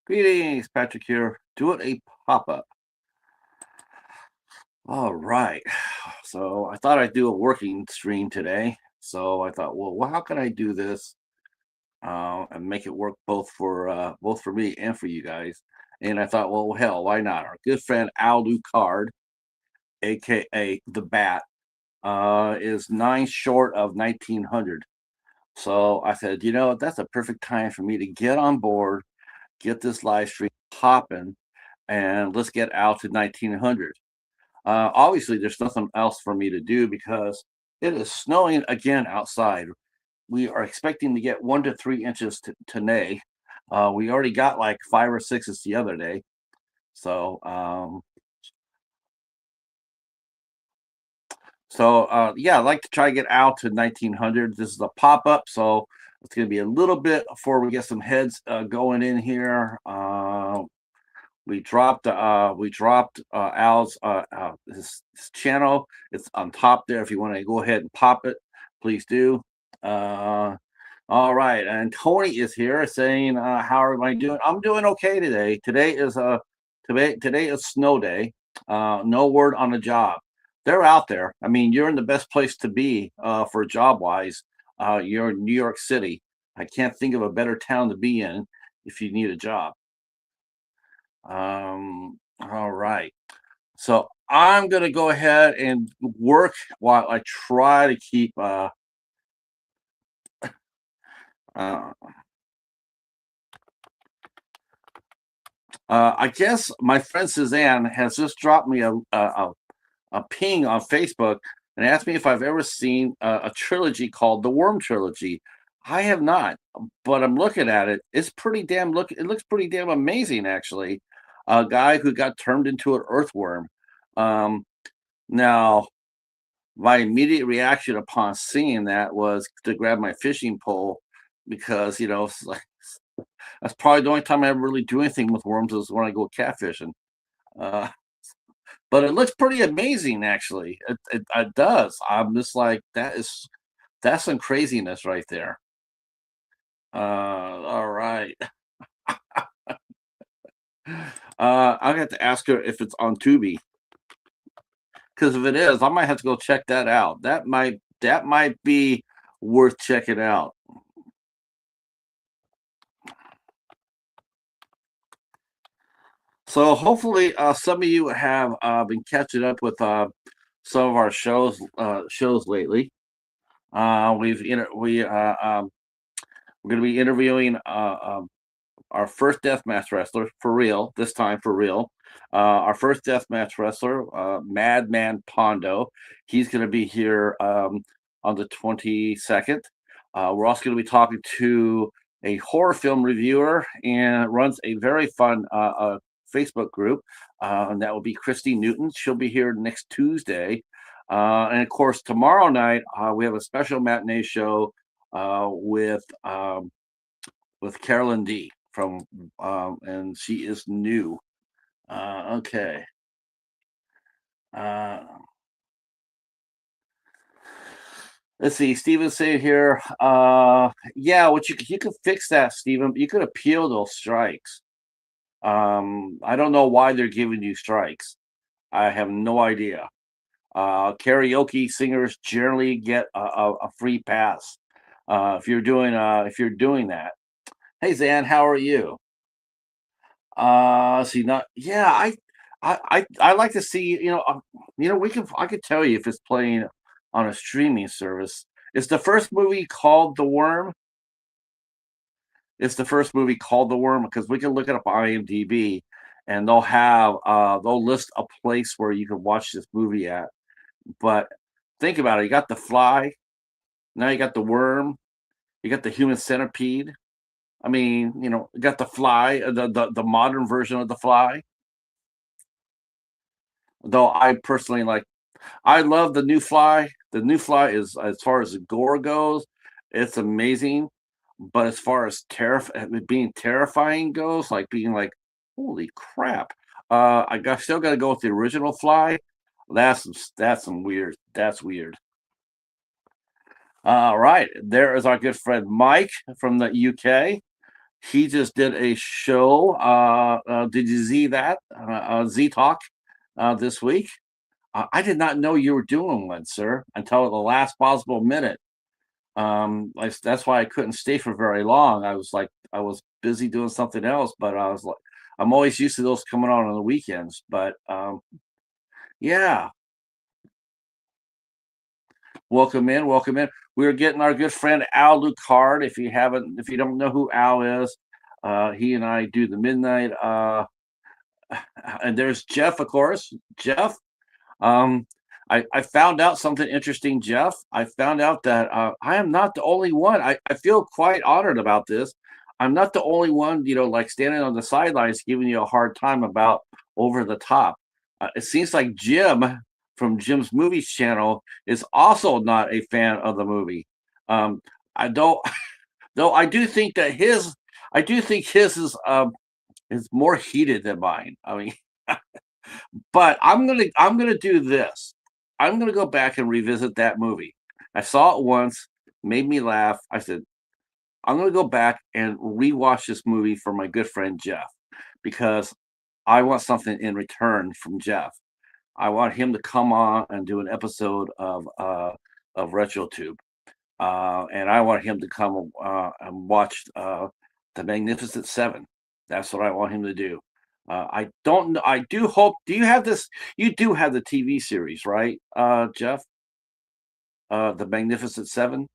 Greetings, Patrick here. Doing a pop-up. All right. So I thought I'd do a working stream today. So I thought, well, how can I do this and make it work both for me and for you guys? And I thought, well, hell, why not? Our good friend Al Lucard, aka the Bat, is 9 short of 1900. So I said, that's a perfect time for me to get on board, get this live stream popping, and let's get out to 1900. Obviously, there's nothing else for me to do because it is snowing again outside. We are expecting to get 1 to 3 inches today. We already got like 5 or 6 the other day. So, yeah, I'd like to try to get out to 1900. This is a pop up, so it's going to be a little bit before we get some heads going in here. We dropped Al's his channel. It's on top there. If you want to go ahead and pop it, please do. All right, and Tony is here saying, "How am I doing? I'm doing okay today. Today is snow day. No word on the job. They're out there. I mean, you're in the best place to be for job wise. You're in New York City. I can't think of a better town to be in if you need a job. All right. So I'm gonna go ahead and work while I try to keep uh I guess my friend Suzanne has just dropped me a ping on Facebook and asked me if I've ever seen a trilogy called the Worm Trilogy. I have not, but I'm looking at it. It's pretty damn look. It looks pretty damn amazing, actually. A guy who got turned into an earthworm. Um, Now, my immediate reaction upon seeing that was to grab my fishing pole because it's like, that's probably the only time I ever really do anything with worms is when I go catfishing. Uh, but it looks pretty amazing, actually. It does. I'm just like that's some craziness right there. All right. I got to ask her if it's on Tubi because if it is, I might have to go check that out. That might be worth checking out. So hopefully, some of you have been catching up with some of our shows lately. We're going to be interviewing our first deathmatch wrestler for real this time for real. Our first deathmatch wrestler, Madman Pondo. He's going to be here on the 22nd. We're also going to be talking to a horror film reviewer and runs a very fun Facebook group, and that will be Christy Newton. She'll be here next Tuesday. And of course, tomorrow night, we have a special matinee show with Carolyn D from, and she is new. Okay. Uh, let's see. Steven's saying here, yeah, what you could fix that, Steven. You could appeal those strikes. I don't know why they're giving you strikes. I have no idea. Karaoke singers generally get a free pass if you're doing that. Hey Zan, how are you? See, not yeah. I like to see I could tell you if it's playing on a streaming service. Is the first movie called The Worm? It's the first movie called The Worm because we can look it up on IMDb and they'll list a place where you can watch this movie at. But think about it. You got the fly, now you got the worm, you got the human centipede. I mean, you got the fly, the modern version of the fly. Though I personally I love the new fly. The new fly is, as far as the gore goes, it's amazing. But as far as being terrifying goes, like being like, holy crap. Still got to go with the original fly. That's some weird. That's weird. All right, there is our good friend Mike from the UK. he just did a show. Did you see that? Z Talk this week. I did not know you were doing one, sir, until the last possible minute. That's why I couldn't stay for very long. I was busy doing something else, but I was like, I'm always used to those coming on the weekends. But yeah, welcome in, welcome in. We're getting our good friend Al Lucard. If you don't know who Al is, he and I do the midnight. And there's Jeff, of course. Jeff, um, I found out something interesting, Jeff. I found out that I am not the only one. I feel quite honored about this. I'm not the only one, like standing on the sidelines giving you a hard time about Over the Top. It seems like Jim from Jim's Movies channel is also not a fan of the movie. I don't, though. I do think his is more heated than mine. I mean, but I'm gonna do this. I'm gonna go back and revisit that movie. I saw it once, made me laugh. I said, I'm gonna go back and rewatch this movie for my good friend Jeff because I want something in return from Jeff. I want him to come on and do an episode of RetroTube, and I want him to come and watch the Magnificent Seven. That's what I want him to do. I don't know. I do hope. Do you have this? You do have the TV series, right, Jeff? The Magnificent Seven.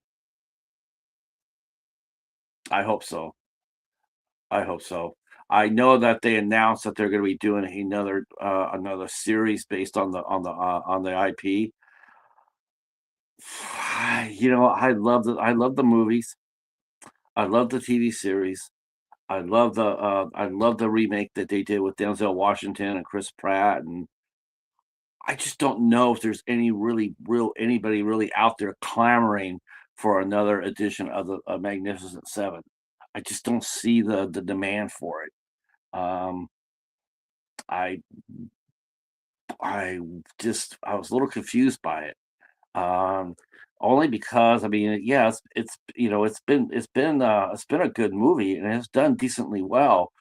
I hope so. I hope so. I know that they announced that they're going to be doing another series based on the IP. I love the movies. I love the TV series. I love the remake that they did with Denzel Washington and Chris Pratt, and I just don't know if there's anybody really out there clamoring for another edition of the Magnificent Seven. I just don't see the demand for it. Um, I I was a little confused by it. Um, Only because I mean, yeah, it's been a good movie and it's done decently well,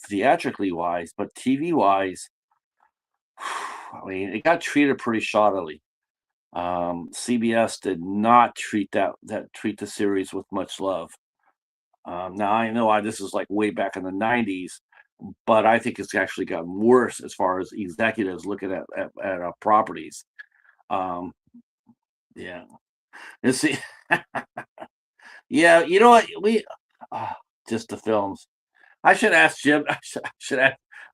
theatrically wise, but TV wise, I mean, it got treated pretty shoddily. CBS did not treat the series with much love. Now I know this is like way back in the '90s, but I think it's actually gotten worse as far as executives looking at properties. Um, yeah, and see, yeah, you know what? Uh, just the films. I should ask Jim.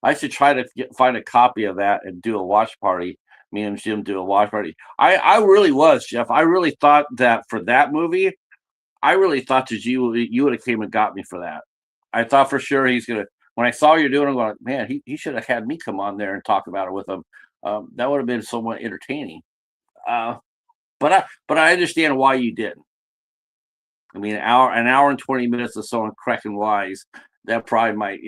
I should try to find a copy of that and do a watch party. Me and Jim do a watch party. I really was, Jeff. I really thought that for that movie, I really thought that you would have came and got me for that. I thought for sure he's gonna. When I saw you doing it, I'm going, man, he should have had me come on there and talk about it with him. That would have been somewhat entertaining. Uh, but I understand why you didn't. I mean, an hour and 20 minutes of someone cracking wise, that probably might,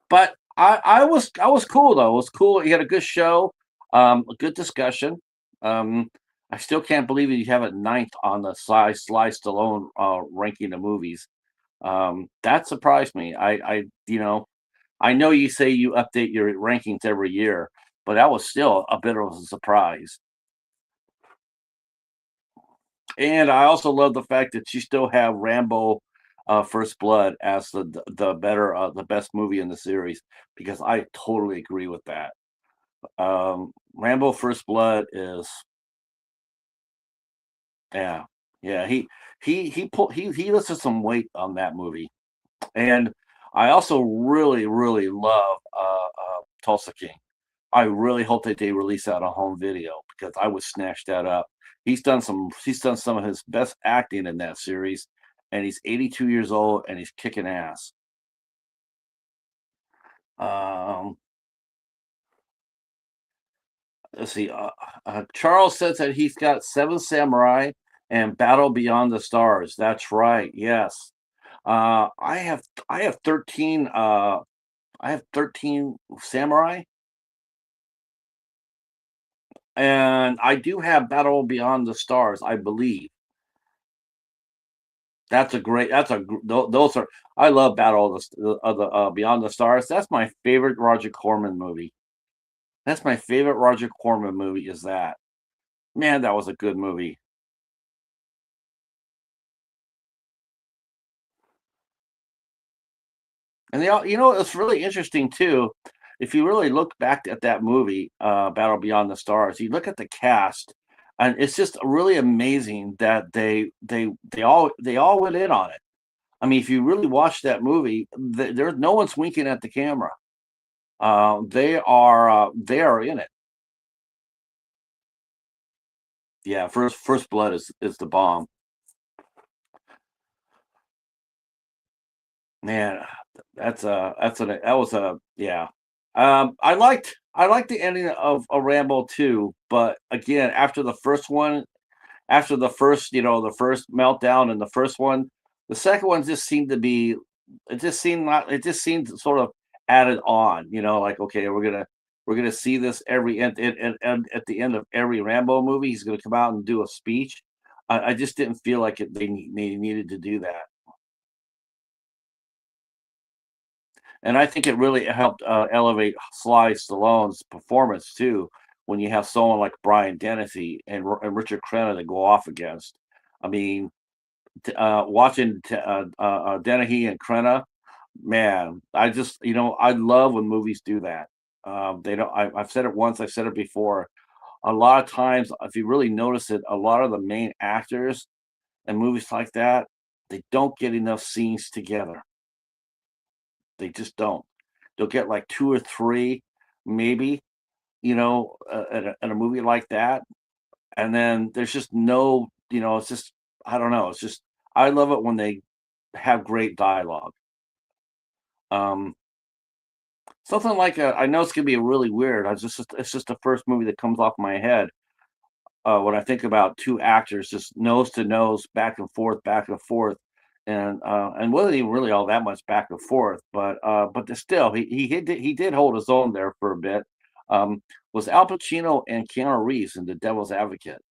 But I was cool though. It was cool. He had a good show, a good discussion. I still can't believe you have it ninth on the Sly Stallone ranking of movies. That surprised me. I know you say you update your rankings every year, but that was still a bit of a surprise. And I also love the fact that you still have Rambo First Blood as the best movie in the series because I totally agree with that. Rambo First Blood is yeah, yeah, he lifted some weight on that movie. And I also really love Tulsa King. I really hope that they release that on home video because I would snatch that up. He's done some of his best acting in that series, and he's 82 years old and he's kicking ass. Um, let's see. Charles says that he's got Seven Samurai and Battle Beyond the Stars. That's right. Yes. I have 13 I have 13 Samurai, and I do have Battle Beyond the Stars, I believe. That's a great. Those are. I love Battle of the Beyond the Stars. That's my favorite Roger Corman movie. That's my favorite Roger Corman movie. Is that man? That was a good movie. And they all, it's really interesting too. If you really look back at that movie, Battle Beyond the Stars, you look at the cast, and it's just really amazing that they all went in on it. I mean, if you really watch that movie, there's no one's winking at the camera. They are in it. Yeah, First Blood is the bomb. Man, that was a yeah. I liked the ending of a Rambo too, but again, after the first one, after the first, the first meltdown and the first one, the second one just seemed to be it just seemed sort of added on, like okay, we're gonna see this every and at the end of every Rambo movie, he's gonna come out and do a speech. I just didn't feel like they needed to do that. And I think it really helped elevate Sly Stallone's performance too, when you have someone like Brian Dennehy and Richard Crenna to go off against. I mean, watching Dennehy and Crenna, man, I love when movies do that. They don't. I've said it once. I've said it before. A lot of times, if you really notice it, a lot of the main actors in movies like that, they don't get enough scenes together. They just don't. They'll get like 2 or 3, maybe, in a movie like that, and then there's just no, it's just I don't know, it's just I love it when they have great dialogue. Um, something like I know it's gonna be really weird, I just it's just the first movie that comes off my head, when I think about 2 actors just nose to nose, back and forth, and wasn't even really all that much back and forth, but still, he did hold his own there for a bit. Was Al Pacino and Keanu Reeves in The Devil's Advocate.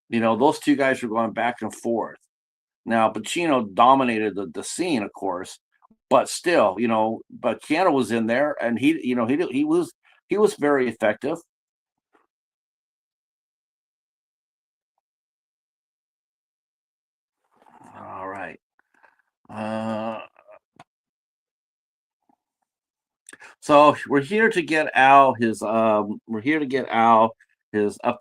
Those 2 guys were going back and forth. Now, Pacino dominated the scene, of course, but still, but Keanu was in there, and he was very effective. All right. Uh, So we're here to get Al his up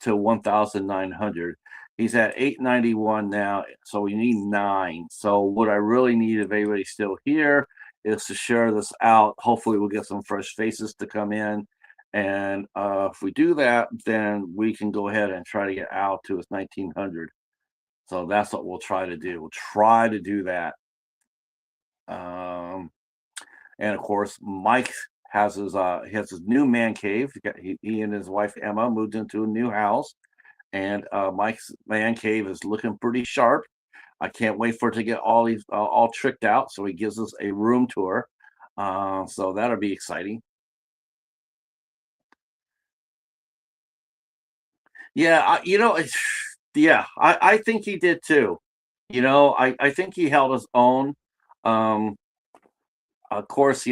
to 1,900. He's at 891 now, so we need 9. So what I really need, if anybody's still here, is to share this out. Hopefully we'll get some fresh faces to come in. And if we do that, then we can go ahead and try to get Al to his 1,900. So that's what we'll try to do. We'll try to do that. Um, and of course, Mike has his new man cave. He and his wife Emma moved into a new house, and Mike's man cave is looking pretty sharp. I can't wait for it to get all tricked out. So he gives us a room tour. So that'll be exciting. Yeah, yeah, I think he did too. I think he held his own. Um, of course,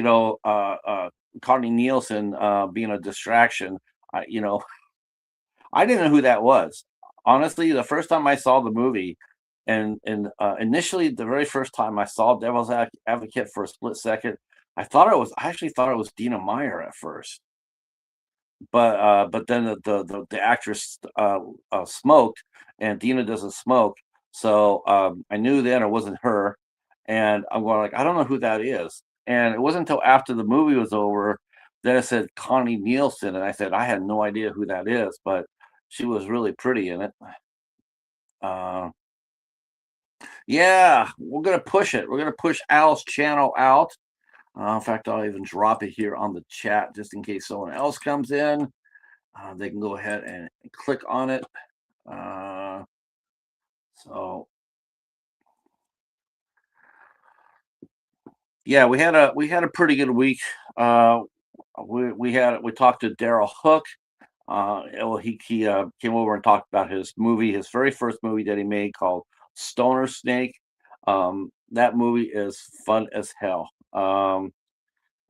Connie Nielsen being a distraction. I didn't know who that was. Honestly, the first time I saw the movie, and initially the very first time I saw Devil's Advocate for a split second, I actually thought it was Dina Meyer at first, but then the actress smoked, and Dina doesn't smoke, so I knew then it wasn't her, and I'm going like I don't know who that is, and it wasn't until after the movie was over that I said Connie Nielsen, and I said I had no idea who that is, but she was really pretty in it. Uh, yeah, we're gonna push it. We're gonna push Al's channel out. In fact, I'll even drop it here on the chat just in case someone else comes in. They can go ahead and click on it. Uh, so yeah, we had a pretty good week. Uh, we talked to Daryl Hook. Well, he came over and talked about his movie, his very first movie that he made called Stoner Snake. That movie is fun as hell.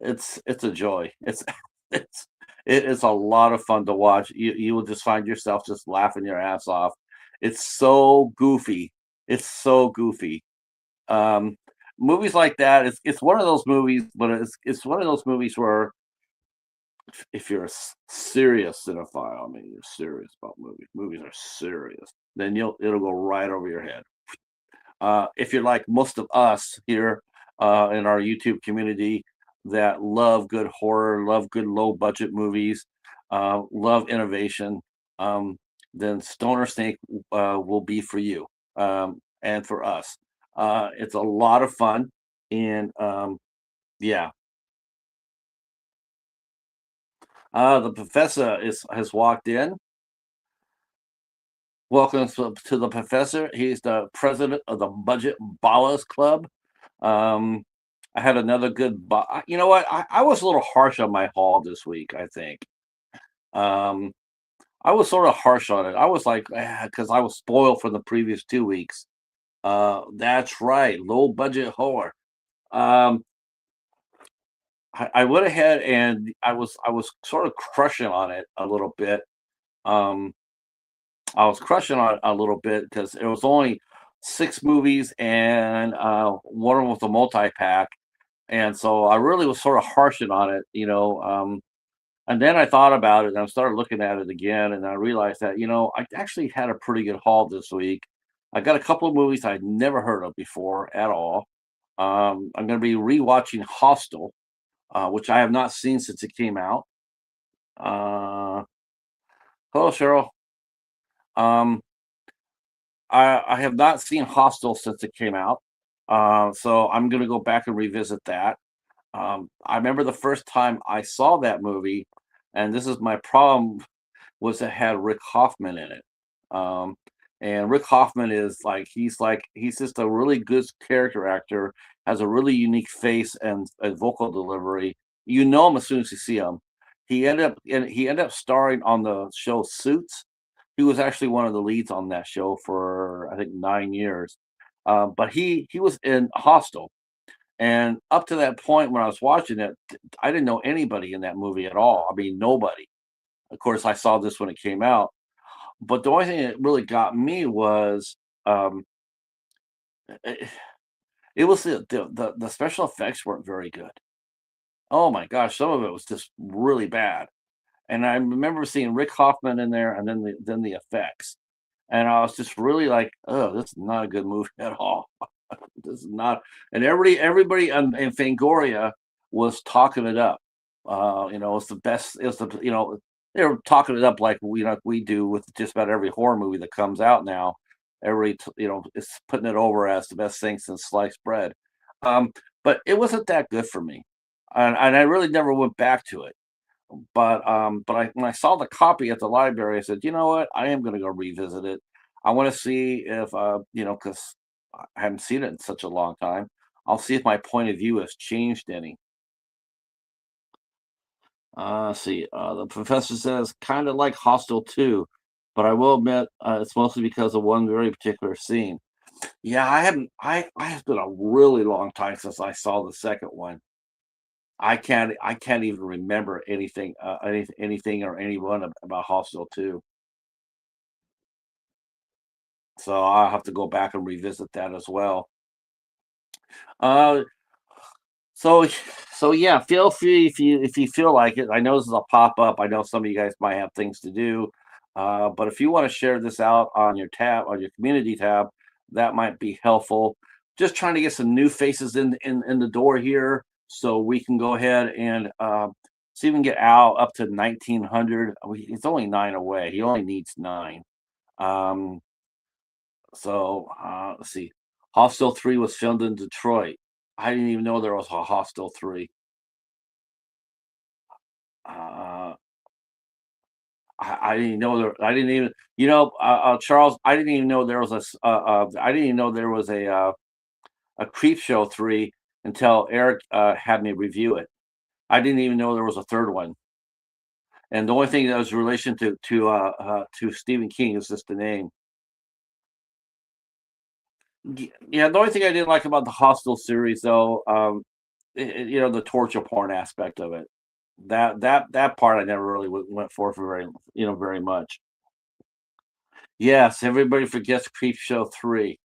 It's a joy. It's it is a lot of fun to watch. You will just find yourself just laughing your ass off. It's so goofy. It's so goofy. Um, Movies like that, it's one of those movies, but it's one of those movies where if you're a serious cinephile, I mean, you're serious about movies are serious, then it'll go right over your head. If you're like most of us here in our YouTube community that love good horror, love good low budget movies, love innovation, um, then Stoner Snake will be for you and for us. It's a lot of fun, and yeah, the professor is has walked in. Welcome to the professor. He's the president of the Budget Ballers Club. Um, I had another good. You know what? I was a little harsh on my haul this week. I think I was sort of harsh on it. I was like, because I was spoiled for the previous 2 weeks. That's right, low budget horror. Um, I went ahead and I was sort of crushing on it a little bit. Um, I was crushing on it a little bit because it was only 6 movies and one of them was a multi-pack, and so I really was sort of harshing on it, and then I thought about it and I started looking at it again, and I realized that I actually had a pretty good haul this week. I got a couple of movies I'd never heard of before at all. I'm going to be rewatching Hostel, which I have not seen since it came out. Uh, Hello, Cheryl. Um, I have not seen Hostel since it came out, so I'm going to go back and revisit that. I remember the first time I saw that movie, and this is my problem, was it had Rick Hoffman in it. Um, and Rick Hoffman is he's just a really good character actor, has a really unique face and vocal delivery. You know him as soon as you see him. He ended up starring on the show Suits. He was actually one of the leads on that show for I think 9 years. But he was in Hostel, and up to that point when I was watching it, I didn't know anybody in that movie at all. I mean, nobody. Of course, I saw this when it came out, but the only thing that really got me was um, it, it was the special effects weren't very good. Oh my gosh, some of it was just really bad. And I remember seeing Rick Hoffman in there, and then the effects, and I was just really like, "Oh, this is not a good movie at all." This is not, and everybody in Fangoria was talking it up. It's the best. It's they were talking it up like we do with just about every horror movie that comes out now. Every is putting it over as the best thing since sliced bread. Um, but it wasn't that good for me, and I really never went back to it. But when I saw the copy at the library, I said, you know what, I am going to go revisit it. I want to see if because I haven't seen it in such a long time. I'll see if my point of view has changed any. See, the professor says kind of like Hostel 2, but I will admit it's mostly because of one very particular scene. Yeah, I haven't. I have been a really long time since I saw the second one. I can't even remember anything or anyone about Hostel 2. So I'll have to go back and revisit that as well. Uh, so so yeah, feel free if you feel like it. I know this is a pop up. I know some of you guys might have things to do, but if you want to share this out on your community tab, that might be helpful. Just trying to get some new faces in the door here, so we can go ahead and see if we can get Al up to 1900. It's only 9 away. He only needs 9. Um, let's see. Hostel 3 was filmed in Detroit. I didn't even know there was a Hostel 3. Uh, I didn't know there. I didn't even, Charles. I didn't even know there was I didn't even know there was a Creep Show 3 until Eric had me review it. I didn't even know there was a third one. And the only thing that was relation to Stephen King is just the name. Yeah, the only thing I didn't like about the Hostel series, though, the torture porn aspect of it. That part I never really went for very, very much. Yes, everybody forgets Creep Show 3.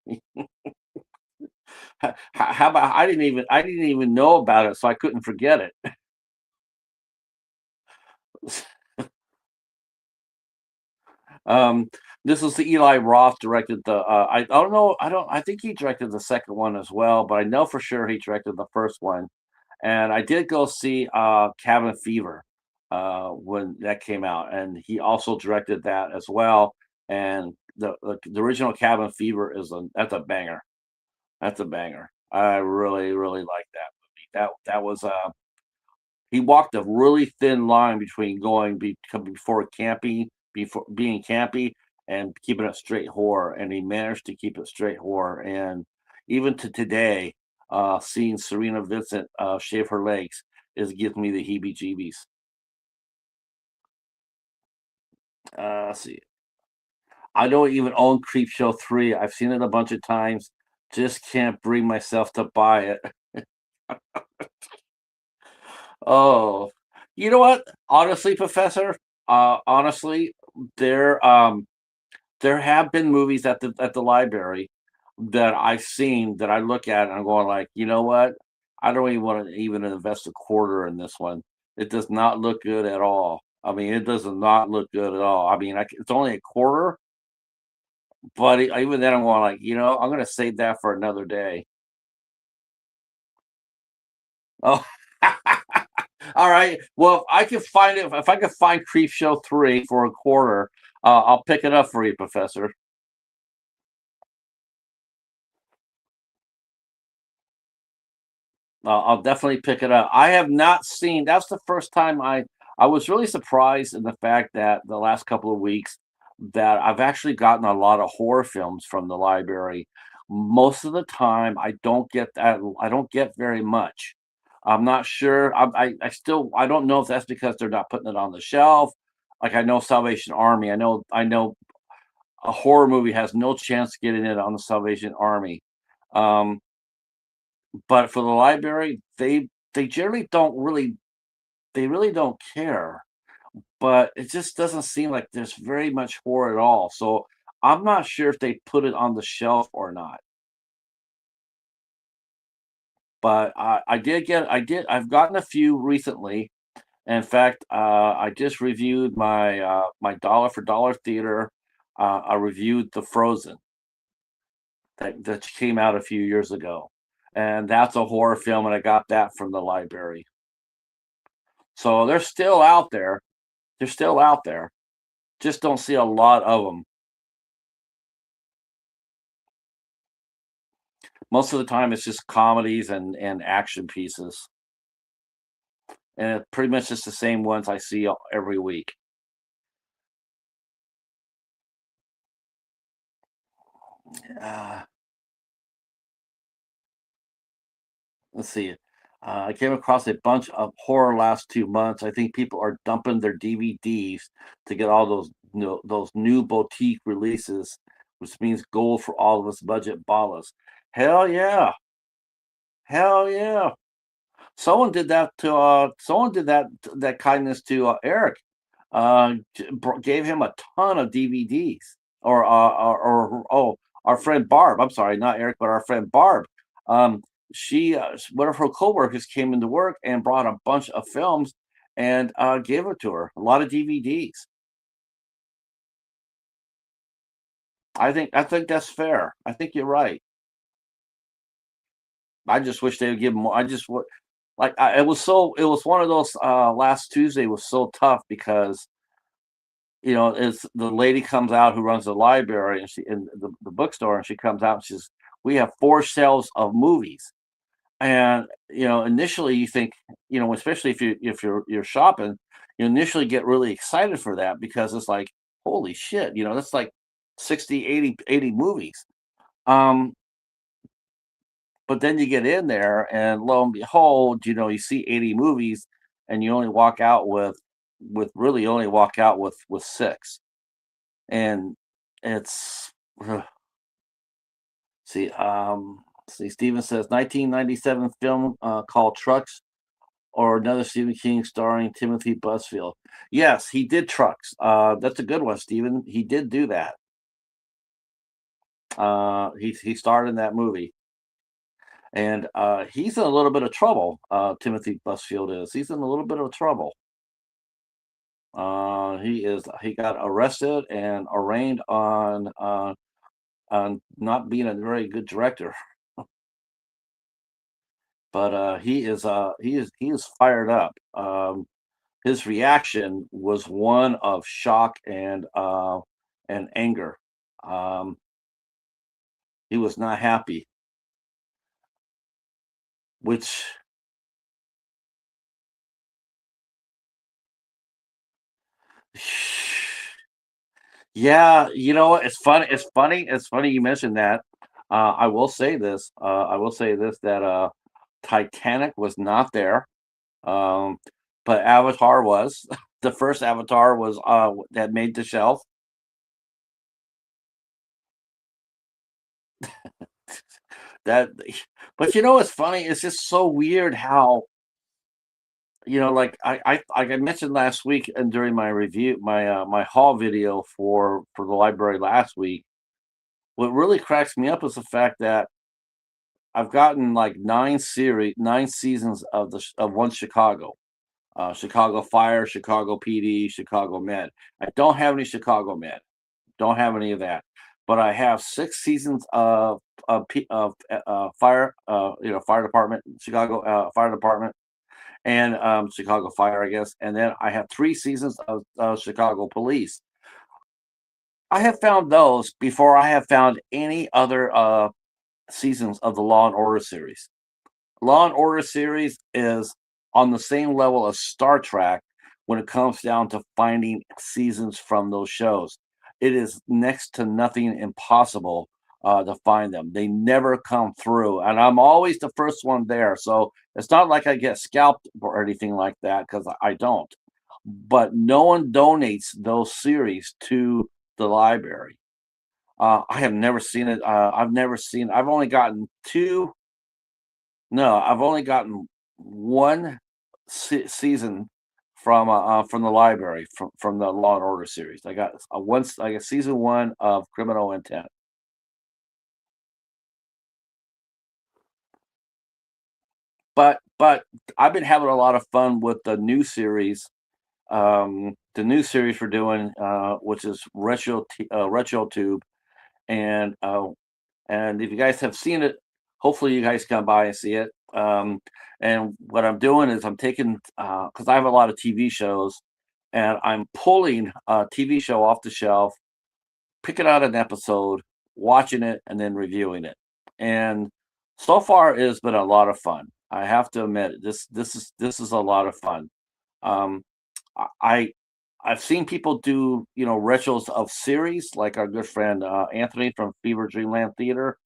How about I didn't even know about it, so I couldn't forget it. Um, this was the Eli Roth directed I don't know, I think he directed the second one as well, but I know for sure he directed the first one. And I did go see Cabin Fever when that came out, and he also directed that as well. And the original Cabin Fever that's a banger. That's a banger. I really really like that movie. That was he walked a really thin line between before campy, before being campy, and keeping it straight horror, and he managed to keep it straight horror. And even to today, seeing Serena Vincent shave her legs is gives me the heebie-jeebies. Let's see, I don't even own Creepshow 3. I've seen it a bunch of times. Just can't bring myself to buy it. Oh, you know what? Honestly, Professor, honestly, there there have been movies at the library that I've seen that I look at and I'm going like, you know what? I don't even want to even invest a quarter in this one. It does not look good at all. I mean, it does not look good at all. I mean, it's only a quarter, but even then, I'm going like, I'm going to save that for another day. Oh, all right. Well, if I can find Creepshow 3 for a quarter, I'll pick it up for you, Professor. I'll definitely pick it up. I have not seen. That's the first time I was really surprised in the fact that the last couple of weeks that I've actually gotten a lot of horror films from the library. Most of the time, I don't get that. I don't get very much. I'm not sure. I still I don't know if that's because they're not putting it on the shelf. Like I know Salvation Army. I know a horror movie has no chance getting it on the Salvation Army. Um, but for the library, they generally don't care, but it just doesn't seem like there's very much horror at all, so I'm not sure if they put it on the shelf or not, but I've gotten a few recently. In fact, I just reviewed my dollar for dollar theater. I reviewed The Frozen that came out a few years ago, and that's a horror film, and I got that from the library. So they're still out there. They're still out there. Just don't see a lot of them. Most of the time, it's just comedies and action pieces, and it pretty much just the same ones I see every week. Uh, let's see. I came across a bunch of horror last 2 months. I think people are dumping their DVDs to get all those new boutique releases, which means gold for all of us budget ballers. Hell yeah! Hell yeah! Someone did that kindness to Eric. Gave him a ton of DVDs. Or our friend Barb. I'm sorry, not Eric, but our friend Barb. Um, one of her coworkers came into work and brought a bunch of films and gave it to her. A lot of DVDs. I think that's fair. I think you're right. I just wish they would give more. I just would like it was one of those last Tuesday was so tough because it's the lady comes out who runs the library and she in the bookstore and she comes out and says, we have 4 shelves of movies. And initially you think, especially if you're shopping, you initially get really excited for that because it's like, holy shit, that's like 60, 80 movies. Um, but then you get in there and lo and behold, you see 80 movies and you only walk out with really only walk out with 6. And it's ugh, See, Steven says 1997 film called Trucks, or another Stephen King starring Timothy Busfield. Yes, he did Trucks. That's a good one, Stephen. He did do that. He starred in that movie, and he's in a little bit of trouble. Timothy Busfield is. He's in a little bit of trouble. He got arrested and arraigned on not being a very good director. But he is fired up. His reaction was one of shock and anger. Um, he was not happy, which yeah, you know what? It's funny. It's funny. It's funny you mentioned that. I will say this. I will say this that Titanic was not there, um, but Avatar was. The first Avatar was that made the shelf. That, but you know what's funny? It's just so weird how like I mentioned last week and during my review, my haul video for the library last week. What really cracks me up is the fact that I've gotten like 9 seasons of one Chicago, Chicago Fire, Chicago PD, Chicago Med. I don't have any Chicago Med, don't have any of that, but I have 6 seasons of fire, fire department, Chicago fire department, and Chicago Fire, I guess, and then I have 3 seasons of Chicago Police. I have found those before I have found any other seasons of the Law and Order series. Law and Order series is on the same level as Star Trek when it comes down to finding seasons from those shows. It is next to nothing impossible to find them. They never come through, and I'm always the first one there. So it's not like I get scalped or anything like that because I don't. But no one donates those series to the library. I have never seen it. I've never seen. I've only gotten two. No, I've only gotten one season from the library from the Law and Order series. I got once. I got season one of Criminal Intent. But I've been having a lot of fun with the new series. The new series we're doing, which is RetroTube, and if you guys have seen it, hopefully you guys come by and see it. And what I'm doing is I'm taking because I have a lot of TV shows, and I'm pulling a TV show off the shelf, picking out an episode, watching it, and then reviewing it. And so far, it has been a lot of fun. I have to admit, this is a lot of fun. Um, I I've seen people do retros of series like our good friend Anthony from Fever Dreamland Theater.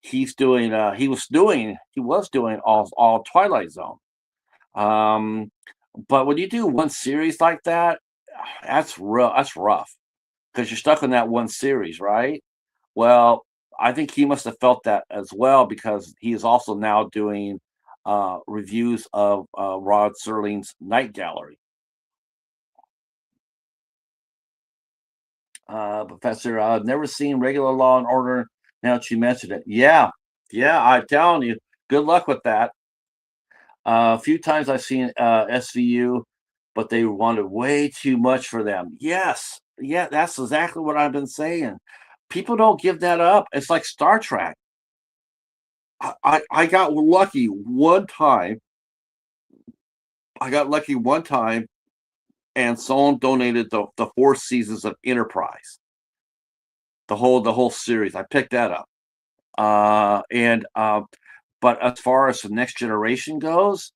He was doing all Twilight Zone. Um, but when you do one series like that, that's real. That's rough because you're stuck in that one series, right? Well, I think he must have felt that as well because he is also now doing reviews of Rod Serling's Night Gallery. Professor, I've never seen regular Law and Order. Now that you mentioned it, yeah, yeah, I'm telling you, good luck with that. A few times I've seen SVU, but they wanted way too much for them. Yes, yeah, that's exactly what I've been saying. People don't give that up. It's like Star Trek. I got lucky one time. I got lucky one time, and someone donated the 4 seasons of Enterprise, the whole series. I picked that up. And but as far as the next generation goes,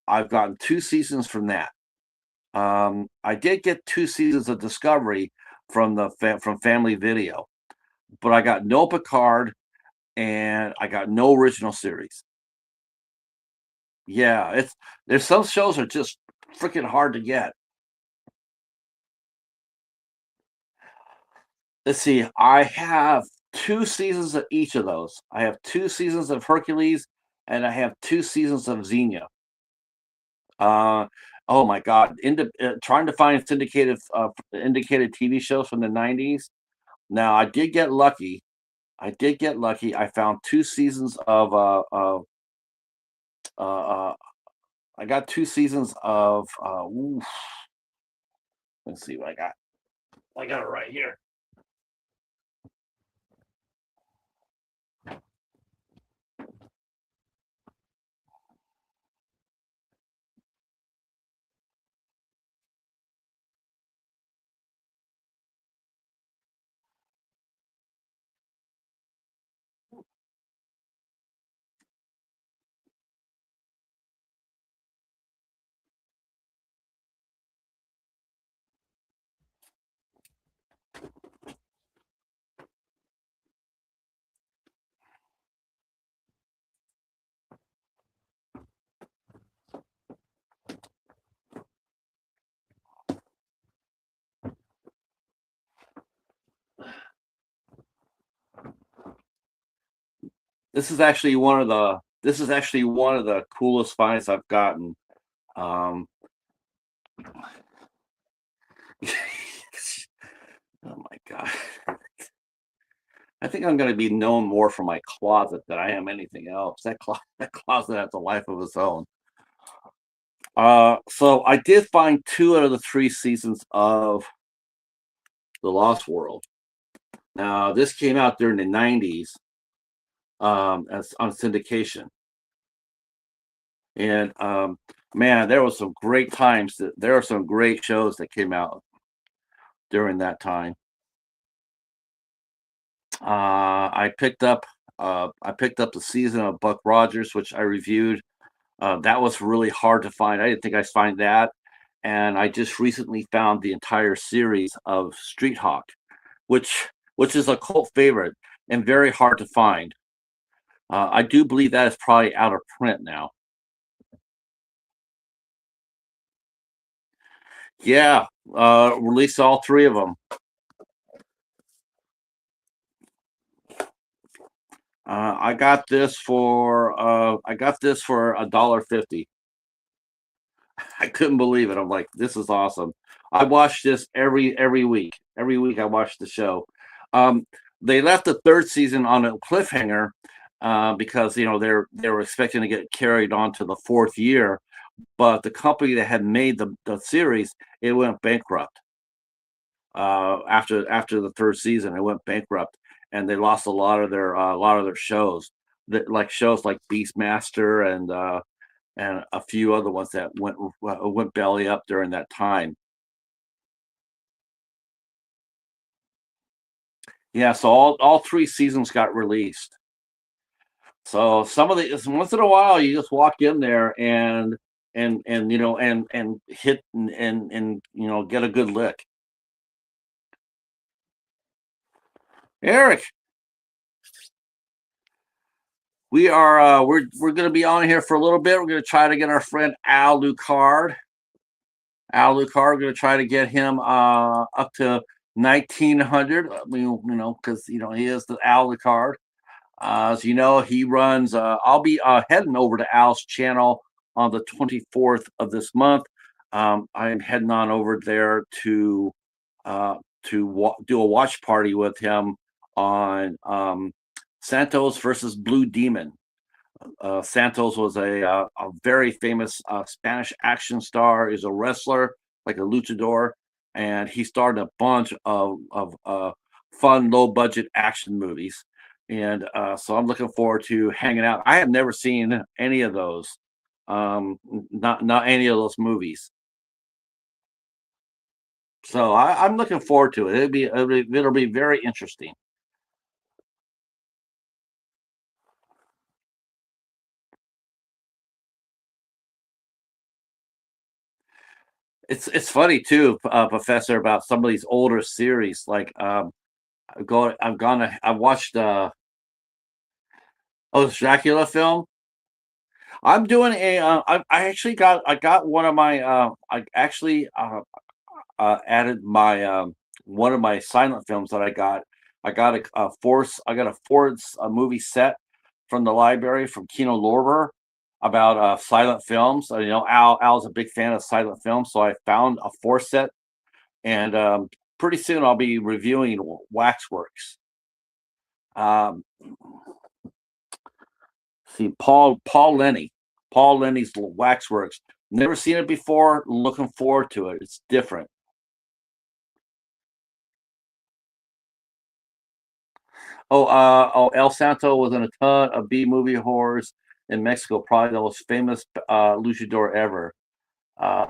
I've gotten 2 seasons from that. I did get 2 seasons of Discovery from Family Video, but I got no Picard and I got no original series. Yeah, there's some shows are just freaking hard to get. Let's see, I have two seasons of each of those. I have two seasons of Hercules, and I have two seasons of Xenia. Uh, oh my God! Trying to find indicated TV shows from the '90s. Now I did get lucky. I did get lucky. I found two seasons of uh, I got two seasons of let's see what I got. I got it right here. This is actually one of the coolest finds I've gotten. Um, oh my God. I think I'm going to be known more for my closet than I am anything else. That closet has a life of its own. So I did find two out of the three seasons of The Lost World. Now, this came out during the '90s as on syndication. And man, there was some great times. There are some great shows that came out during that time. I picked up the season of Buck Rogers, which I reviewed. That was really hard to find. I didn't think I'd find that. And I just recently found the entire series of Street Hawk, which is a cult favorite and very hard to find. I do believe that is probably out of print now. Yeah, released all three of them. I got this for $1.50. I couldn't believe it. I'm like, this is awesome. I watch this every week. Every week I watch the show. Um, they left the third season on a cliffhanger because they were expecting to get carried on to the fourth year, but the company that had made the series, it went bankrupt after the third season. It went bankrupt, and they lost a lot of their shows, like shows like Beastmaster and a few other ones that went belly up during that time. Yeah, so all three seasons got released. So some of the once in a while you just walk in there and hit and get a good lick. Eric, we're going to be on here for a little bit. We're going to try to get our friend Al Lucard. We're going to try to get him up to 1900. Because he is the Al Lucard. As you know, he runs. I'll be heading over to Al's channel on the 24th of this month. I'm heading on over there to do a watch party with him on Santos versus Blue Demon. Santos was a very famous Spanish action star. He's a wrestler, like a luchador, and he starred in a bunch of fun, low budget action movies. And so I'm looking forward to hanging out. I have never seen any of those, not any of those movies. So I'm looking forward to it. It'll be very interesting. It's funny too, Professor, about some of these older series. Like I've watched this Dracula film. I'm doing I got one of my I actually added my one of my silent films that I got I got a Ford's movie set from the library from Kino Lorber about silent films. Al's a big fan of silent films, so I found a Force set, and pretty soon I'll be reviewing Waxworks. Um, see Paul Lenny's Waxworks. Never seen it before. Looking forward to it. It's different. El Santo was in a ton of B movie horrors in Mexico. Probably the most famous luchador ever.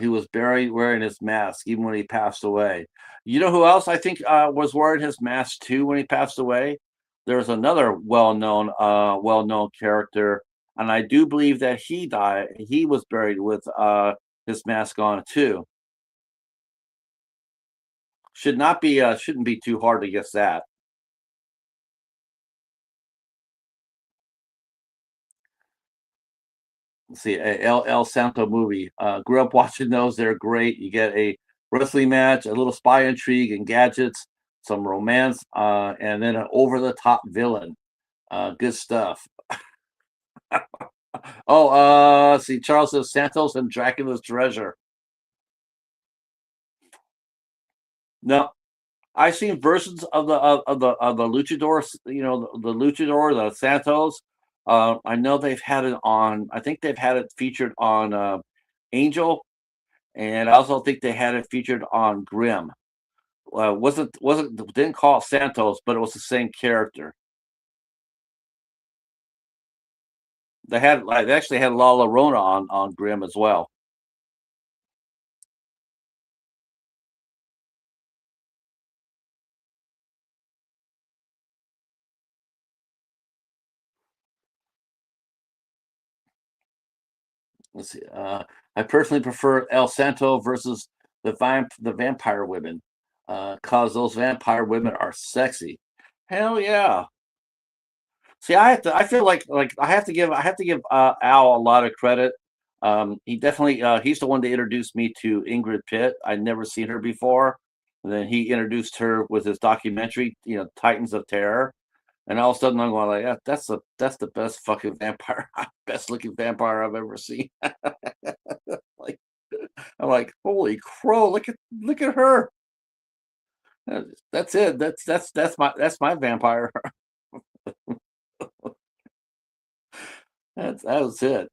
He was buried wearing his mask even when he passed away. You know who else I think was wearing his mask too when he passed away? There's another well-known character, and I do believe that he died. He was buried with his mask on too. Shouldn't be too hard to guess that. Let's see, El Santo movie. Grew up watching those. They're great. You get a wrestling match, a little spy intrigue and gadgets, some romance, and then an over the top villain. Good stuff. See, Charles says Santos and Dracula's Treasure. No, I've seen versions of the luchadors. The luchador, the Santos. I know they've had it on. I think they've had it featured on Angel, and I also think they had it featured on Grimm. Wasn't didn't call it Santos, but it was the same character. They actually had La Llorona on Grimm as well. Let's see. I personally prefer El Santo versus the vampire women, cause those vampire women are sexy. Hell yeah. See, I feel like I have to give Al a lot of credit. He definitely he's the one that introduced me to Ingrid Pitt. I'd never seen her before. And then he introduced her with his documentary, Titans of Terror. And all of a sudden I'm going like, yeah, that's the best fucking vampire, best looking vampire I've ever seen. Like I'm like, holy crow, look at her. That's it. That's my vampire. That was it.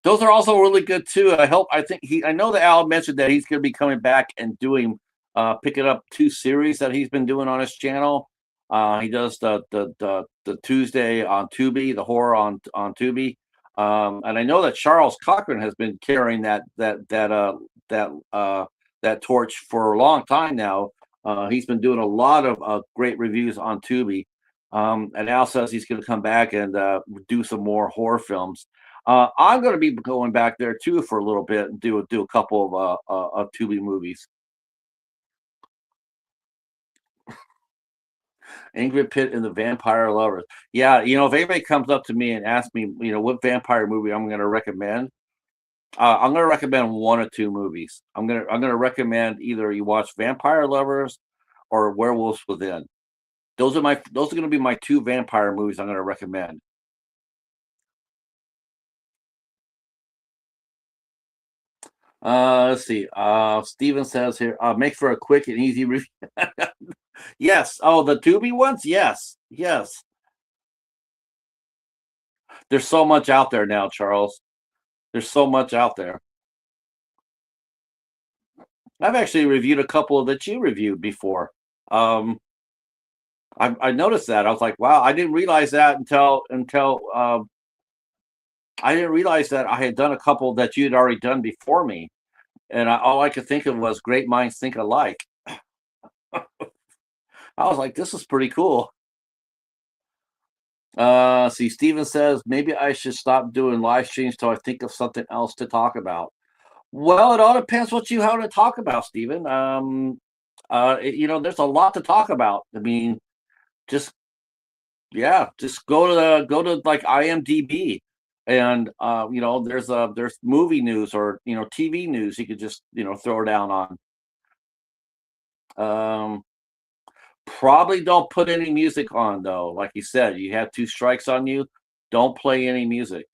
Those are also really good too. I know that Al mentioned that he's going to be coming back and doing picking up two series that he's been doing on his channel. He does the Tuesday on Tubi, the horror on Tubi. And I know that Charles Cochran has been carrying that that torch for a long time now. He's been doing a lot of great reviews on Tubi. And Al says he's going to come back and do some more horror films. I'm going to be going back there too for a little bit and do a couple of Tubi movies. Ingrid Pitt and the Vampire Lovers. Yeah, if anybody comes up to me and asks me, what vampire movie I'm going to recommend, I'm going to recommend one or two movies. I'm going to recommend either you watch Vampire Lovers or Werewolves Within. Those are going to be my two vampire movies I'm going to recommend. Let's see. Steven says here, make for a quick and easy review. Yes. Oh, the Tubi ones? Yes. Yes. There's so much out there now, Charles. There's so much out there. I've actually reviewed a couple that you reviewed before. I noticed that. I was like, wow, I didn't realize that until I didn't realize that I had done a couple that you had already done before me. And all I could think of was great minds think alike. I was like, this is pretty cool. See, Steven says maybe I should stop doing live streams till I think of something else to talk about. Well, it all depends what you have to talk about, Steven. There's a lot to talk about. I mean, just yeah, just go to like IMDb. And there's movie news or TV news you could just throw down on. Um, Probably don't put any music on though. Like you said, you have two strikes on you. Don't play any music.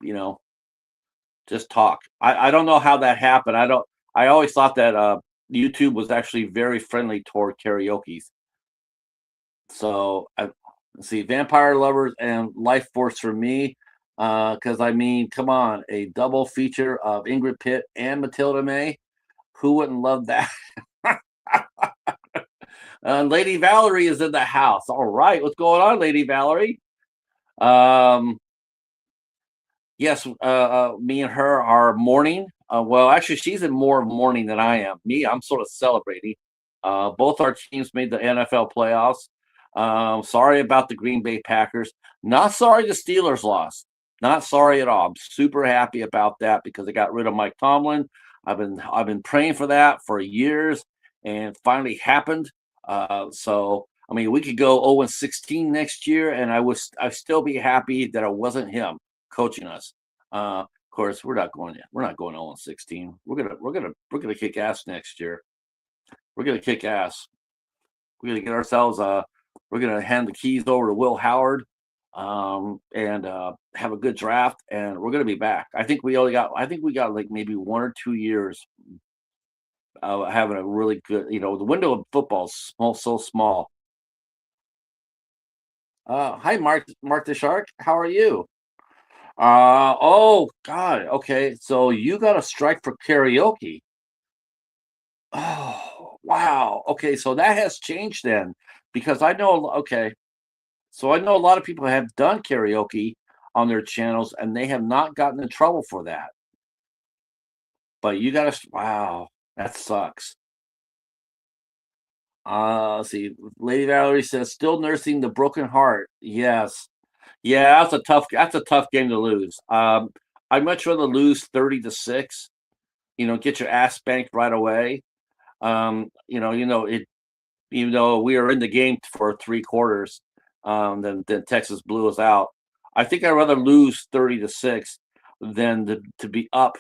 You know, just talk. I don't know how that happened. I always thought that YouTube was actually very friendly toward karaoke. So I see Vampire Lovers and Life Force for me. Because I mean, come on, a double feature of Ingrid Pitt and Matilda May. Who wouldn't love that? Lady Valerie is in the house. All right, what's going on, Lady Valerie? Um, yes, me and her are mourning. Well, actually, she's in more mourning than I am. Me, I'm sort of celebrating. Both our teams made the NFL playoffs. Sorry about the Green Bay Packers. Not sorry the Steelers lost. Not sorry at all. I'm super happy about that because they got rid of Mike Tomlin. I've been praying for that for years, and finally happened. So I mean, we could go 0-16 next year, and I'd still be happy that it wasn't him coaching us. Of course, we're not going 0-16. We're gonna kick ass next year. We're gonna kick ass. We're gonna get ourselves we're gonna hand the keys over to Will Howard, and have a good draft, and we're gonna be back. I think we got like maybe 1 or 2 years having a really good. The window of football is small, so small. Hi, Mark the Shark. How are you? Oh God. Okay, so you got a strike for karaoke. Oh, wow. Okay, so that has changed then, because I know. Okay, so I know a lot of people have done karaoke on their channels, and they have not gotten in trouble for that. But you got to. Wow, that sucks. Let's see. Lady Valerie says, "Still nursing the broken heart." Yes. Yeah, that's a tough game to lose. I'd much rather lose 30-6. Get your ass spanked right away. It. Even though we were in the game for 3 quarters, then Texas blew us out. I think I'd rather lose 30-6 than to be up,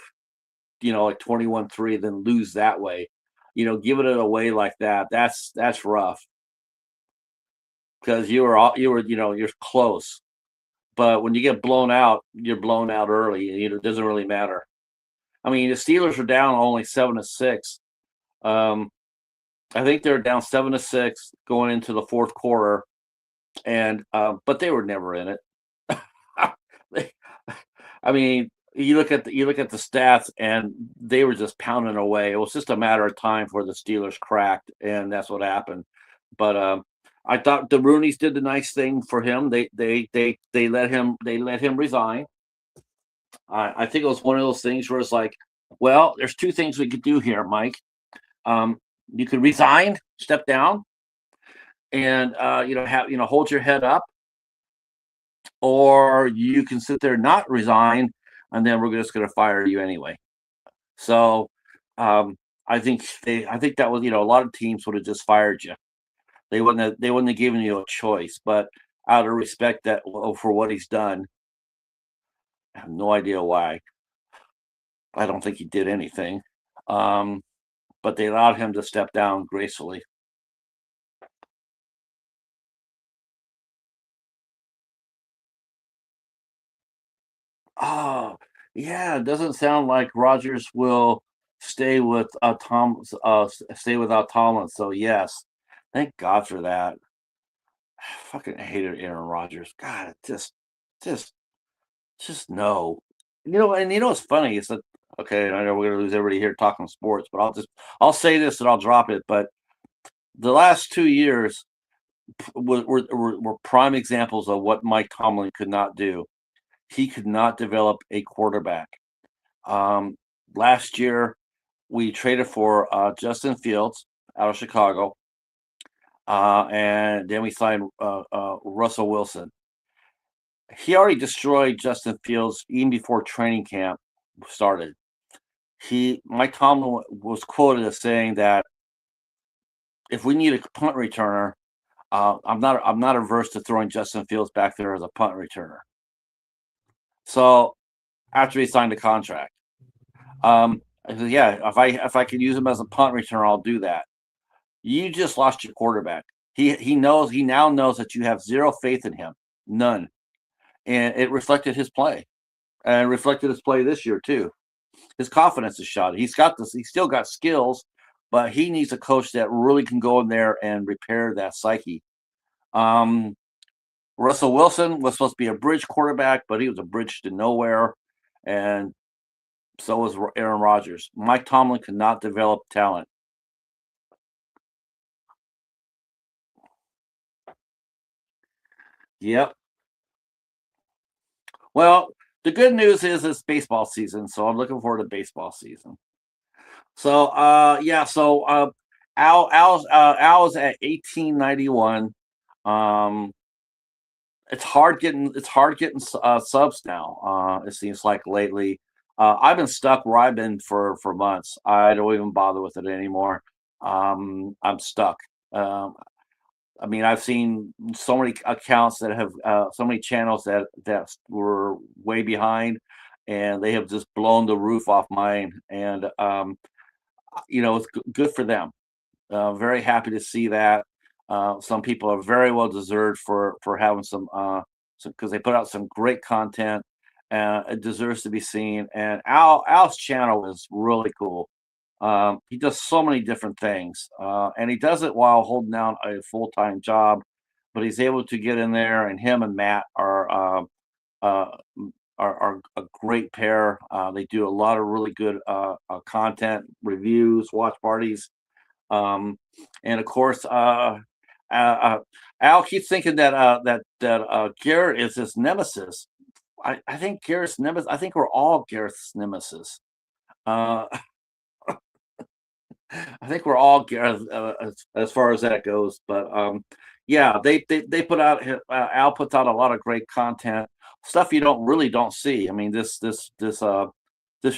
like 21-3, than lose that way. Giving it away like that. That's rough because you're close. But when you get blown out, you're blown out early. It doesn't really matter. I mean, the Steelers are down only 7-6. Um, I think they're down 7-6 going into the fourth quarter, and but they were never in it. They- I mean, you look at the stats, and they were just pounding away. It was just a matter of time before the Steelers cracked, and that's what happened. But I thought the Rooney's did the nice thing for him. They let him resign. I think it was one of those things where it's like, well, there's two things we could do here, Mike. Um, you could resign, step down, and hold your head up, or you can sit there and not resign, and then we're just going to fire you anyway. So I think that was a lot of teams would have just fired you. They wouldn't have given you a choice. But out of respect for what he's done, I have no idea why. I don't think he did anything. Um, but they allowed him to step down gracefully. Oh, yeah, it doesn't sound like Rogers will stay without Tomlin. So yes, thank God for that. Fucking hated Aaron Rodgers. God, just, just no. And what's funny is that, okay, I know we're gonna lose everybody here talking sports, but I'll say this and I'll drop it. But the last 2 years were prime examples of what Mike Tomlin could not do. He could not develop a quarterback. Um, Last year, we traded for Justin Fields out of Chicago, and then we signed Russell Wilson. He already destroyed Justin Fields even before training camp started. Mike Tomlin was quoted as saying that if we need a punt returner, I'm not averse to throwing Justin Fields back there as a punt returner. So after he signed the contract, I said, yeah, if I can use him as a punt returner, I'll do that. You just lost your quarterback. He now knows that you have zero faith in him, none, and it reflected his play, and reflected his play this year too. His confidence is shot. He's got this. He's still got skills, but he needs a coach that really can go in there and repair that psyche. Um, Russell Wilson was supposed to be a bridge quarterback, but he was a bridge to nowhere, and so was Aaron Rodgers. Mike Tomlin could not develop talent. Yep. Well, the good news is it's baseball season, so I'm looking forward to baseball season. So, yeah, so Al is at 1891. Um, it's hard getting subs now. It seems like lately. I've been stuck where I've been for months. I don't even bother with it anymore. I'm stuck. Um, I mean, I've seen so many accounts that have so many channels that were way behind, and they have just blown the roof off mine. And it's good for them. Very happy to see that. Some people are very well deserved for having some because they put out some great content. It deserves to be seen. And Al's channel is really cool. He does so many different things, and he does it while holding down a full time job. But he's able to get in there, and him and Matt uh, are a great pair. They do a lot of really good content, reviews, watch parties, and of course, Al keeps thinking that Garrett is his nemesis. I think Garrett's nemesis. I think we're all Garrett's nemesis. Uh, I think we're all as far as that goes. But yeah, they put out Al puts out a lot of great content, stuff you don't see. I mean, this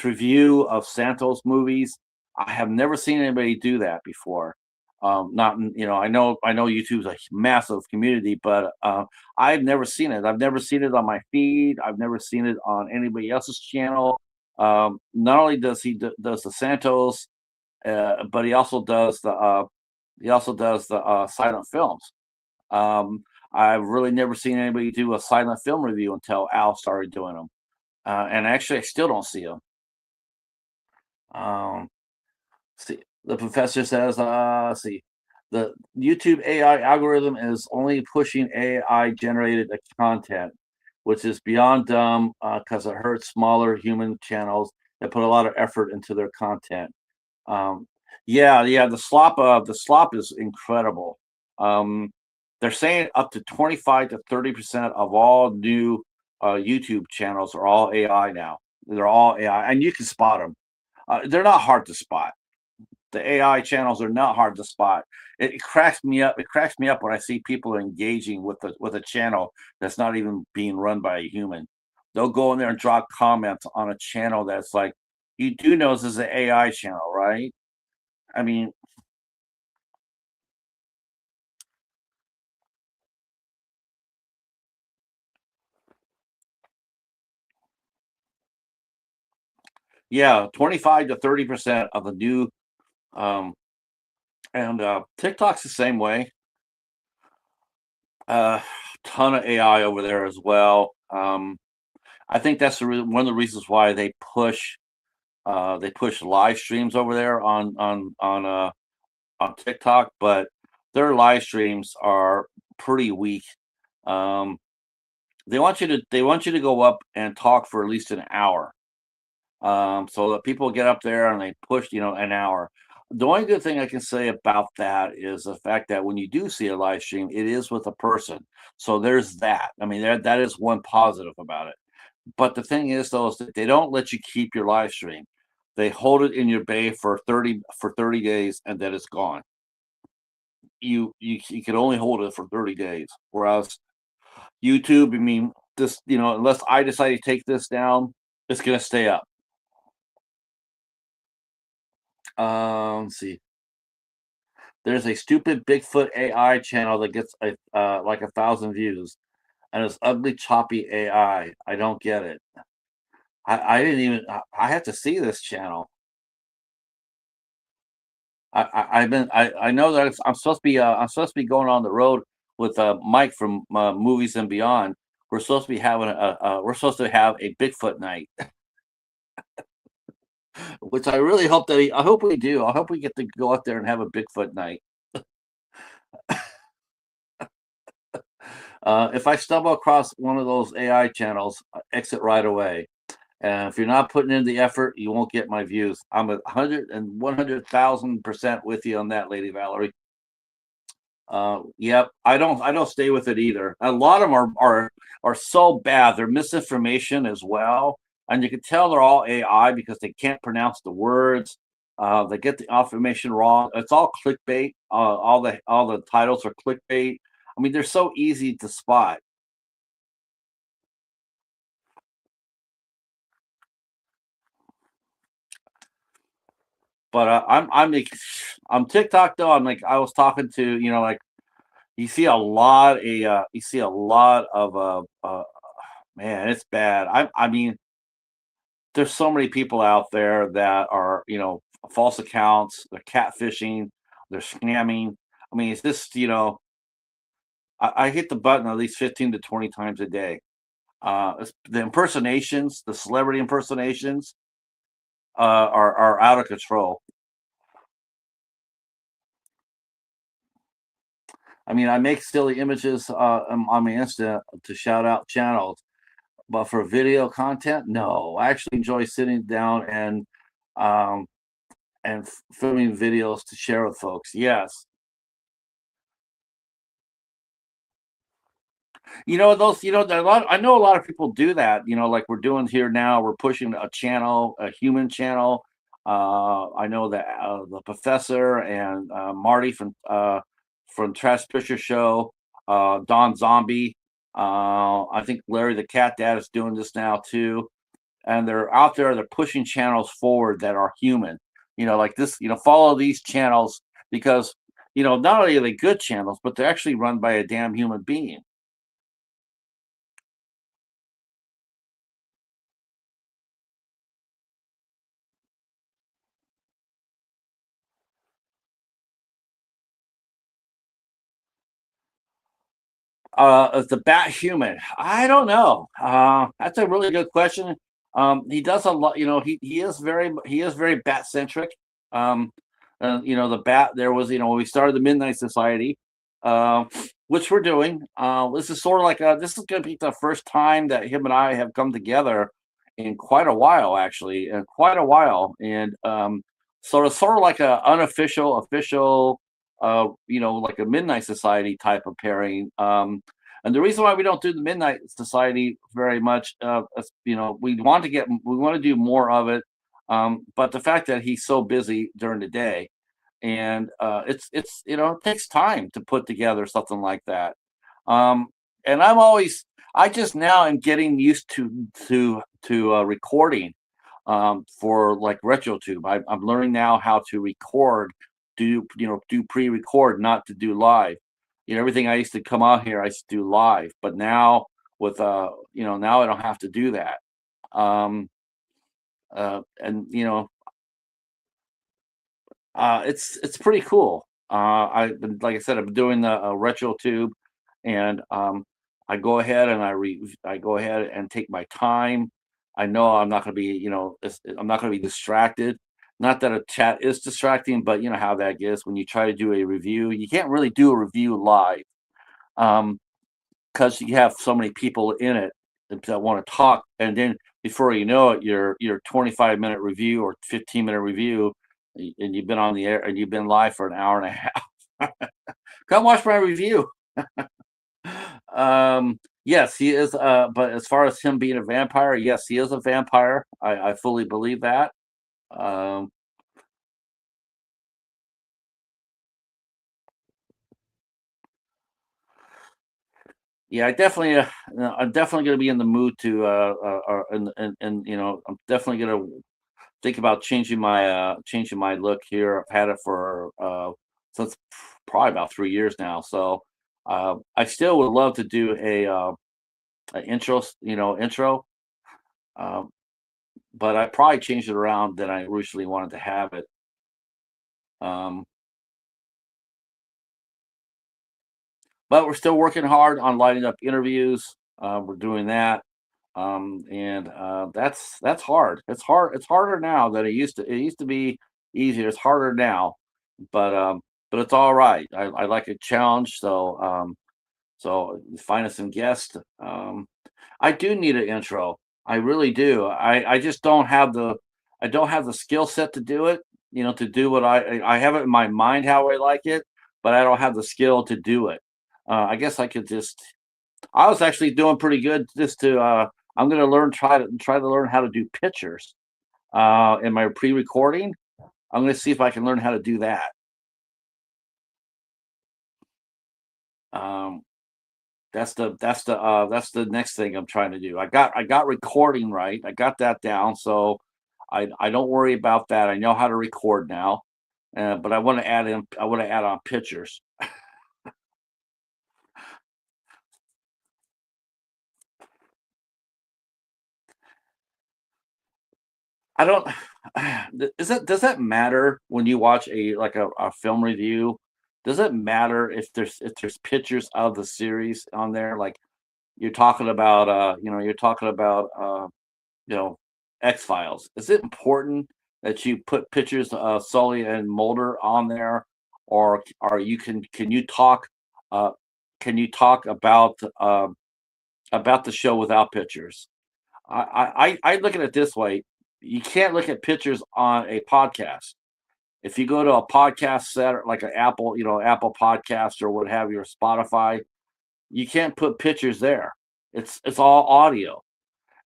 review of Santos movies, I have never seen anybody do that before. Not I know YouTube's a massive community, but I've never seen it. I've never seen it on my feed. I've never seen it on anybody else's channel. Not only does does the Santos, but he also does the silent films. I've really never seen anybody do a silent film review until Al started doing them, and actually, I still don't see them. Um, see, the professor says, see, the YouTube AI algorithm is only pushing AI generated content, which is beyond dumb because it hurts smaller human channels that put a lot of effort into their content. Um, yeah, the slop is incredible. Um, they're saying up to 25 to 30% of all new YouTube channels are all AI now. They're all AI, and you can spot them. They're not hard to spot. The AI channels are not hard to spot. It cracks me up. It cracks me up when I see people engaging with a channel that's not even being run by a human. They'll go in there and drop comments on a channel that's like, you do know this is an AI channel, right? I mean, yeah, 25 to 30% of the new um and TikTok's the same way. Uh ton of AI over there as well. I think that's one of the reasons why they push live streams over there on TikTok, but their live streams are pretty weak. Um they want you to go up and talk for at least an hour. So that people get up there and they push, an hour. The only good thing I can say about that is the fact that when you do see a live stream, it is with a person. So there's that. I mean, that is one positive about it. But the thing is, though, is that they don't let you keep your live stream. They hold it in your bay for 30 days, and then it's gone. You can only hold it for 30 days. Whereas YouTube, I mean, this, unless I decide to take this down, it's gonna stay up. Let's see. There's a stupid Bigfoot AI channel that gets like 1,000 views. and it's ugly, choppy AI. I don't get it. I didn't even. I have to see this channel. I know that I'm supposed to be going on the road with Mike from Movies and Beyond. We're supposed to be having we're supposed to have a Bigfoot night, which I really hope I hope we do. I hope we get to go out there and have a Bigfoot night. If I stumble across one of those AI channels, exit right away. And if you're not putting in the effort, you won't get my views. I'm 100,000% with you on that, Lady Valerie. Yep, I don't stay with it either. A lot of them are so bad. They're misinformation as well, and you can tell they're all AI because they can't pronounce the words. They get the information wrong. It's all clickbait. All the titles are clickbait. I mean, they're so easy to spot. But I'm TikTok though. I'm like I was talking to like you see a lot of man, it's bad. I mean, there's so many people out there that are false accounts. They're catfishing. They're scamming. I mean, it's just I hit the button at least 15 to 20 times a day. The impersonations, the celebrity impersonations, are out of control. I mean, I make silly images on my Insta to shout out channels, but for video content, no. I actually enjoy sitting down um, and filming videos to share with folks. Yes, those. A lot. I know a lot of people do that. Like we're doing here now. We're pushing a channel, a human channel. I know that the professor and Marty from Trash Fisher Show, Don Zombie. I think Larry the Cat Dad is doing this now too, and they're out there. They're pushing channels forward that are human. Like this. Follow these channels because not only are they good channels, but they're actually run by a damn human being. Is the bat human? I don't know. That's a really good question. He does a lot. He is very bat centric. Um, the bat. There was when we started the Midnight Society, uh, which we're doing. This is sort of like this is going to be the first time that him and I have come together in quite a while, actually, in quite a while, and sort of like a unofficial, official like a Midnight Society type of pairing. And the reason why we don't do the Midnight Society very much, we want to do more of it. But the fact that he's so busy during the day, and it takes time to put together something like that. Um, and I just now am getting used to recording for like RetroTube. I'm learning now how to record, do pre-record, not to do live. Everything I used to come out here, I used to do live, but now with now I don't have to do that. Um, and it's pretty cool. Like I said, I'm doing the RetroTube, and I go ahead and take my time. I know I'm not going to be, I'm not going to be distracted. Not that a chat is distracting, but you know how that is when you try to do a review. You can't really do a review live, um, because you have so many people in it that want to talk, and then before you know it, your 25-minute review or 15-minute review, and you've been on the air and you've been live for an hour and a half. Come watch my review. Yes, he is. But as far as him being a vampire, yes, he is a vampire. I fully believe that. Um, yeah, I'm definitely going to be in the mood to, and I'm definitely going to think about changing my look here. I've had it for since probably about 3 years now. So I still would love to do intro, intro. Um, but I probably changed it around than I originally wanted to have it. Um, but we're still working hard on lining up interviews. We're doing that, and that's hard. It's hard. It's harder now than it used to. It used to be easier. It's harder now, but um, but it's all right. I like a challenge, so finding some guests. I do need an intro. I really do. I just don't have the skill set to do it. To do what I have it in my mind how I like it, but I don't have the skill to do it. I guess I could just. I was actually doing pretty good just to. I'm going to try to learn how to do pictures in my pre-recording. I'm going to see if I can learn how to do that. Um, that's the next thing I'm trying to do. I got recording right. I got that down, so I don't worry about that. I know how to record now, but I want to add on pictures. I don't. Does that matter when you watch a film review? Does it matter if there's pictures of the series on there? Like you're talking about you know, X Files. Is it important that you put pictures of Sully and Mulder on there, or uh, can you talk about the show without pictures? I look at it this way: you can't look at pictures on a podcast. If you go to a podcast set like an Apple, Apple Podcast or what have you, or Spotify, you can't put pictures there. It's all audio.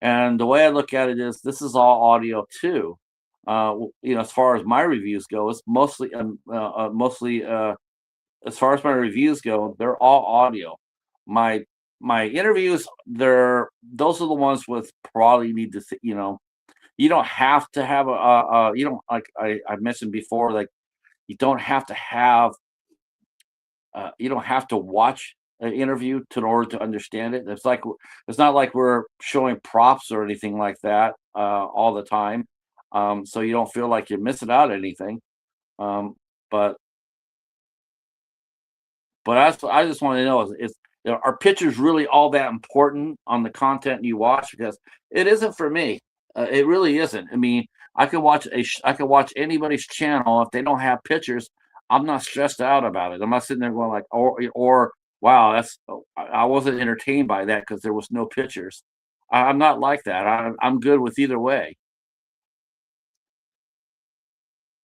And the way I look at it is this is all audio too. As far as my reviews go, it's mostly as far as my reviews go, they're all audio. My my interviews, those are the ones with probably need to you don't have to have you don't like I mentioned before, like you don't have to have you don't have to watch an interview to in order to understand it. It's not like we're showing props or anything like that all the time, so you don't feel like you're missing out on anything. Um, but I just want to know are pictures really all that important on the content you watch? Because it isn't for me. It really isn't. I mean, I could watch anybody's channel if they don't have pictures. I'm not stressed out about it. I'm not sitting there going like, or wow, I wasn't entertained by that because there was no pictures. I'm not like that. I'm good with either way.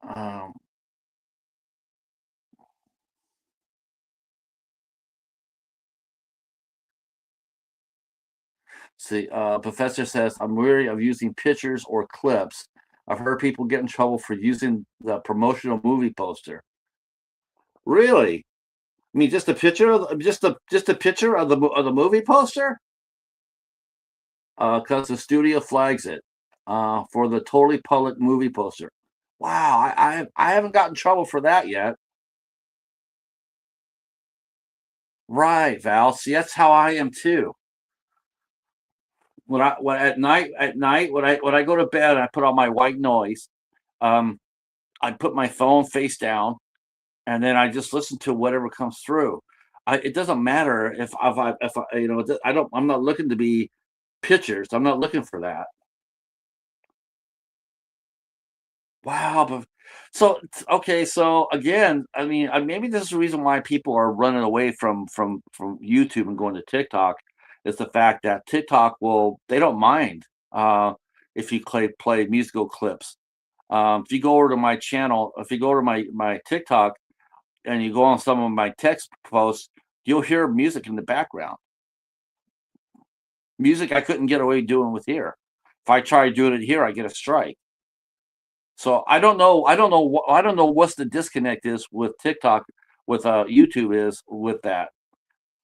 Um, See, professor says, I'm weary of using pictures or clips. I've heard people get in trouble for using the promotional movie poster. Really? I mean, just a picture of just a picture of of the movie poster? Because the studio flags it for the totally public movie poster. Wow, I haven't gotten in trouble for that yet. Right, Val. See, that's how I am too. When at night when I go to bed, I put on my white noise. Um, I put my phone face down and then I just listen to whatever comes through. It doesn't matter if I I don't I'm not looking to be pictures. I'm not looking for that. Wow, but okay, so again, I mean, maybe this is the reason why people are running away from YouTube and going to TikTok is the fact that TikTok will they don't mind if you play musical clips. If you go over to my channel, if you go over to my TikTok and you go on some of my text posts, you'll hear music in the background. Music I couldn't get away doing with here. If I try doing it here, I get a strike. So I don't know. I don't know what's the disconnect is with TikTok, with YouTube is with that.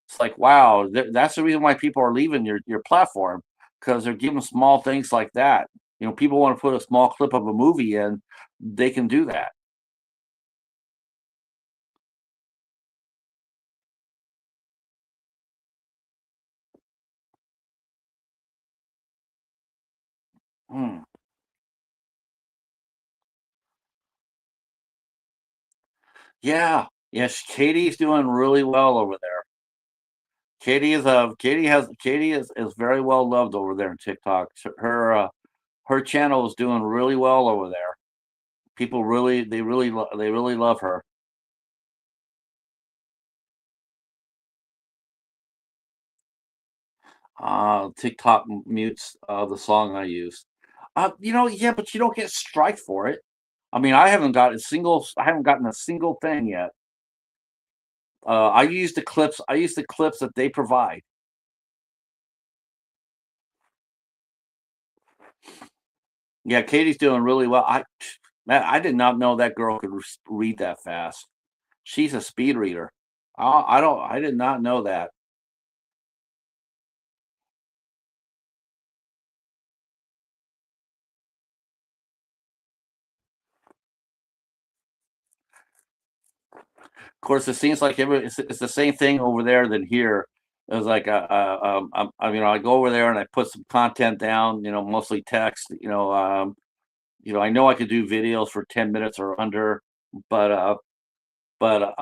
It's like wow, that's the reason why people are leaving your platform because they're giving small things like that. People want to put a small clip of a movie in, they can do that. Mm. Yeah. Yes, Katie's doing really well over there. Katie is very well loved over there in TikTok. Her channel is doing really well over there. People really they really love her. TikTok mutes the song I use. Yeah, but you don't get strike for it. I mean, I haven't gotten a single thing yet. I use the clips that they provide. Yeah, Katie's doing really well. Man, I did not know that girl could read that fast. She's a speed reader. I did not know that. Of course, it seems like it's the same thing over there than here. It was like, I go over there and I put some content down, mostly text. I know I could do videos for 10 minutes or under, but but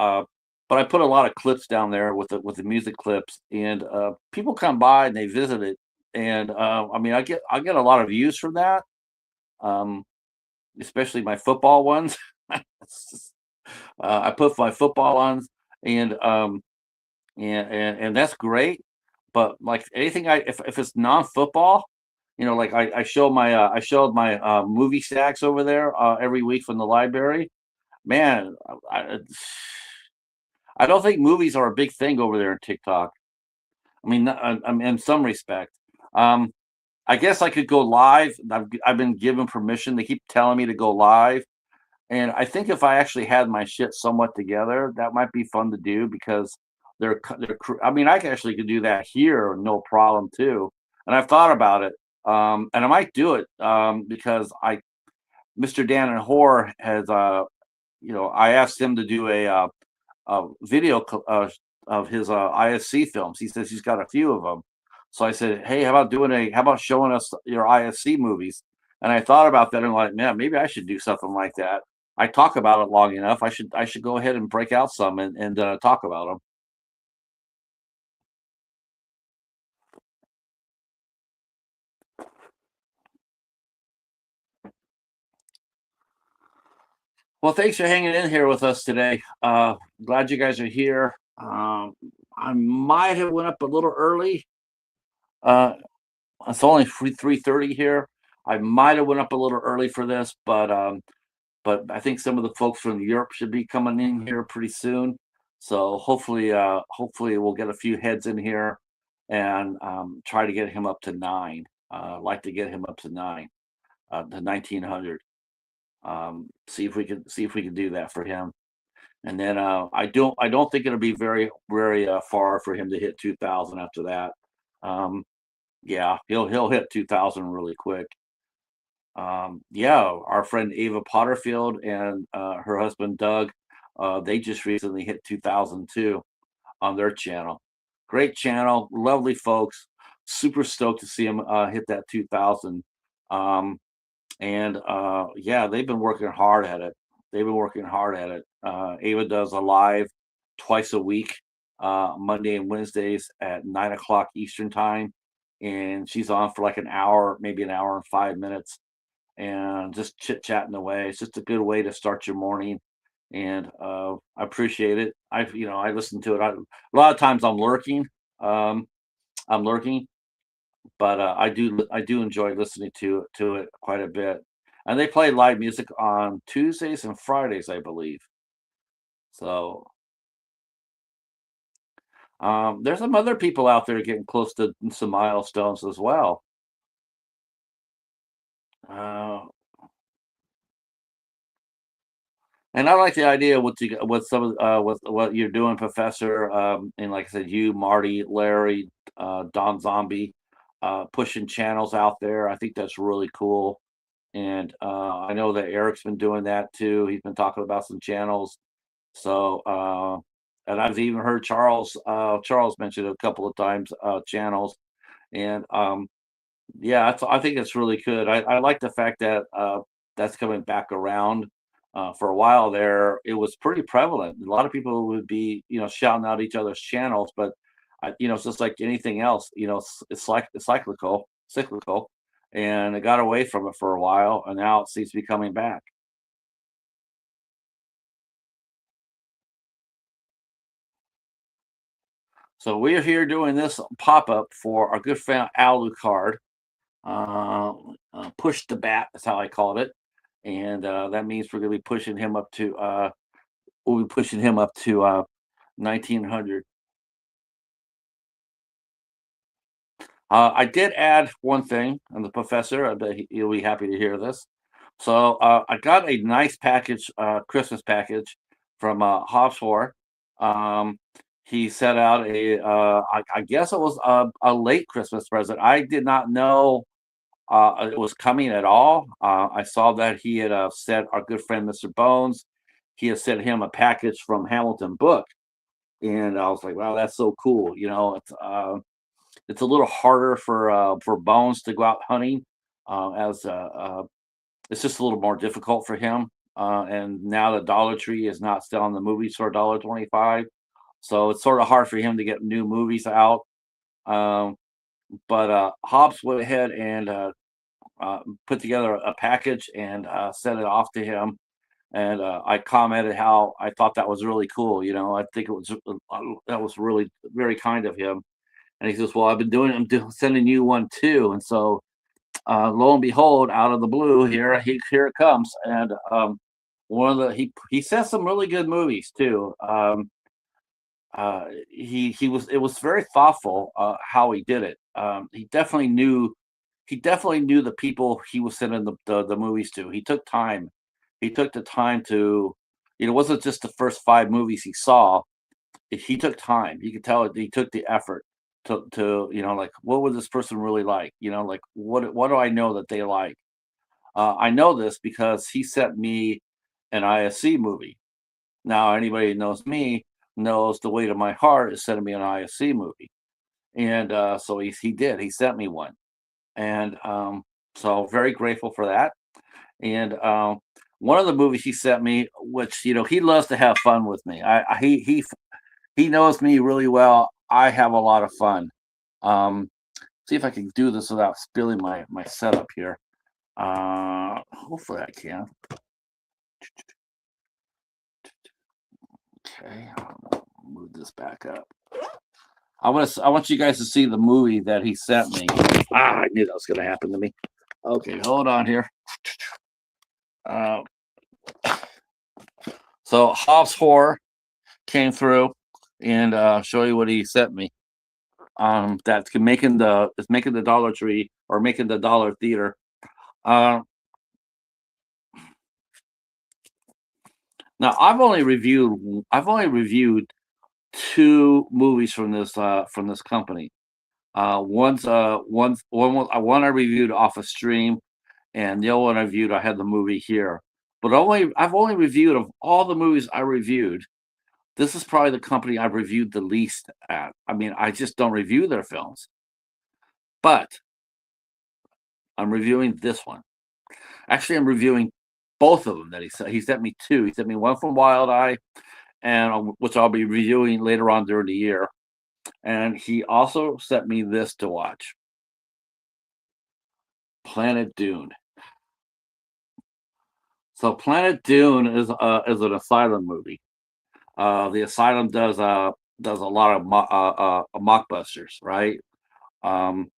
but I put a lot of clips down there with the music clips, and people come by and they visit it, and I mean, I get a lot of views from that, um, especially my football ones. It's just, I put my football on, and and that's great. But like anything, if it's non-football, like I showed my movie stacks over there every week from the library. Man, I don't think movies are a big thing over there in TikTok. I mean, in some respect. Um, I guess I could go live. I've been given permission. They keep telling me to go live, and I think if I actually had my shit somewhat together, that might be fun to do because I mean, I actually could do that here, no problem too. And I've thought about it, and I might do it because Mr. Dan and Hoare has, I asked him to do a video of his ISC films. He says he's got a few of them. So I said, "Hey, how about showing us your ISC movies?" And I thought about that and like, man, maybe I should do something like that. I talk about it long enough. I should go ahead and break out some and talk about them. Well, thanks for hanging in here with us today. Glad you guys are here. I might have went up a little early. Uh, it's only 3:30 here. I might have went up a little early for this, but I think some of the folks from Europe should be coming in here pretty soon. So hopefully we'll get a few heads in here and try to get him up to nine. I'd like to get him up to nine, to 1900. See if we can do that for him. And then I don't think it'll be very far for him to hit 2000 after that. Um, yeah, he'll hit 2000 really quick. Yeah, our friend Ava Potterfield and her husband Doug, they just recently hit 2002 on their channel. Great channel, lovely folks. Super stoked to see them hit that 2000. Um, and yeah, they've been working hard at it. They've been working hard at it. Ava does a live twice a week, Monday and Wednesdays at 9 o'clock Eastern time, and she's on for like an hour, maybe an hour and 5 minutes, and just chit chatting away. It's just a good way to start your morning, and I appreciate it. I listen to it. A lot of times Um, I'm lurking, but I do enjoy listening to it quite a bit. And they play live music on Tuesdays and Fridays, I believe. So there's some other people out there getting close to some milestones as well. Uh, And I like the idea what some of what you're doing, Professor, and like I said, you, Marty, Larry, Don Zombie, pushing channels out there. I think that's really cool. And I know that Eric's been doing that too. He's been talking about some channels. So, and I've even heard Charles mention a couple of times channels. And Yeah, I think it's really good. I like the fact that that's coming back around. For a while there, it was pretty prevalent. A lot of people would be, shouting out each other's channels, but it's just like anything else. It's like it's cyclical, and it got away from it for a while, and now it seems to be coming back. So we're here doing this pop up for our good friend Al Lucard. uh, Push the bat. That's how I called it, and that means we're going to be pushing him up to. We'll be pushing him up to 1900. I did add one thing, and the professor, I bet he'll be happy to hear this. So I got a nice package, Christmas package from Hobbs Hoare. Um, he set out I guess it was a late Christmas present. I did not know it was coming at all. I saw that he had sent our good friend Mr. Bones. He had sent him a package from Hamilton Book, and I was like, "Wow, that's so cool!" It's a little harder for Bones to go out hunting, as it's just a little more difficult for him. And now the Dollar Tree is not selling the movies for $1.25, so it's sort of hard for him to get new movies out. Um, but Hobbs went ahead and put together a package and sent it off to him. And I commented how I thought that was really cool. I think it was that was really very kind of him. And he says, "Well, I've been doing. Sending you one too." And so, lo and behold, out of the blue, here it comes. And one of the he says some really good movies too. He was it was very thoughtful how he did it. He definitely knew the people he was sending the movies to. He took time. He took the time to, it wasn't just the first 5 movies he saw. He took time. You could tell he took the effort to like, what would this person really like? Like, what do I know that they like? I know this because he sent me an ISC movie. Now, anybody who knows me knows the weight of my heart is sending me an ISC movie, and so he did. He sent me one, and so very grateful for that. And one of the movies he sent me, which he loves to have fun with me. He knows me really well. I have a lot of fun. Um, See if I can do this without spilling my setup here. Hopefully I can. Okay, I'll move this back up. I want you guys to see the movie that he sent me. I knew that was going to happen to me. Okay, hold on here. Uh, so Hobbs Horror came through and show you what he sent me. That's making the Dollar Tree or making the Dollar Theater. Uh, Now I've only reviewed 2 movies from this company. One I reviewed off a stream, and the other one I reviewed, I had the movie here. But I've only reviewed, of all the movies I reviewed, this is probably the company I've reviewed the least at. I mean, I just don't review their films, but I'm reviewing this one. Actually, I'm reviewing both of them that he sent me 2. He sent me one from Wild Eye, and which I'll be reviewing later on during the year. And he also sent me this to watch, Planet Dune. So Planet Dune is an Asylum movie. The Asylum does a lot of mockbusters, right? Um,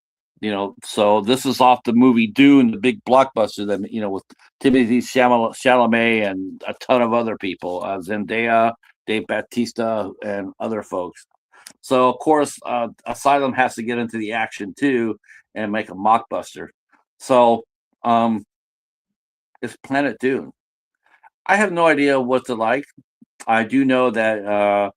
so this is off the movie Dune, the big blockbuster that with Timothy Chalamet and a ton of other people, Zendaya, Dave Bautista, and other folks. So of course, Asylum has to get into the action too and make a mockbuster. So um, it's Planet Dune. I have no idea what to like. I do know that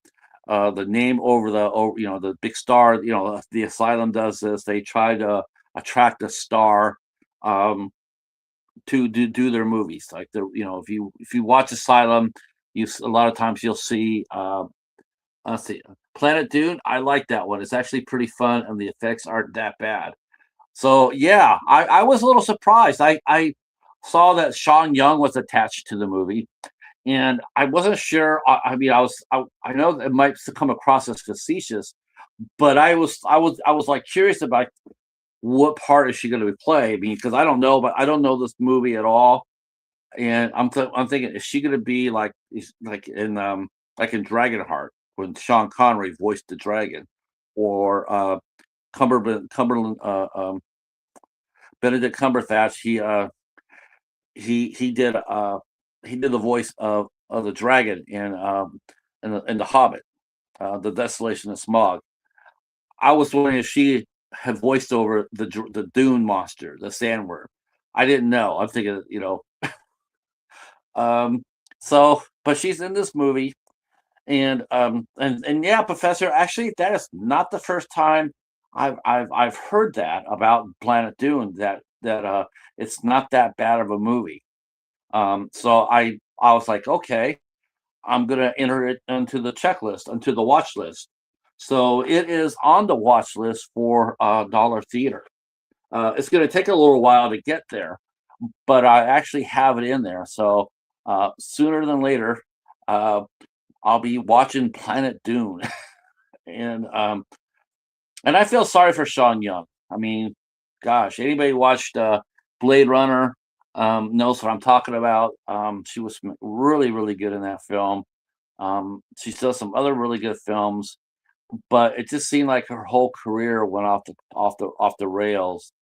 the name over the big star, the Asylum does this. They try to attract a star um, to do their movies. Like if you watch Asylum, a lot of times you'll see. Let's see, Planet Dune. I like that one. It's actually pretty fun, and the effects aren't that bad. So yeah, I was a little surprised. I saw that Sean Young was attached to the movie, and I wasn't sure. I mean, I know it might come across as facetious, but I was like curious about what part is she going to play? I mean, because I don't know, but I don't know this movie at all, and I'm thinking, is she going to be like in Dragonheart when Sean Connery voiced the dragon, or Cumberland Benedict Cumberbatch? He did he did the voice of the dragon in the Hobbit, the Desolation of Smog. I was wondering if she had voiced over the Dune monster, the sandworm. I didn't know. I'm thinking, um, so but she's in this movie, and yeah, Professor. Actually, that is not the first time I've heard that about Planet Dune. That it's not that bad of a movie. So I was like, okay, I'm gonna enter it into the checklist, into the watch list. So it is on the watch list for Dollar Theater. It's gonna take a little while to get there, but I actually have it in there. So sooner than later, uh, I'll be watching Planet Dune, and and I feel sorry for Sean Young. I mean, gosh, anybody watched Blade Runner knows what I'm talking about. She was really, really good in that film. She's done some other really good films, but it just seemed like her whole career went off the rails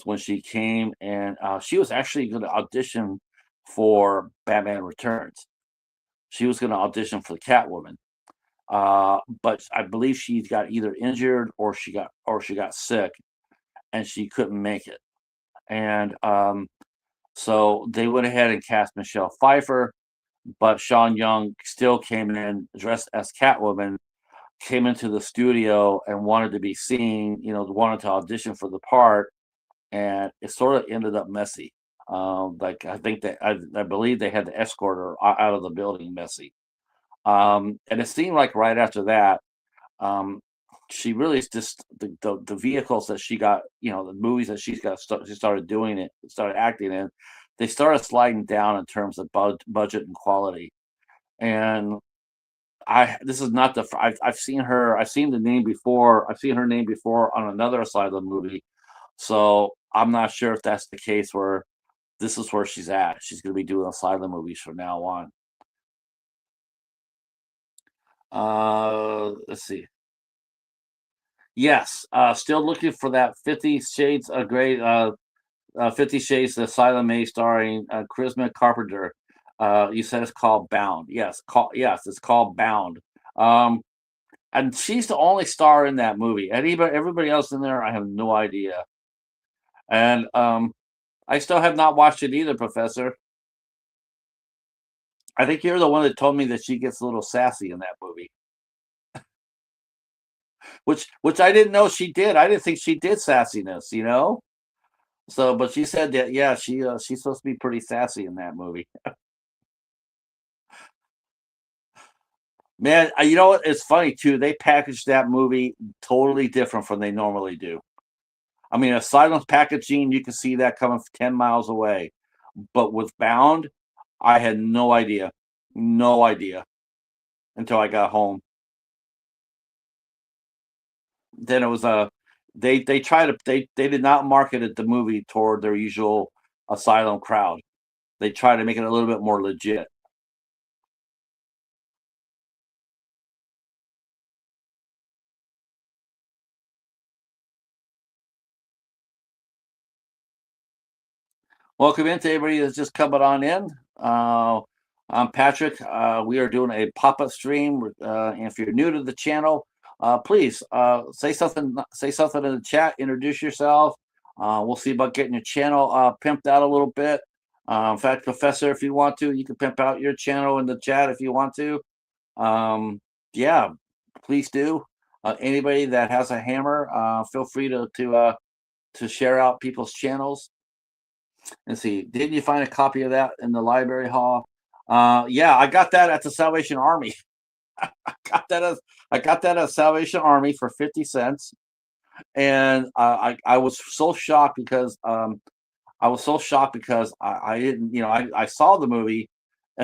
when she came, and she was actually going to audition for Batman Returns. She was going to audition for the Catwoman, but I believe she got either injured or she got sick, and she couldn't make it. And so they went ahead and cast Michelle Pfeiffer, but Sean Young still came in dressed as Catwoman, came into the studio and wanted to be seen, wanted to audition for the part, and it sort of ended up messy. Like I think that I believe they had to escort her out of the building messy. And it seemed like right after that, um, she really just the vehicles that she got, the movies that she started doing it, started acting in, they started sliding down in terms of budget and quality. And I this is not the I've seen the name before. I've seen her name before on another Asylum movie. So I'm not sure if that's the case where this is where she's at. She's going to be doing Asylum movies from now on. Let's see. Yes, still looking for that 50 Shades of Grey, 50 Shades of Asylum A starring Charisma Carpenter. You said it's called Bound. Yes, it's called Bound. Um, and she's the only star in that movie. Everybody else in there, I have no idea. And I still have not watched it either, Professor. I think you're the one that told me that she gets a little sassy in that movie, which I didn't know she did. I didn't think she did sassiness. So, but she said that, yeah, she's supposed to be pretty sassy in that movie. Man, you know what? It's funny too. They packaged that movie totally different from they normally do. I mean, Asylum's packaging, you can see that coming 10 miles away. But with Bound, I had no idea. No idea until I got home. Then it was they try to they did not market it the movie toward their usual Asylum crowd. They try to make it a little bit more legit. Welcome in to everybody that's just coming on in. I'm Patrick. We are doing a pop-up stream. And if you're new to the channel, please say something. Say something in the chat. Introduce yourself. We'll see about getting your channel pimped out a little bit. In fact, Professor, if you want to, you can pimp out your channel in the chat if you want to. Yeah, please do. Anybody that has a hammer, feel free to share out people's channels. Let's see. Didn't you find a copy of that in the library hall? Yeah, I got that at the Salvation Army. I got that as I got that at Salvation Army for 50 cents. And I was so shocked because I didn't, I saw the movie.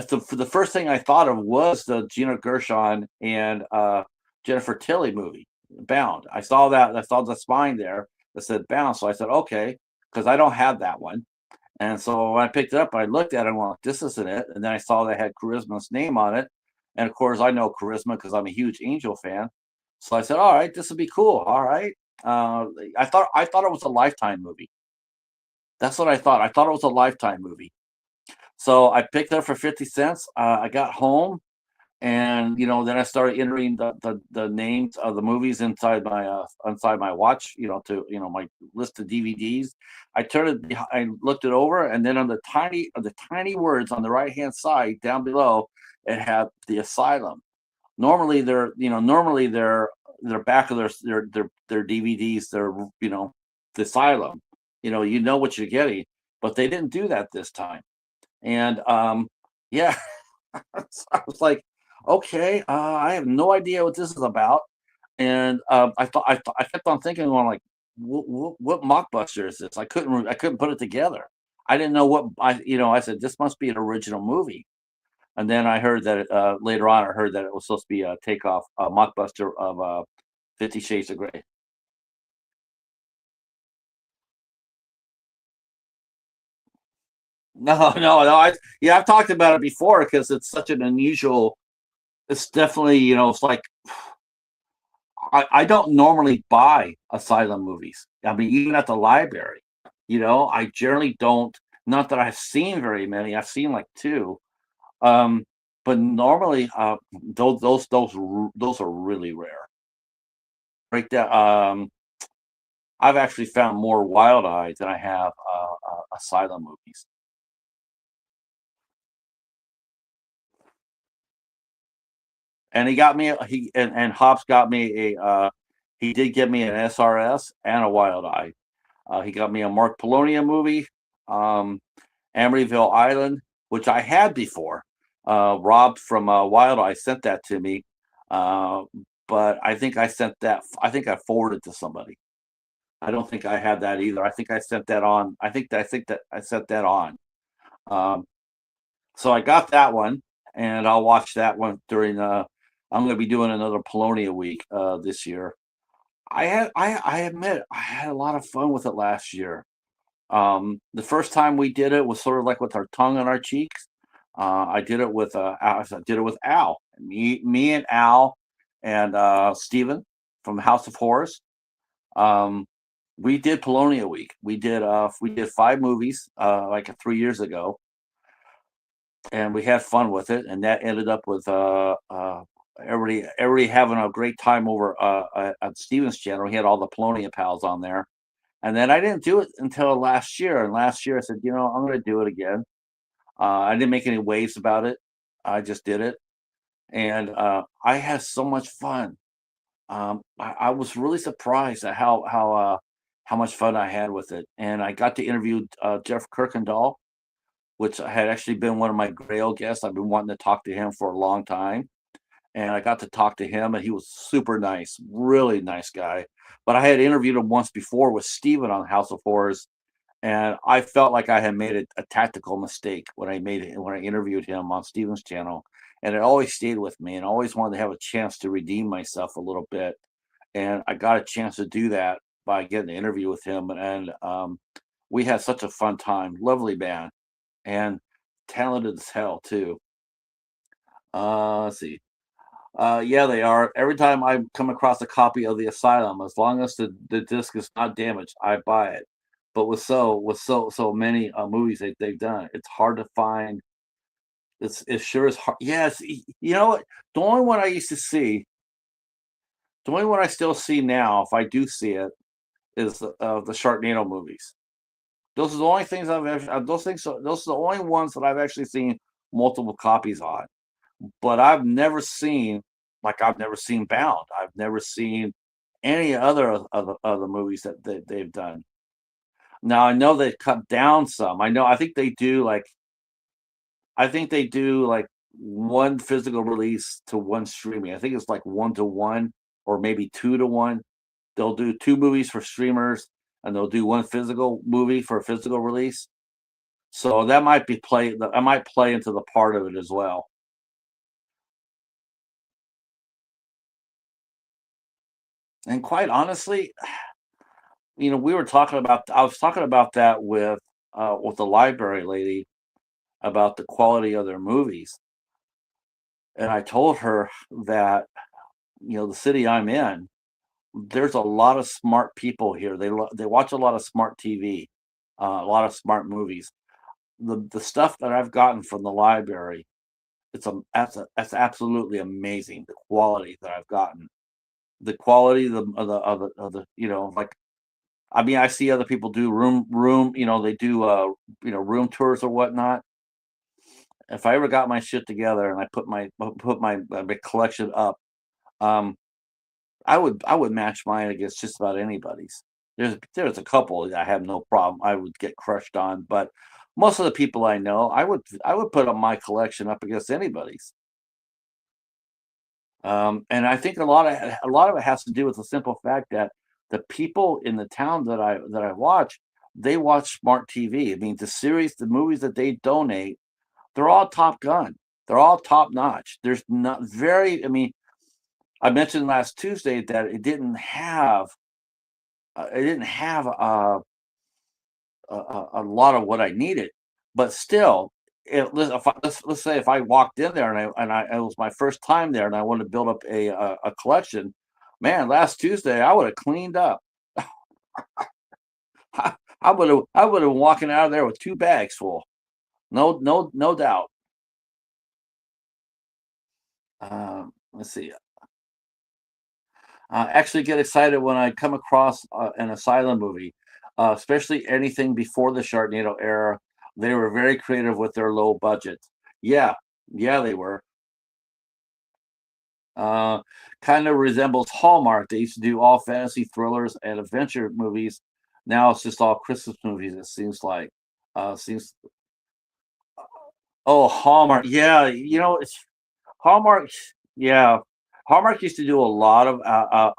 For the first thing I thought of was the Gina Gershon and Jennifer Tilly movie, Bound. I saw that. I saw the spine there that said Bound. So I said, okay, because I don't have that one. And so when I picked it up, I looked at it and went, this isn't it. And then I saw they had Charisma's name on it. And of course, I know Charisma because I'm a huge Angel fan. So I said, all right, this will be cool. All right. Uh, I thought it was a Lifetime movie. That's what I thought. I thought it was a Lifetime movie. So I picked it up for 50 cents. I got home and then I started entering the names of the movies inside my watch, to my list of DVDs. I looked it over, and then on the tiny words on the right hand side down below, it had the Asylum. Normally they're back of their DVDs. They're the Asylum. You know what you're getting, but they didn't do that this time. And yeah, so I was like, okay, I have no idea what this is about. And I kept on thinking, going like, what mockbuster is this? I couldn't put it together. I didn't know what I said. This must be an original movie. And then I heard that later on, I heard that it was supposed to be a takeoff, a mockbuster of 50 Shades of Grey. No, no, no. Yeah, I've talked about it before because it's such an unusual. It's definitely, it's like I don't normally buy Asylum movies. I mean, even at the library, I generally don't. Not that I've seen very many. I've seen like two. Um, but normally, those are really rare. Right there. I've actually found more Wild Eye than I have Asylum movies. And and Hops got me he did give me an SRS and a Wild Eye. He got me a Mark Polonia movie, um, Amityville Island, which I had before. Rob from Wild Eye sent that to me, uh, but I think I sent that. I think I forwarded to somebody. I don't think I had that either. I think I sent that on. I think that I sent that on. Um, so I got that one, and I'll watch that one during. I'm going to be doing another Polonia week this year. I admit I had a lot of fun with it last year. The first time we did it was sort of like with our tongue on our cheeks. I did it with Al, me and Al, and Steven from House of Horrors. Um, we did Polonia Week. We did 5 movies like 3 years ago, and we had fun with it. And that ended up with everybody having a great time over at Steven's channel. He had all the Polonia pals on there. And then I didn't do it until last year. And last year I said, I'm going to do it again. I didn't make any waves about it. I just did it. And I had so much fun. I was really surprised at how much fun I had with it. And I got to interview Jeff Kirkendall, which had actually been one of my Grail guests. I've been wanting to talk to him for a long time. And I got to talk to him, and he was super nice, really nice guy. But I had interviewed him once before with Steven on House of Horrors, and I felt like I had made a tactical mistake when I interviewed him on Steven's channel, and it always stayed with me, and always wanted to have a chance to redeem myself a little bit, and I got a chance to do that by getting an interview with him, and we had such a fun time. Lovely band, and talented as hell too. Let's see. Yeah, they are. Every time I come across a copy of The Asylum, as long as the disc is not damaged, I buy it. But with so many movies they've done, it's hard to find. It sure is hard. Yes, you know what? The only one I used to see, the only one I still see now, if I do see it, is the Sharknado movies. Those are the only things those are the only ones that I've actually seen multiple copies on. But I've never seen Bound. I've never seen any other of the movies that they've done. Now I know they cut down some. I think they do like one physical release to one streaming. I think it's like 1 to 1 or maybe 2 to 1. they'll do two movies for streamers, and they'll do one physical movie for a physical release. So that might be play. I might play into the part of it as well. And quite honestly, we were talking about. I was talking about that with the library lady about the quality of their movies, and I told her that the city I'm in, there's a lot of smart people here. They watch a lot of smart TV, a lot of smart movies. The stuff that I've gotten from the library, that's absolutely amazing. The quality that I've gotten, the quality of the like. I mean, I see other people do room. They do room tours or whatnot. If I ever got my shit together and I put my collection up, um, I would match mine against just about anybody's. There's a couple that I have no problem. I would get crushed on, but most of the people I know, I would put up my collection up against anybody's. And I think a lot of it has to do with the simple fact that the people in the town that I watch, they watch smart TV. I mean, the movies that they donate, they're all Top Gun. They're all top notch. There's not very. I mean, I mentioned last Tuesday that it didn't have a lot of what I needed, but still, let's say if I walked in there and it was my first time there and I wanted to build up a collection, man, last Tuesday I would have cleaned up. I would have been walking out of there with two bags full. No doubt. Let's see. Actually get excited when I come across an Asylum movie, especially anything before the Sharknado era. They were very creative with their low budget. Yeah, yeah, they were. Uh, Kind of resembles Hallmark. They used to do all fantasy thrillers and adventure movies. Now it's just all Christmas movies. It seems like. Seems. Oh, Hallmark. Yeah, it's Hallmark. Yeah, Hallmark used to do a lot of. I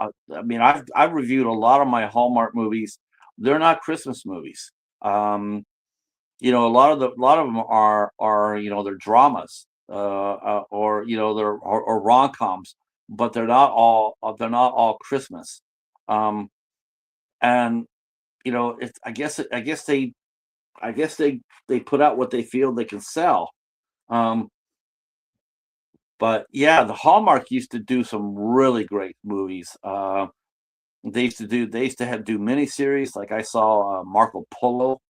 mean, I've reviewed a lot of my Hallmark movies. They're not Christmas movies. A lot of them are they're dramas, or or rom-coms, but they're not all Christmas. Um, and it's I guess they put out what they feel they can sell. Um, but yeah, the Hallmark used to do some really great movies. They used to do miniseries. Like I saw Marco Polo.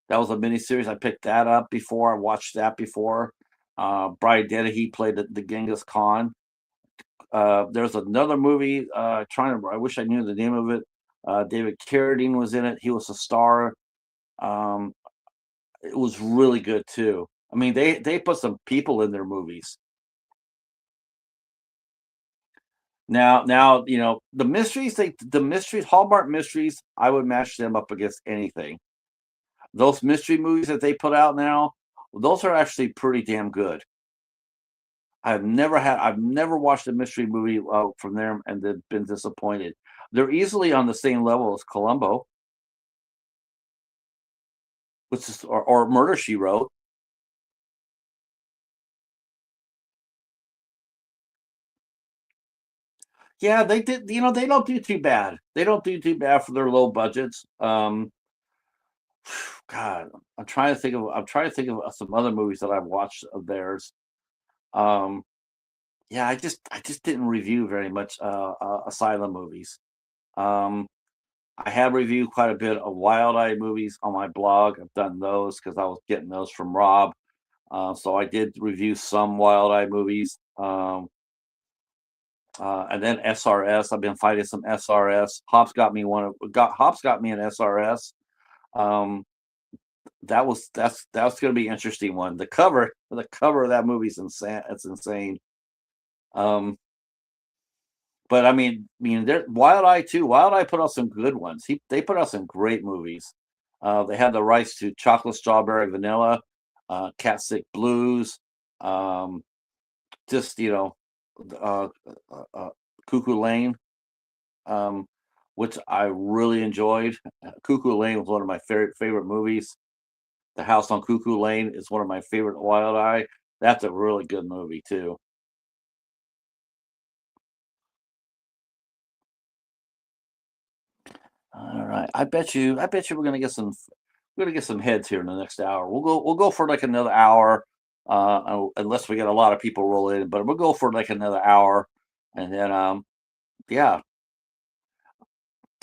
That was a miniseries. I picked that up before. I watched that before. Brian Dennehy played the Genghis Khan. There's another movie. I wish I knew the name of it. David Carradine was in it. He was a star. Um, it was really good too. I mean, they put some people in their movies. Now the mysteries, Hallmark mysteries. I would match them up against anything. Those mystery movies that they put out now, those are actually pretty damn good. I've never watched a mystery movie from them and then been disappointed. They're easily on the same level as Columbo, or Murder She Wrote. Yeah, they did. They don't do too bad. They don't do too bad for their low budgets. God, I'm trying to think of some other movies that I've watched of theirs. Um, yeah, I just didn't review very much Asylum movies. Um, I have reviewed quite a bit of Wild Eye movies on my blog. I've done those because I was getting those from Rob. So I did review some Wild Eye movies. And then SRS. I've been fighting some SRS. Hops got me an SRS. Um, that's going to be an interesting one. The cover of that movie's insane. It's insane. Um, but Wild Eye too. Wild Eye put out some good ones. They put out some great movies. They had the rights to Chocolate Strawberry Vanilla, Cat Sick Blues, um, just uh, uh, uh, Cuckoo Lane. Um, which I really enjoyed. Cuckoo Lane was one of my favorite movies. The House on Cuckoo Lane is one of my favorite Wild Eye. That's a really good movie too. All right. I bet you we're gonna get some heads here in the next hour. We'll go for like another hour, unless we get a lot of people roll in, but we'll go for like another hour. And then yeah,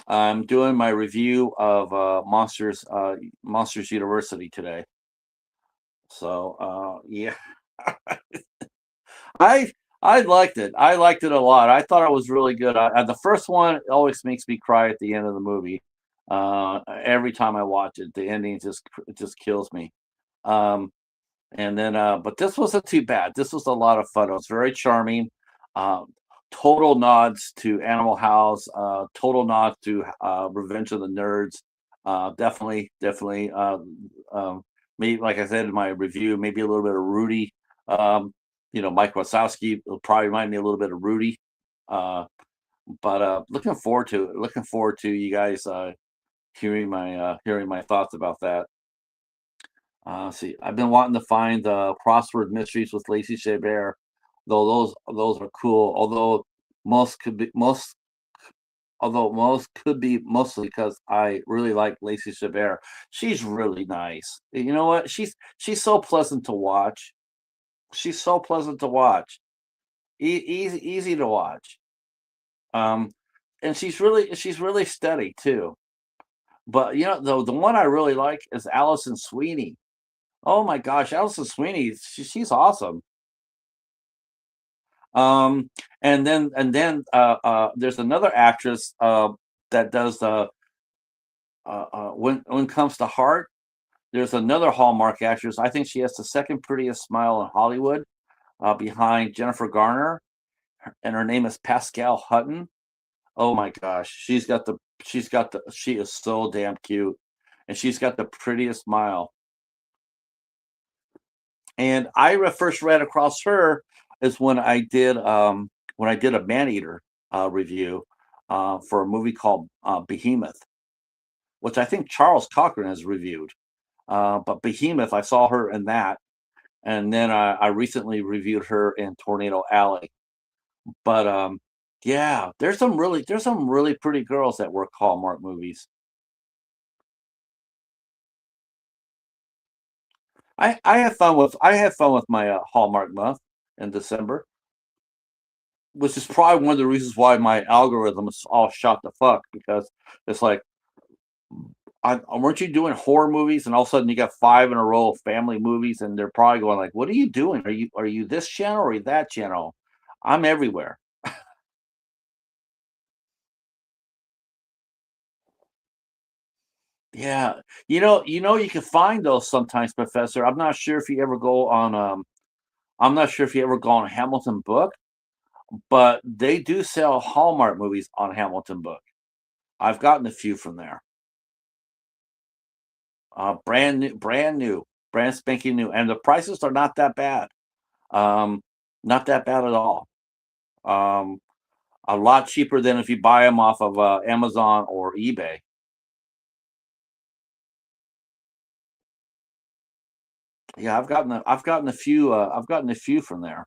I'm doing my review of Monsters University today. So yeah. I I liked it. I liked it a lot. I thought it was really good. The first one always makes me cry at the end of the movie. Every time I watch it, the ending just kills me. Um, and then, but this wasn't too bad. This was a lot of fun. It was very charming. Um, Total nods to Animal House. Total nods to Revenge of the Nerds. Definitely. Maybe, like I said in my review, maybe a little bit of Rudy. Um, Mike Wazowski will probably remind me a little bit of Rudy. Uh, but looking forward to it. Looking forward to you guys hearing my thoughts about that. See, I've been wanting to find the Crossword Mysteries with Lacey Chabert, though those are cool. Most could be most, although most could be mostly because I really like Lacey Chabert. She's really nice. You know what? She's so pleasant to watch. She's so pleasant to watch. Easy to watch. Um, and she's really steady too. But the one I really like is Allison Sweeney. Oh my gosh, Allison Sweeney, she's awesome. Um, and then there's another actress that does when it comes to heart. There's another Hallmark actress. I think she has the second prettiest smile in Hollywood, behind Jennifer Garner, and her name is Pascal Hutton. Oh my gosh, she is so damn cute, and she's got the prettiest smile. And first ran across her is when I did a Maneater review for a movie called Behemoth, which I think Charles Cochran has reviewed. But Behemoth, I saw her in that, and then I recently reviewed her in Tornado Alley. But yeah, there's some really pretty girls that work Hallmark movies. I had fun with my Hallmark month in December, which is probably one of the reasons why my algorithm is all shot the fuck, because it's like, weren't you doing horror movies, and all of a sudden you got five in a row of family movies, and they're probably going like, what are you doing? Are you this channel or are you that channel? I'm everywhere. Yeah, you can find those sometimes, Professor. I'm not sure if you ever go on Hamilton Book, but they do sell Hallmark movies on Hamilton Book. I've gotten a few from there. Brand spanking new, and the prices are not that bad. Um, Not that bad at all. Um, a lot cheaper than if you buy them off of Amazon or eBay. Yeah, I've gotten a few from there.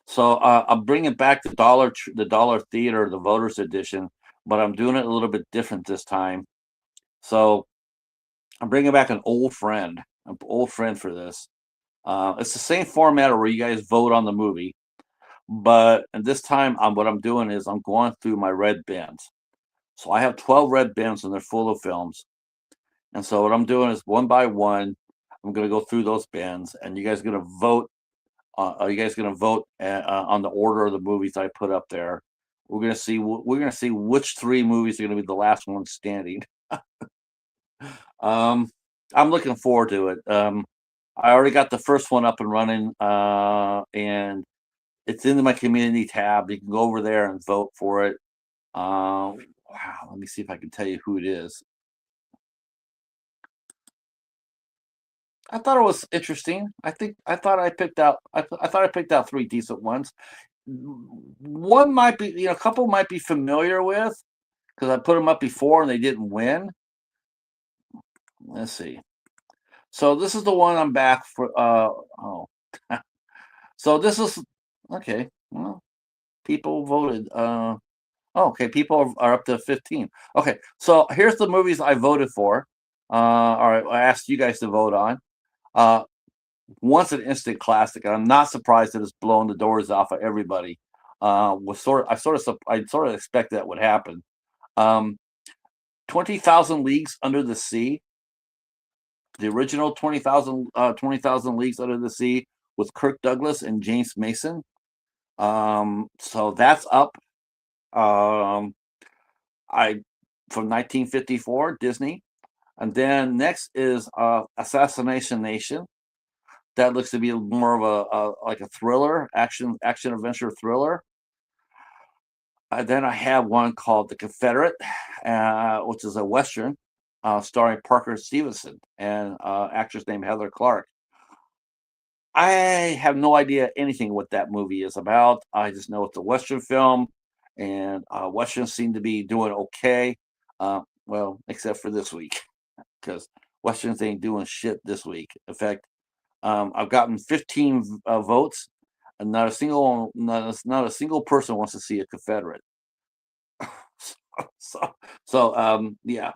So I'm bringing back the Dollar Theater, the Voters Edition, but I'm doing it a little bit different this time. So I'm bringing back an old friend for this. It's the same format where you guys vote on the movie, but this time what I'm doing is I'm going through my red bins. So I have 12 red bins and they're full of films. And so what I'm doing is one by one, I'm going to go through those bins, and you guys are going to vote. Are you guys going to vote on the order of the movies I put up there? We're going to see which three movies are going to be the last ones standing. Um, I'm looking forward to it. I already got the first one up and running, and it's in my community tab. You can go over there and vote for it. Wow, let me see if I can tell you who it is. I thought it was interesting. I thought I picked out I thought I picked out three decent ones. One might be, a couple might be familiar with because I put them up before and they didn't win. Let's see. So this is the one I'm back for. Oh, so this is okay. Well, people voted. Okay, people are up to 15. Okay, so here's the movies I voted for. All right, I asked you guys to vote on. Uh, Once an instant classic, and I'm not surprised that it's blowing the doors off of everybody. Was sort of, I sort of expected that would happen. Um, 20,000 Leagues Under the Sea, the original 20,000 Leagues Under the Sea with Kirk Douglas and James Mason. So that's up. Um, I from 1954, Disney, and then next is Assassination Nation. That looks to be more of a like a thriller, action adventure thriller. Then I have one called The Confederate, which is a western starring Parker Stevenson and actress named Heather Clark. I have no idea anything what that movie is about. I just know it's a western film, and westerns seem to be doing okay. Well, except for this week, because westerns ain't doing shit this week. In fact, I've gotten 15 votes, and not a single person wants to see a Confederate. so yeah.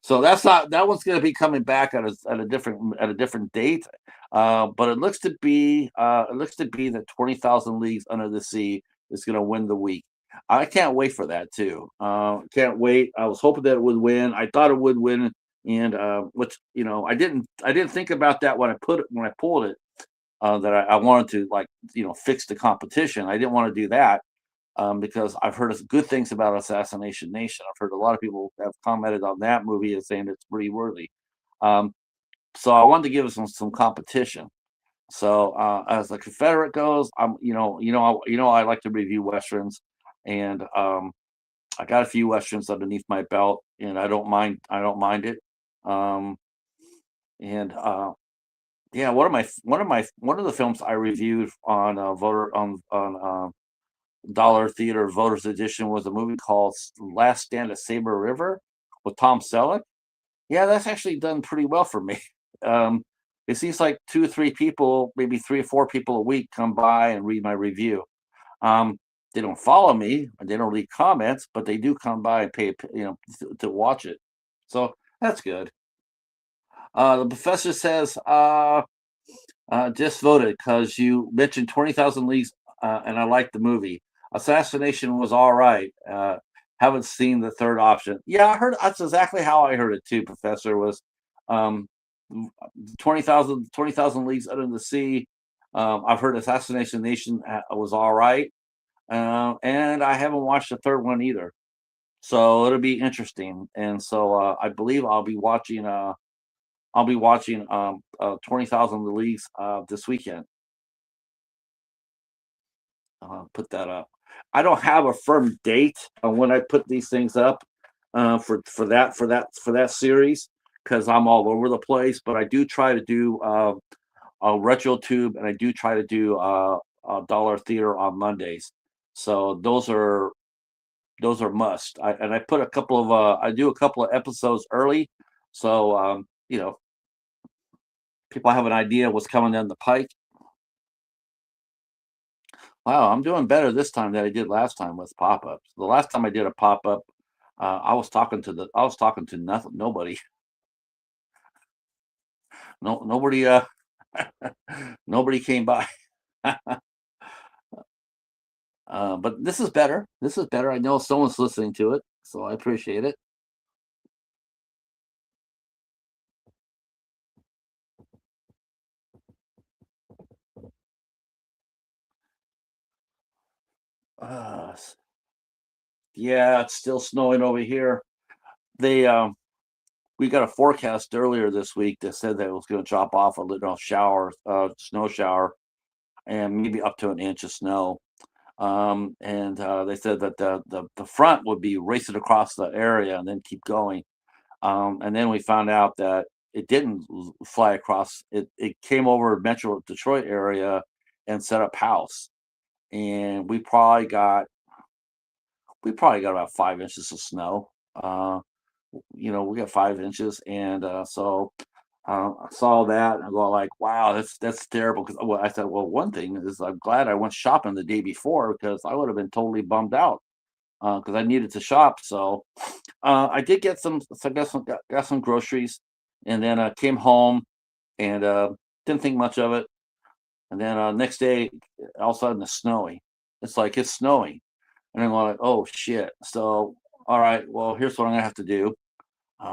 So that one's going to be coming back at a different date. But it looks to be that 20,000 Leagues Under the Sea is going to win the week. I can't wait for that too. Can't wait. I was hoping that it would win. I thought it would win, and which I didn't think about that when I pulled it. That I wanted to fix the competition. I didn't want to do that because I've heard good things about Assassination Nation. I've heard a lot of people have commented on that movie as saying it's pretty worthy. Um, so I wanted to give it some competition. So as the Confederate goes, I like to review westerns, and I got a few westerns underneath my belt, and I don't mind. I don't mind it. Um, and yeah, one of the films I reviewed on voter on Dollar Theater Voters Edition was a movie called Last Stand at Saber River with Tom Selleck. Yeah, that's actually done pretty well for me. Um, it seems like two or three people, maybe three or four people a week, come by and read my review. Um, they don't follow me, and they don't leave comments, but they do come by and pay, to watch it. So that's good. The professor says, just voted because you mentioned 20,000 Leagues, and I liked the movie. Assassination was all right. Haven't seen the third option. Yeah, I heard that's exactly how I heard it too, Professor. Was um, 20,000 Leagues Under the Sea. I've heard Assassination Nation was all right. And I haven't watched the third one either. So it'll be interesting. And so I believe I'll be watching 20,000 Leagues this weekend. Put that up. I don't have a firm date on when I put these things up for that series because I'm all over the place. But I do try to do a RetroTube, and I do try to do a Dollar Theater on Mondays. So those are must. And I put a couple of I do a couple of episodes early, so people have an idea what's coming down the pike. Wow, I'm doing better this time than I did last time with pop-ups. The last time I did a pop-up, I was talking to nothing, nobody, no, nobody, nobody came by. But this is better. This is better. I know someone's listening to it, so I appreciate it. Uh, yeah, it's still snowing over here. They We got a forecast earlier this week that said that it was going to drop off a little snow shower, and maybe up to an inch of snow. And they said that the front would be racing across the area and then keep going. And then we found out that it didn't fly across. It came over Metro Detroit area and set up house, and we probably got about 5 inches of snow. We got 5 inches, and I saw that and I go like, wow, that's terrible. Because I said, well, one thing is I'm glad I went shopping the day before because I would have been totally bummed out because I needed to shop. So I did get got some groceries, and then came home and didn't think much of it. And then next day, all of a sudden it's snowing. It's like it's snowing, and I'm like, oh shit. So all right, well here's what I'm gonna have to do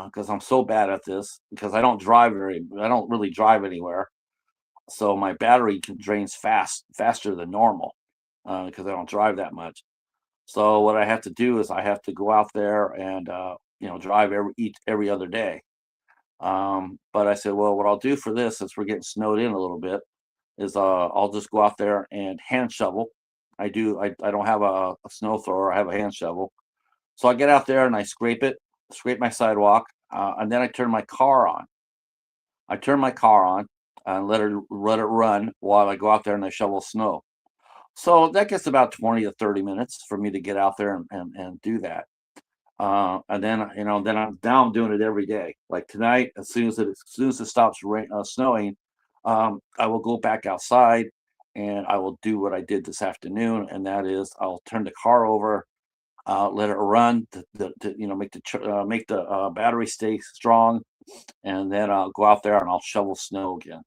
because I'm so bad at this because I don't really drive anywhere. So my battery drains faster than normal because I don't drive that much. So what I have to do is I have to go out there and drive every other day. But I said, well, what I'll do for this, since we're getting snowed in a little bit, is I'll just go out there and hand shovel. I don't have a snow thrower. I have a hand shovel. So I get out there and I scrape my sidewalk, and then I turn my car on. I turn my car on and let it run while I go out there and I shovel snow. So that gets about 20 to 30 minutes for me to get out there and do that. And then I'm doing it every day. Like tonight, as soon as it stops snowing, I will go back outside and I will do what I did this afternoon, and that is I'll turn the car over, let it run make the battery stay strong, and then I'll go out there and I'll shovel snow again.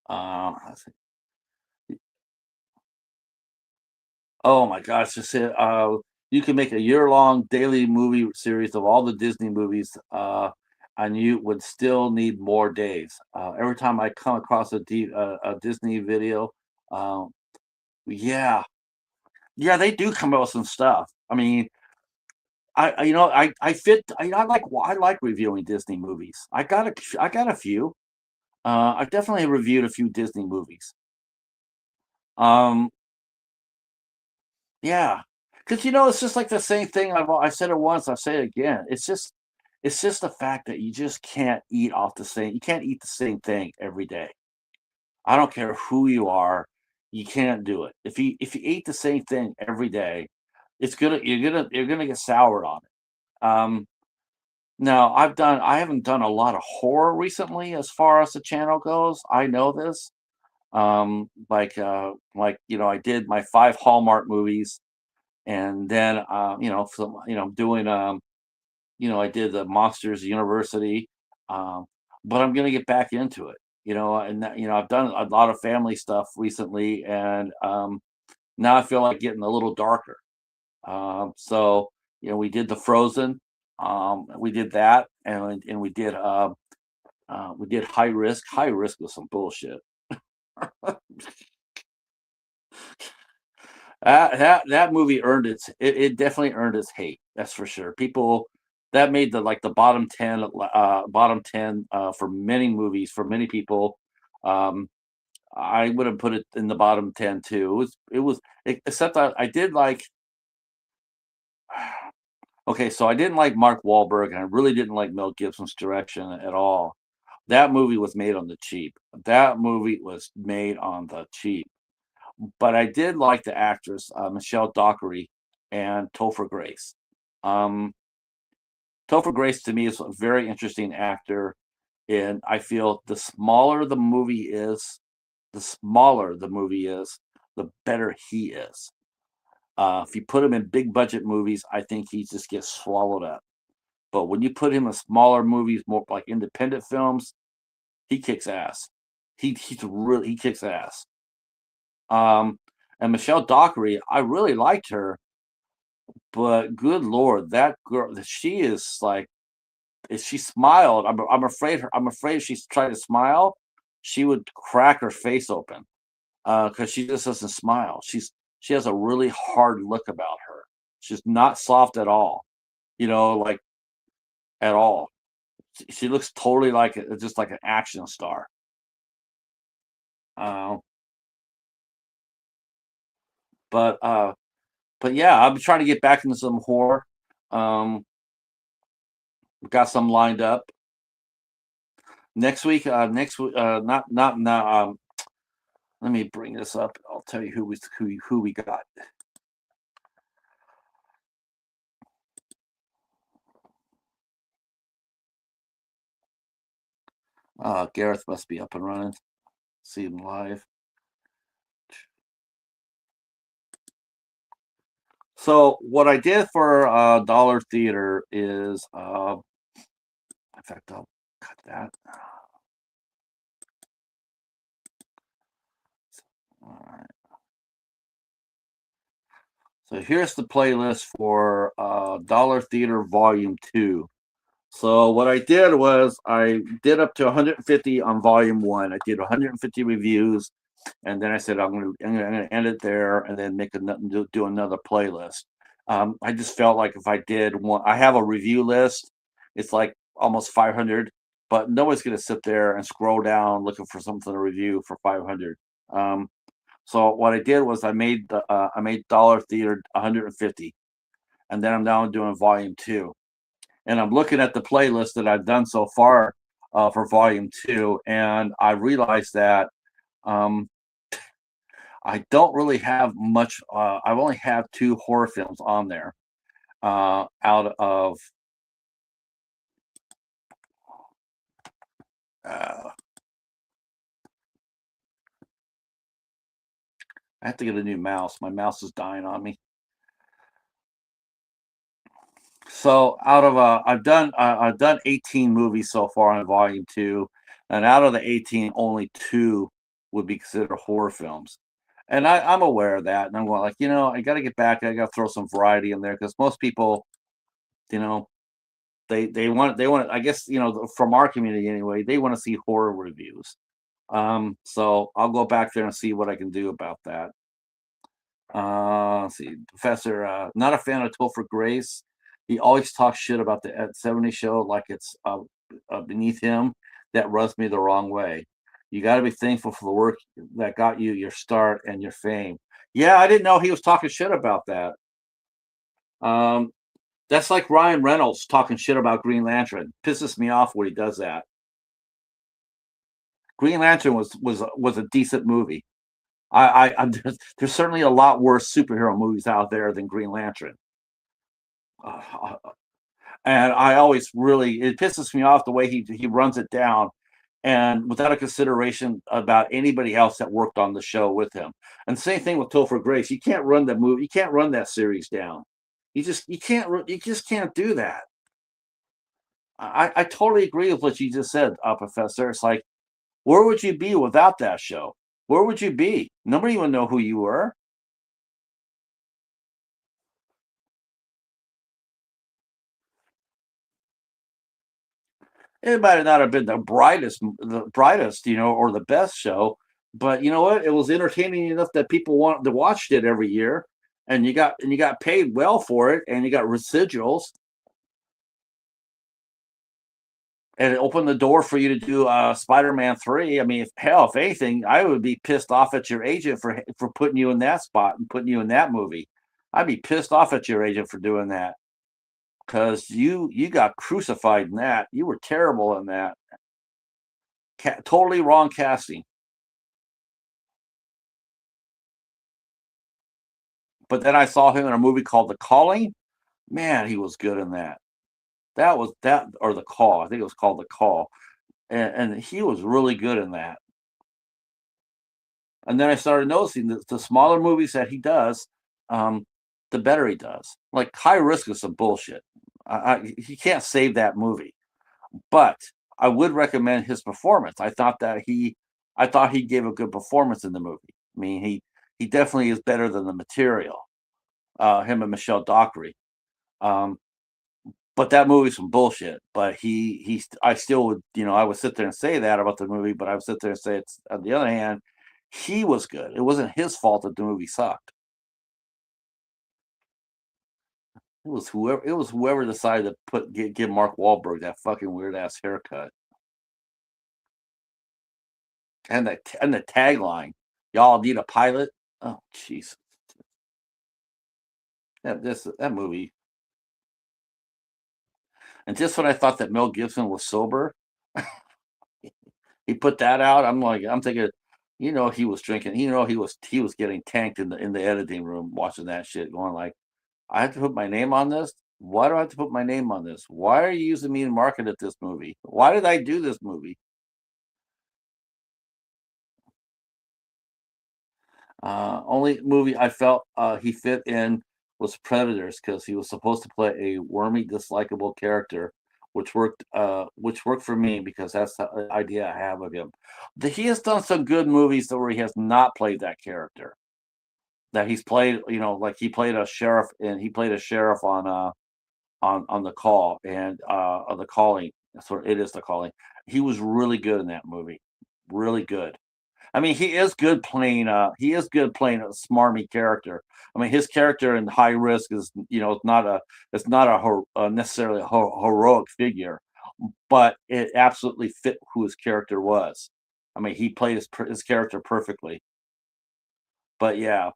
Let's see. Oh my gosh, just it. You can make a year-long daily movie series of all the Disney movies, and you would still need more days. Every time I come across a Disney video, um, yeah, yeah, they do come out with some stuff. I mean, I fit. I like reviewing Disney movies. I got a few. I definitely reviewed a few Disney movies. Um, Yeah, because it's just like the same thing. I said it once. I'll say it again. It's just the fact that you just can't eat off the same. You can't eat the same thing every day. I don't care who you are. You can't do it. If you eat the same thing every day, you're gonna get soured on it. Now I haven't done a lot of horror recently as far as the channel goes. I know this. I did my 5 Hallmark movies, and then doing I did the Monsters University, um, but I'm gonna get back into it. I've done a lot of family stuff recently, and now I feel like getting a little darker. So we did the Frozen, we did that, and we did High Risk. High Risk was some bullshit. That movie it definitely earned its hate. That's for sure. People that made the bottom 10 for many movies for many people. Um, I would have put it in the bottom 10 too. Except I did like. Okay, so I didn't like Mark Wahlberg, and I really didn't like Mel Gibson's direction at all. That movie was made on the cheap. That movie was made on the cheap. But I did like the actress, Michelle Dockery and Topher Grace. Um, Topher Grace to me is a very interesting actor, and I feel the smaller the movie is, the better he is. If you put him in big budget movies, I think he just gets swallowed up. But when you put him in smaller movies, more like independent films, he kicks ass. He kicks ass. Um, and Michelle Dockery, I really liked her, but good lord, that girl, she is like, if she smiled, I'm afraid if she's trying to smile, she would crack her face open. Because she just doesn't smile. She has a really hard look about her. She's not soft at all. Like at all. She looks totally like just like an action star. Uh, but yeah, I'm trying to get back into some horror. Um, We've got some lined up next week. Next week, not now. Let me bring this up. I'll tell you who we got. Gareth must be up and running. See him live. So what I did for Dollar Theater is, in fact, I'll cut that. All right. So here's the playlist for Dollar Theater Volume 2. So what I did was I did up to 150 on Volume 1. I did 150 reviews, and then I said I'm gonna end it there, and then do another playlist. I just felt like if I did one, I have a review list. It's like almost 500, but nobody's gonna sit there and scroll down looking for something to review for 500. So what I did was I made Dollar Theater 150, and then I'm now doing Volume 2, and I'm looking at the playlist that I've done so far for Volume 2, and I realized that um, I don't really have much. I only have 2 horror films on there out of. I have to get a new mouse. My mouse is dying on me. So out of I've done 18 movies so far on Volume 2, and out of the 18, only 2 would be considered horror films. And I'm aware of that, and I'm going like, I got to get back. I got to throw some variety in there because most people, you know, they want. I guess from our community anyway, they want to see horror reviews. So I'll go back there and see what I can do about that. Let's see, Professor, not a fan of Topher Grace. He always talks shit about the at 70 show like it's beneath him. That rubs me the wrong way. You got to be thankful for the work that got you your start and your fame. Yeah, I didn't know he was talking shit about that. Um, that's like Ryan Reynolds talking shit about Green Lantern. Pisses me off when he does that. Green Lantern was a decent movie. There's certainly a lot worse superhero movies out there than Green Lantern. Uh, and I always really it pisses me off the way he runs it down, and without a consideration about anybody else that worked on the show with him. And same thing with Topher Grace. You can't run the movie. You can't run that series down. You just can't do that. I totally agree with what you just said, Professor. It's like, where would you be without that show? Where would you be? Nobody would know who you were. It might not have been the brightest, or the best show, but you know what? It was entertaining enough that people wanted to watch it every year, and you got paid well for it, and you got residuals, and it opened the door for you to do Spider-Man 3. I mean, if anything, I would be pissed off at your agent for putting you in that spot and putting you in that movie. I'd be pissed off at your agent for doing that because you got crucified in that. You were terrible in that. Totally wrong casting. But then I saw him in a movie called The Calling. Man, he was good in that. That was that or The Call. I think it was called The Call, and he was really good in that. And then I started noticing that the smaller movies that he does, um, the better he does. Like High Risk is some bullshit. He can't save that movie, but I would recommend his performance. I thought he gave a good performance in the movie. I mean, he definitely is better than the material. Him and Michelle Dockery. Um, but that movie's some bullshit. But I still would, I would sit there and say that about the movie, but I would sit there and say it's on the other hand, he was good. It wasn't his fault that the movie sucked. It was whoever decided to give Mark Wahlberg that fucking weird ass haircut and the tagline, "Y'all need a pilot." Oh, jeez, that movie. And just when I thought that Mel Gibson was sober, he put that out. I'm thinking, he was drinking. He was getting tanked in the editing room watching that shit, going like, I have to put my name on this. Why do I have to put my name on this? Why are you using me to market at this movie? Why did I do this movie? Only movie I felt he fit in was Predators because he was supposed to play a wormy, dislikable character, which worked for me because that's the idea I have of him. He has done some good movies where he has not played that character. That he's played, like he played a sheriff on the call and on the calling. Sort it is the calling. He was really good in that movie, really good. I mean, he is good playing a smarmy character. I mean, his character in High Risk is, it's not necessarily a heroic figure, but it absolutely fit who his character was. I mean, he played his character perfectly. But yeah,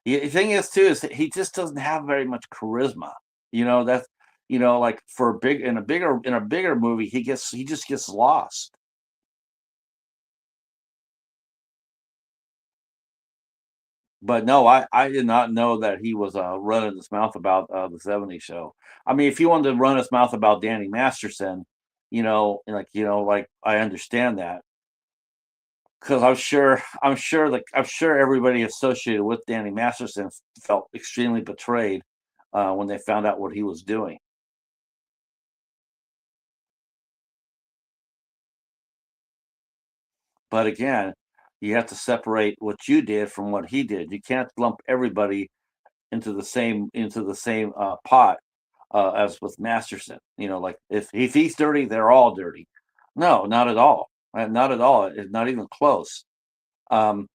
the thing is too is that he just doesn't have very much charisma. That's like for a big in a bigger movie, he just gets lost. But no, I did not know that he was running his mouth about the '70s show. I mean, if he wanted to run his mouth about Danny Masterson, like I understand that because I'm sure everybody associated with Danny Masterson felt extremely betrayed when they found out what he was doing. But again, you have to separate what you did from what he did. You can't lump everybody into the same pot as with Masterson. Like if he's dirty, they're all dirty. No, not at all. Not at all. It's not even close. Um,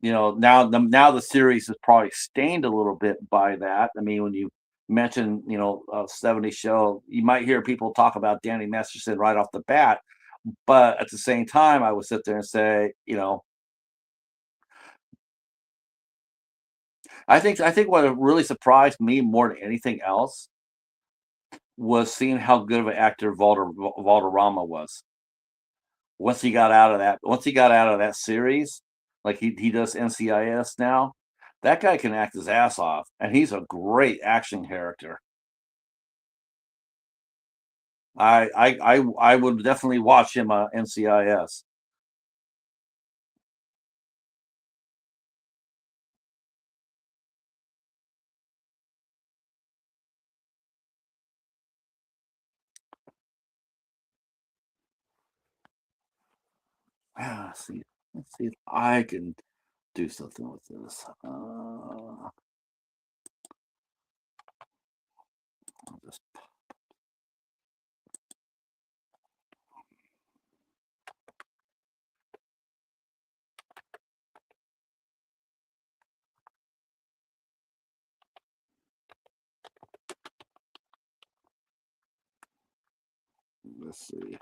now the series is probably stained a little bit by that. I mean, when you mention '70s show, you might hear people talk about Danny Masterson right off the bat, but at the same time, I would sit there and say, I think what really surprised me more than anything else was seeing how good of an actor Valderrama was. Once he got out of that series, like he does NCIS now, that guy can act his ass off, and he's a great action character. I would definitely watch him NCIS. Let's see if I can do something with this. I'll just let's see.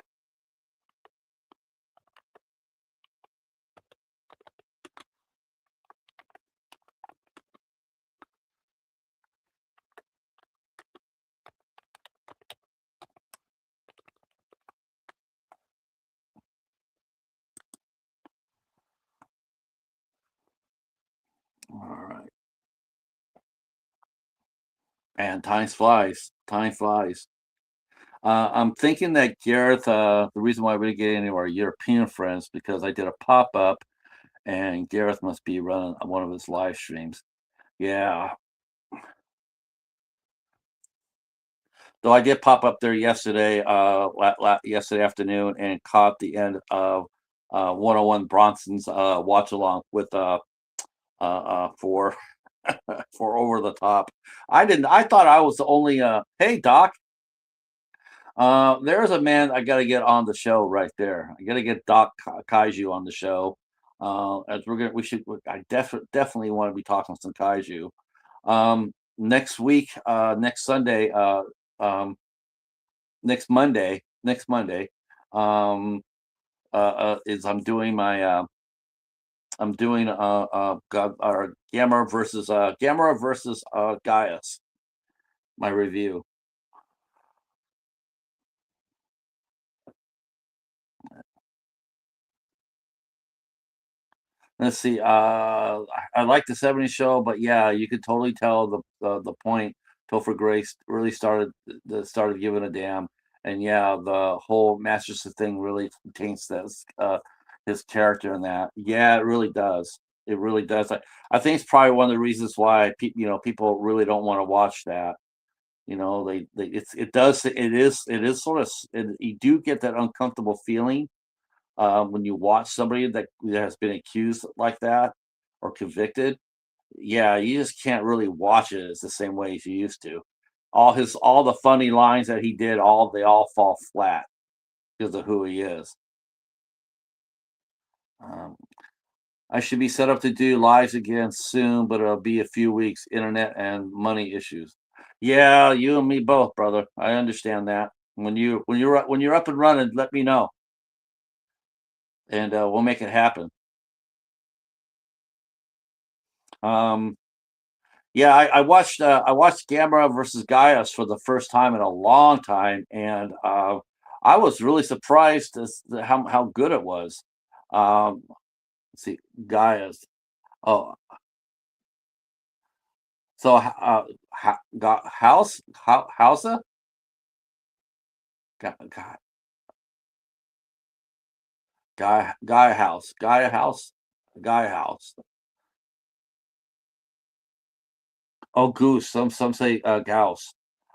All right, and time flies. Time flies. I'm thinking that Gareth. The reason why we didn't get any of our European friends because I did a pop up, and Gareth must be running one of his live streams. Yeah, though I did pop up there yesterday, yesterday afternoon, and caught the end of 101 Bronson's watch along with for for Over the Top. I didn't. I thought I was the only. Hey, Doc. There's a man I got to get on the show right there. I got to get Doc Kaiju on the show. As we should. I definitely want to be talking some kaiju. Next week, next Sunday, um, next Monday, is I'm doing my I'm doing Gamera versus Gaius. My review. Let's see. I like the '70s show, but yeah, you could totally tell the point Topher Grace really started giving a damn, and yeah, the whole Masterson thing really taints this his character in that. Yeah, it really does. It really does. I think it's probably one of the reasons why people really don't want to watch that. It is sort of you do get that uncomfortable feeling when you watch somebody that has been accused like that or convicted. Yeah, you just can't really watch it as the same way as you used to. All the funny lines that he did, they all fall flat because of who he is. Um, I should be set up to do lives again soon, but it'll be a few weeks. Internet and money issues. Yeah, you and me both, brother. I understand that. When you're up and running, let me know, and we'll make it happen. Um, Yeah, I watched Gamera versus Gaius for the first time in a long time, and I was really surprised how good it was. Let's see, Gaius. Oh, so Hausa, Guy Guy House. Oh, Goose. Some say Gauss.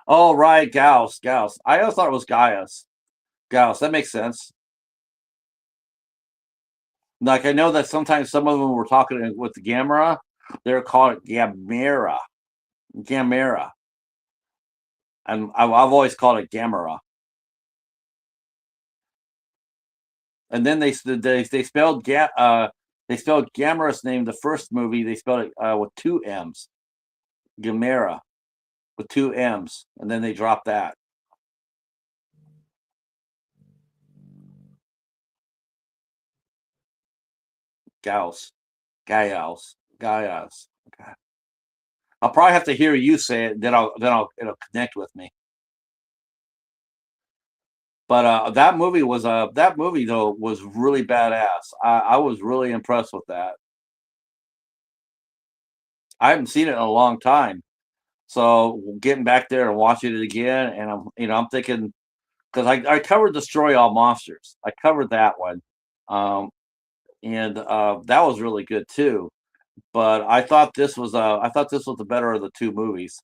Oh, right, Gauss. I always thought it was Gaius. Gauss. That makes sense. Like I know that sometimes some of them were talking with the Gamera, they're calling it Gamera, and I've always called it Gamera. And then they spelled Gamera's name the first movie. They spelled it with two M's, Gamera with two M's, and then they dropped that. Gauss, Gaius. Okay. I'll probably have to hear you say it, then it'll connect with me. But that movie though was really badass. I was really impressed with that. I haven't seen it in a long time, so getting back there and watching it again, and I'm thinking because I covered Destroy All Monsters. I covered that one, um, and that was really good too. But I thought this was the better of the two movies.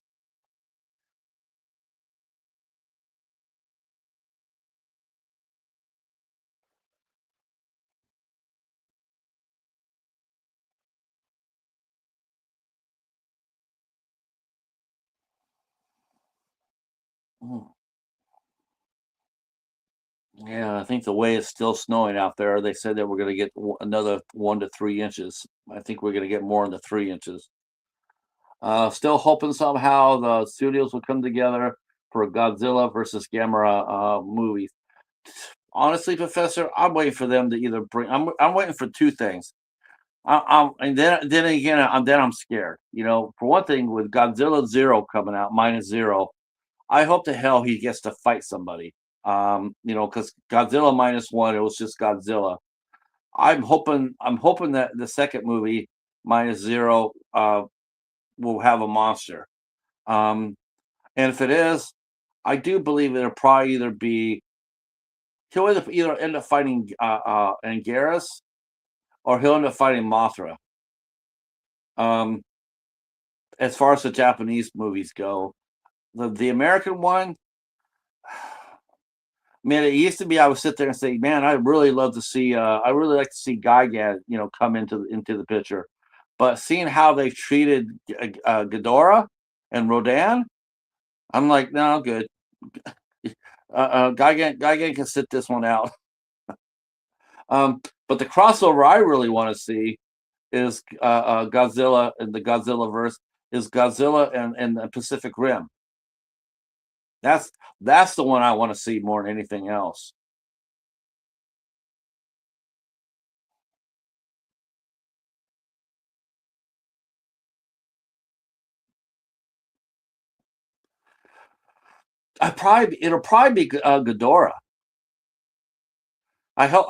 Mm. Yeah, I think the way it's still snowing out there, they said that we're going to get another 1 to 3 inches. I think we're going to get more than the 3 inches. Still hoping somehow the studios will come together for a Godzilla versus Gamera movie. Honestly, Professor, I'm waiting for them to either bring. I'm waiting for two things. And then again, I'm scared. For one thing, with Godzilla Zero coming out, minus zero, I hope to hell he gets to fight somebody. Because Godzilla minus one, it was just Godzilla. I'm hoping that the second movie, minus zero, will have a monster. Um, and if it is, I do believe it'll probably he'll either end up fighting Anguirus or he'll end up fighting Mothra. Um, as far as the Japanese movies go, the American one, man, it used to be I would sit there and say, man, I really like to see Gigan, come into the picture. But seeing how they've treated Ghidorah and Rodan, I'm like, no, good. Gigan can sit this one out. But the crossover I really want to see is Godzilla and the Godzilla verse is Godzilla and the Pacific Rim. That's that's the one I want to see more than anything else. It'll probably be Ghidorah. I hope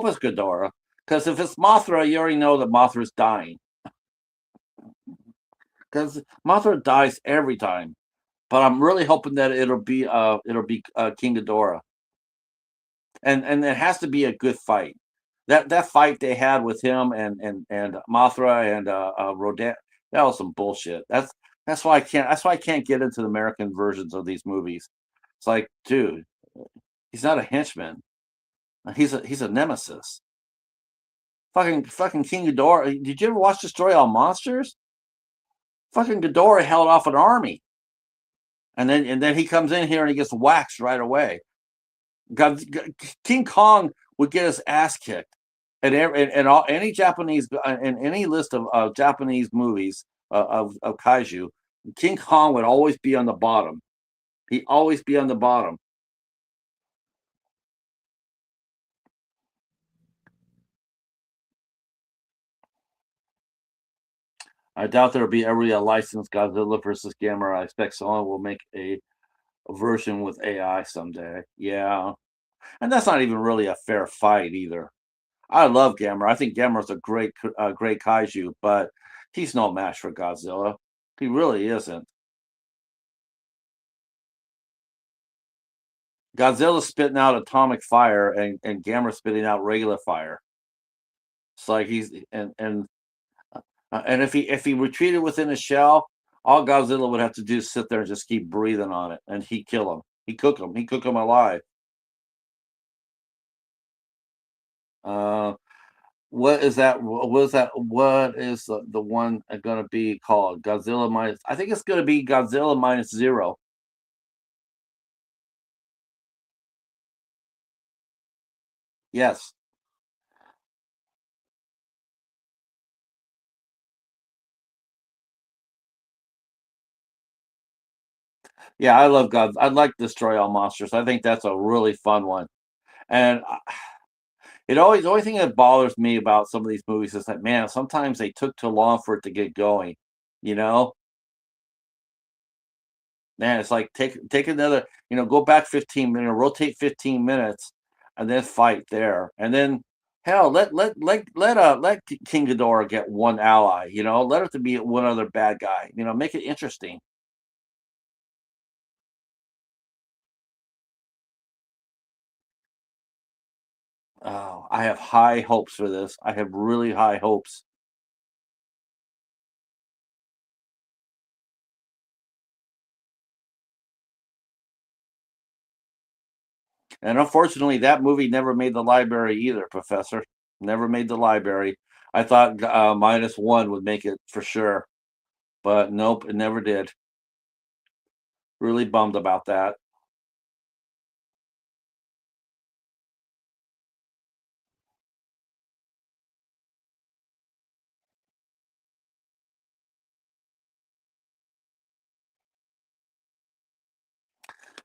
it's Ghidorah, because if it's Mothra, you already know that Mothra's dying. Because Mothra dies every time. But I'm really hoping that it'll be King Ghidorah, and it has to be a good fight. That fight they had with him and Mothra and Rodan, that was some bullshit. That's why I can't get into the American versions of these movies. It's like, dude, he's not a henchman. He's a nemesis. Fucking King Ghidorah. Did you ever watch Destroy All Monsters? Fucking Ghidorah held off an army, and then he comes in here and he gets waxed right away. God, King Kong would get his ass kicked, and all any Japanese in any list of Japanese movies of kaiju, King Kong would always be on the bottom. He'd always be on the bottom. I doubt there'll be ever a licensed Godzilla versus Gamera. I expect someone will make a version with AI someday. Yeah, and that's not even really a fair fight either. I love Gamera. I think Gamera's a great kaiju, but he's no match for Godzilla. He really isn't. Godzilla's spitting out atomic fire, and Gamera's spitting out regular fire. It's like he's and if he retreated within a shell, all Godzilla would have to do is sit there and just keep breathing on it, and he'd kill him. He'd cook him. He'd cook him alive. Uh, what is that? What is that? What is the one going to be called? Godzilla minus. I think it's going to be Godzilla minus zero. Yes. Yeah, I love God. I like Destroy All Monsters. I think that's a really fun one. And the only thing that bothers me about some of these movies is that, man, sometimes they took too long for it to get going. You know, man, it's like take another, go back 15 minutes, rotate 15 minutes, and then fight there, and then hell, let King Ghidorah get one ally. Let it to be one other bad guy. Make it interesting. Oh, I have high hopes for this. I have really high hopes. And unfortunately, that movie never made the library either, Professor. Never made the library. I thought minus one would make it for sure, but nope, it never did. Really bummed about that.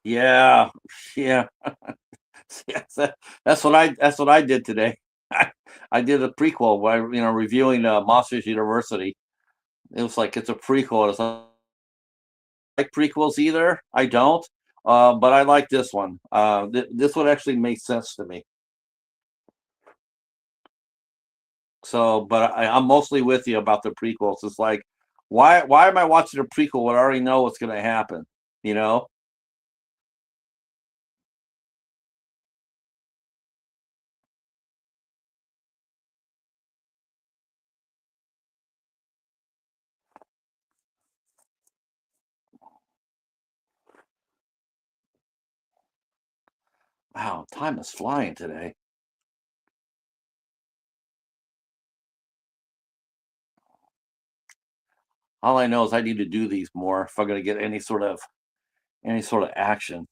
Yeah, yeah, yes, that's what I did today. I did a prequel by reviewing Monsters University. It was like it's a prequel. It's not like prequels either. I don't, but I like this one. This one actually makes sense to me. So, but I'm mostly with you about the prequels. It's like, why am I watching a prequel when I already know what's going to happen? You know? Wow, time is flying today. All I know is I need to do these more if I'm going to get any sort of action.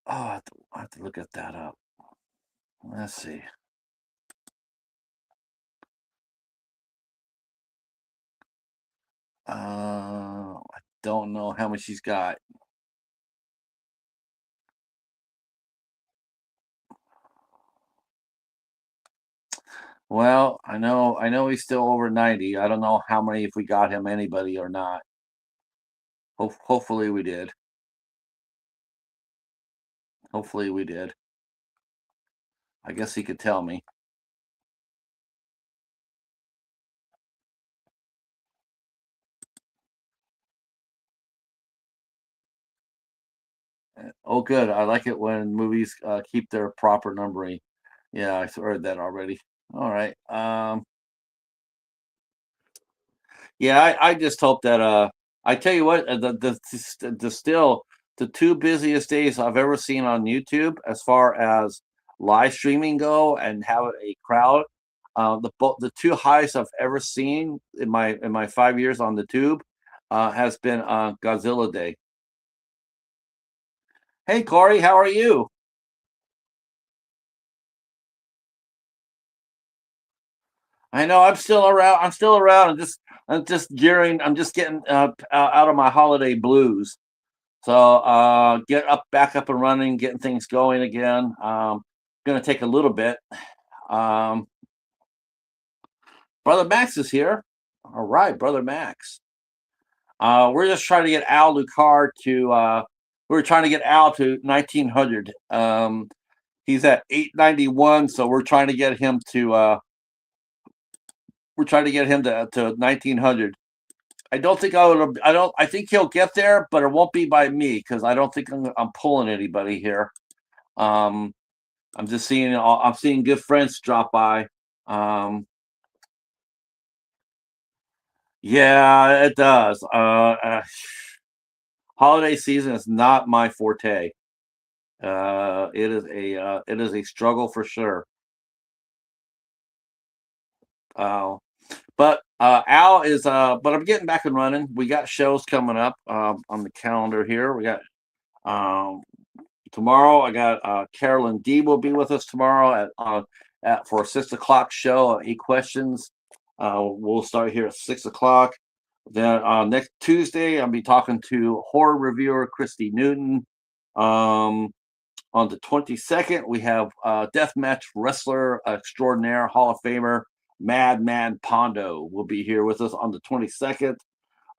Oh, I have to look at that up. Let's see. I don't know how much he's got. Well, I know he's still over 90. I don't know how many if we got him anybody or not. Hopefully we did. Hopefully we did. I guess he could tell me. Oh, good. I like it when movies keep their proper numbering. Yeah, I heard that already. All right. Yeah, I just hope that I tell you what, the still the two busiest days I've ever seen on YouTube as far as live streaming go and have a crowd. The two highest I've ever seen in my 5 years on the tube has been Godzilla Day. Hey Corey, how are you? I know I'm still around. I'm still around. I'm just gearing. I'm just getting out of my holiday blues. So get up, back up and running, getting things going again. Going to take a little bit. Um, Brother Max is here. All right, Brother Max. We're just trying to get Al Lucard to. We're trying to get Al to 1900. He's at 891, so we're trying to get him to. We're trying to get him to 1900. I don't think I would. I don't. I think he'll get there, but it won't be by me because I don't think I'm pulling anybody here. Um, I'm just seeing. I'm seeing good friends drop by. Um, yeah, it does. Holiday season is not my forte. It is a struggle for sure. Uh, but Al is. But I'm getting back and running. We got shows coming up on the calendar here. We got um, tomorrow. I got Carolyn D will be with us tomorrow at for a 6 o'clock show. 8 questions. We'll start here at 6 o'clock. Then next Tuesday, I'll be talking to horror reviewer Christy Newton. Um, on the 22nd, we have deathmatch wrestler extraordinaire Hall of Famer Madman Pondo will be here with us on the 22nd.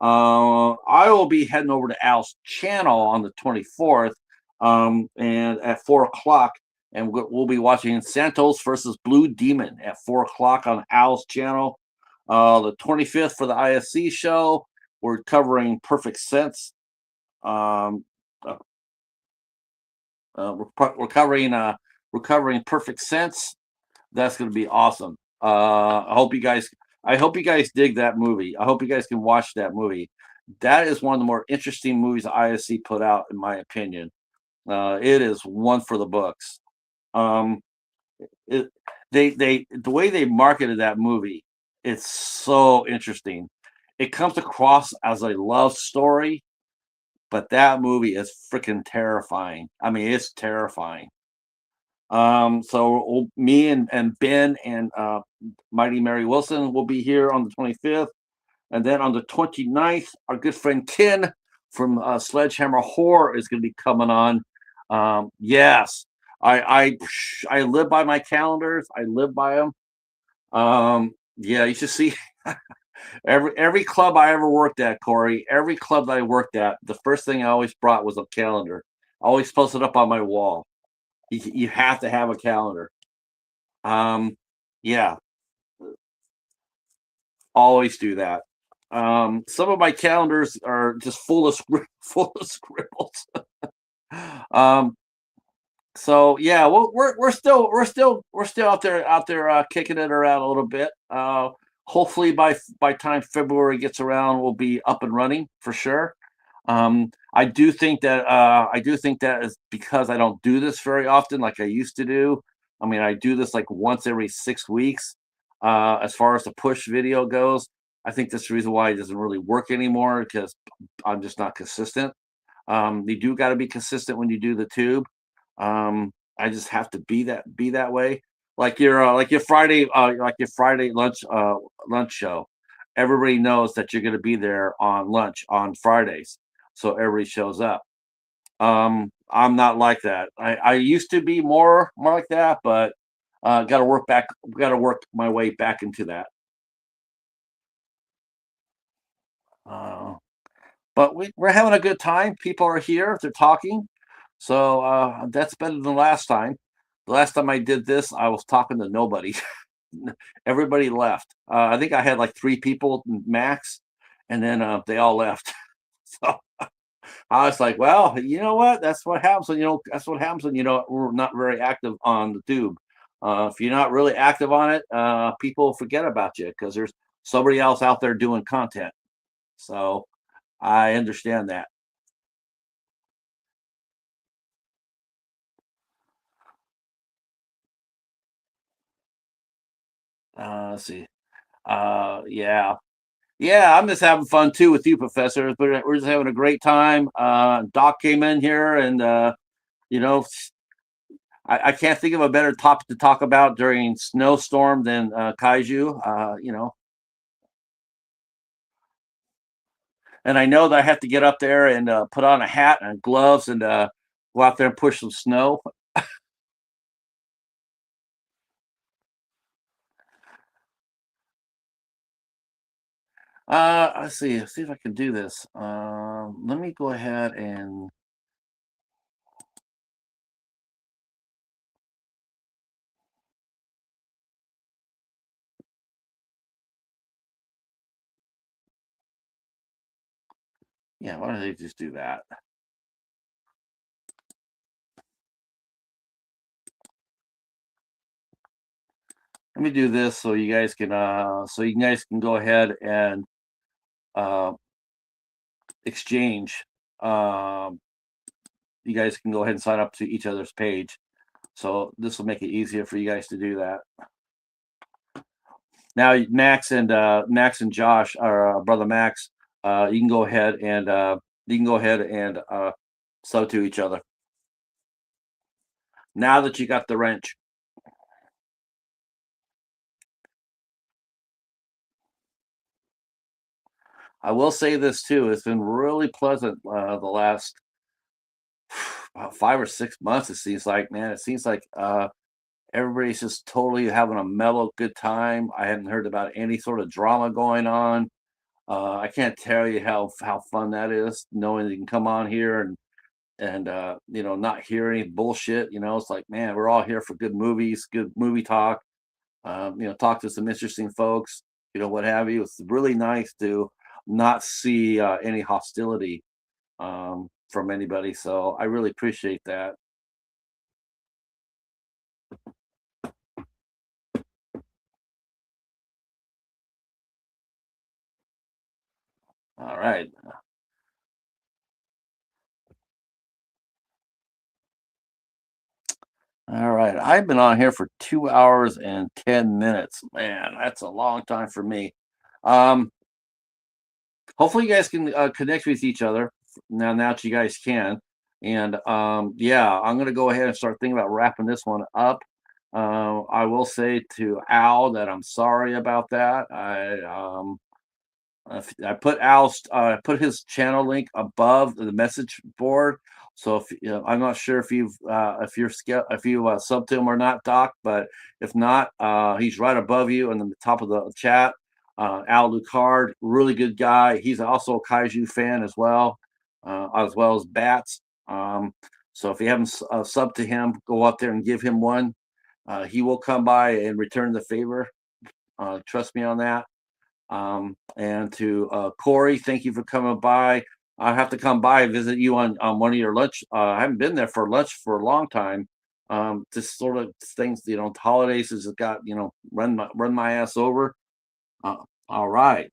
I will be heading over to Al's channel on the 24th, and at 4 o'clock, and we'll be watching Santos versus Blue Demon at 4 o'clock on Al's channel. The 25th for the ISC show, we're covering Perfect Sense. Um, uh, we're covering Perfect Sense. That's going to be awesome. I hope you guys dig that movie. I hope you guys can watch that movie. That is one of the more interesting movies ISC put out, in my opinion. It is one for the books. Um, it, the way they marketed that movie, it's so interesting. It comes across as a love story, but that movie is freaking terrifying. I mean, it's terrifying. So me and Ben and Mighty Mary Wilson will be here on the 25th. And then on the 29th, our good friend Ken from Sledgehammer Horror is going to be coming on. Yes, I live by my calendars. I live by them. Yeah, you should see every club I ever worked at, Corey. Every club that I worked at, the first thing I always brought was a calendar. I always posted up on my wall. You have to have a calendar. Um, yeah, always do that. Some of my calendars are just full of full of scribbles. um, so yeah, well, we're still out there kicking it around a little bit. Hopefully by time February gets around, we'll be up and running for sure. I do think that is because I don't do this very often like I used to do. I mean, I do this like once every 6 weeks. As far as the push video goes, I think that's the reason why it doesn't really work anymore because I'm just not consistent. You do got to be consistent when you do the tube. I just have to be that way. Like your Friday lunch show. Everybody knows that you're going to be there on lunch on Fridays, so everybody shows up. I'm not like that. I used to be more like that, but Got to work back. Got to work my way back into that. Uh, but we're having a good time. People are here. They're talking. So that's better than last time. The last time I did this, I was talking to nobody. Everybody left. I think I had like three people max, and then they all left. So I was like, well, you know what? That's what happens when that's what happens when we're not very active on the tube. If you're not really active on it, people forget about you because there's somebody else out there doing content. So I understand that. Let's see. Yeah, yeah. I'm just having fun too with you, professors. But we're just having a great time. Doc came in here, and you know, I can't think of a better topic to talk about during snowstorm than kaiju. And I know that I have to get up there and put on a hat and gloves and go out there and push some snow. Let's see. Let's see if I can do this. Let me go ahead and yeah. Why don't they just do that? Let me do this so you guys can go ahead and uh, exchange. Um, you guys can go ahead and sign up to each other's page. So this will make it easier for you guys to do that. Now, Max and Josh, or brother Max, you can go ahead and sub to each other. Now that you got the wrench, I will say this too. It's been really pleasant the last about 5 or 6 months. It seems like, man. It seems like everybody's just totally having a mellow, good time. I haven't heard about any sort of drama going on. I can't tell you how fun that is, knowing that you can come on here and not hear any bullshit. It's like, man, we're all here for good movies, good movie talk. Talk to some interesting folks, what have you. It's really nice to not see any hostility from anybody. So I really appreciate that. All right. All right. I've been on here for 2 hours and 10 minutes. Man, that's a long time for me. Um, Hopefully you guys can connect with each other now that you guys can. And yeah, I'm gonna go ahead and start thinking about wrapping this one up. I will say to Al that I'm sorry about that. I put put his channel link above the message board. So if I'm not sure if you sub to him or not, Doc, but if not, he's right above you in the top of the chat. Al Lucard, really good guy. He's also a kaiju fan as well as bats. So if you haven't sub to him, go up there and give him one. He will come by and return the favor. Trust me on that. And to Corey, thank you for coming by. I have to come by and visit you on one of your lunch. I haven't been there for lunch for a long time. Just sort of things, holidays has got run my ass over. Uh, all right.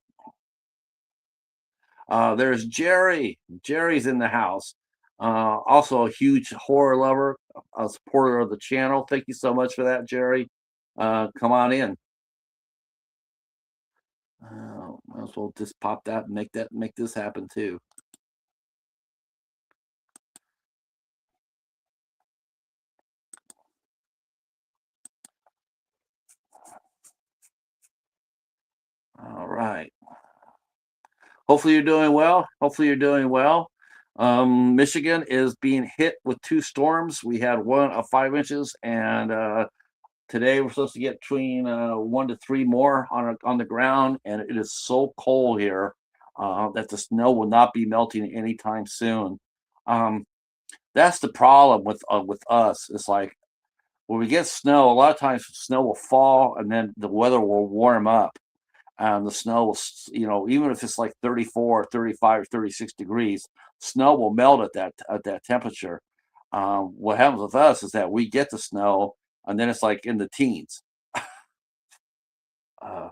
There's Jerry. Jerry's in the house. Also a huge horror lover, a supporter of the channel. Thank you so much for that, Jerry. Come on in. Might as well just pop that and make this happen too. All right. Hopefully you're doing well. Hopefully you're doing well. Michigan is being hit with two storms. We had one of 5 inches and Today we're supposed to get between 1 to 3 more on the ground, and it is so cold here that the snow will not be melting anytime soon. Um, that's the problem with us. It's like when we get snow, a lot of times snow will fall, and then the weather will warm up. The snow will, even if it's like 34, 35, or 36 degrees, snow will melt at that temperature. What happens with us is that we get the snow, and then it's like in the teens. Uh,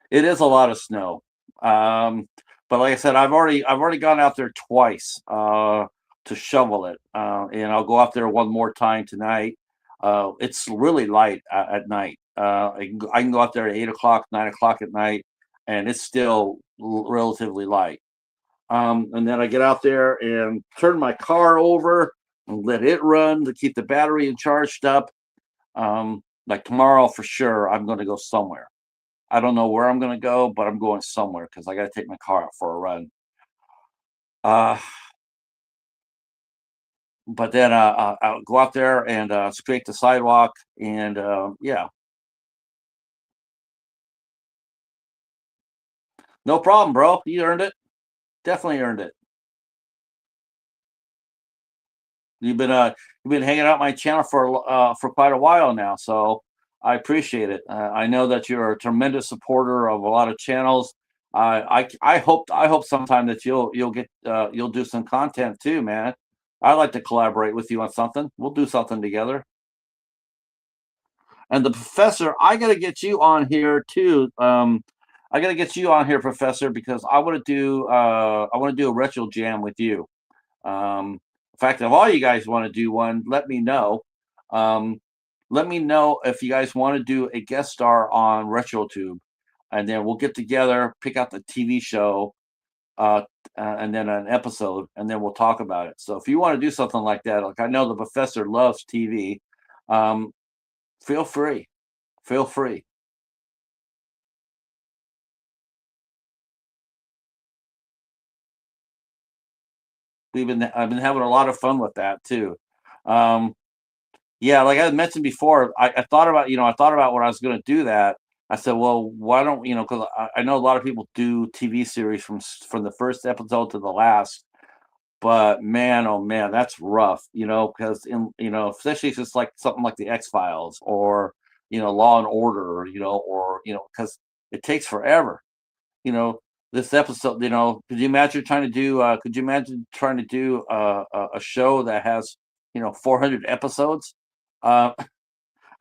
it is a lot of snow. Um, but like I said, I've already gone out there twice to shovel it, and I'll go out there one more time tonight. It's really light at night. I can go out there at 8 o'clock, 9 o'clock at night, and it's still relatively light. And then I get out there and turn my car over and let it run to keep the battery charged up. Like tomorrow, for sure, I'm going to go somewhere. I don't know where I'm going to go, but I'm going somewhere because I got to take my car out for a run. Uh, but then I'll go out there and scrape the sidewalk, and yeah, no problem, bro. You earned it. Definitely earned it. You've been uh you've been hanging out my channel for quite a while now, so I appreciate it. I know that you're a tremendous supporter of a lot of channels. I hope sometime that you'll do some content too, man. I'd like to collaborate with you on something. We'll do something together. And the professor, I got to get you on here too. I got to get you on here, professor, because I want to do a retro jam with you. In fact, if all you guys want to do one, let me know. Um, let me know if you guys want to do a guest star on RetroTube, and then we'll get together, pick out the TV show, uh, and then an episode, and then we'll talk about it. So if you want to do something like that, like I know the professor loves TV, um, feel free. Feel free. I've been having a lot of fun with that too. Um, Yeah, like I mentioned before, I thought about when I was going to do that. I said, well, why don't because I know a lot of people do TV series from the first episode to the last, but man, oh man, that's rough. Because especially if it's like something like the X Files or Law and Order, or because it takes forever. You know, this episode, could you imagine trying to do a show that has 400 episodes? Uh,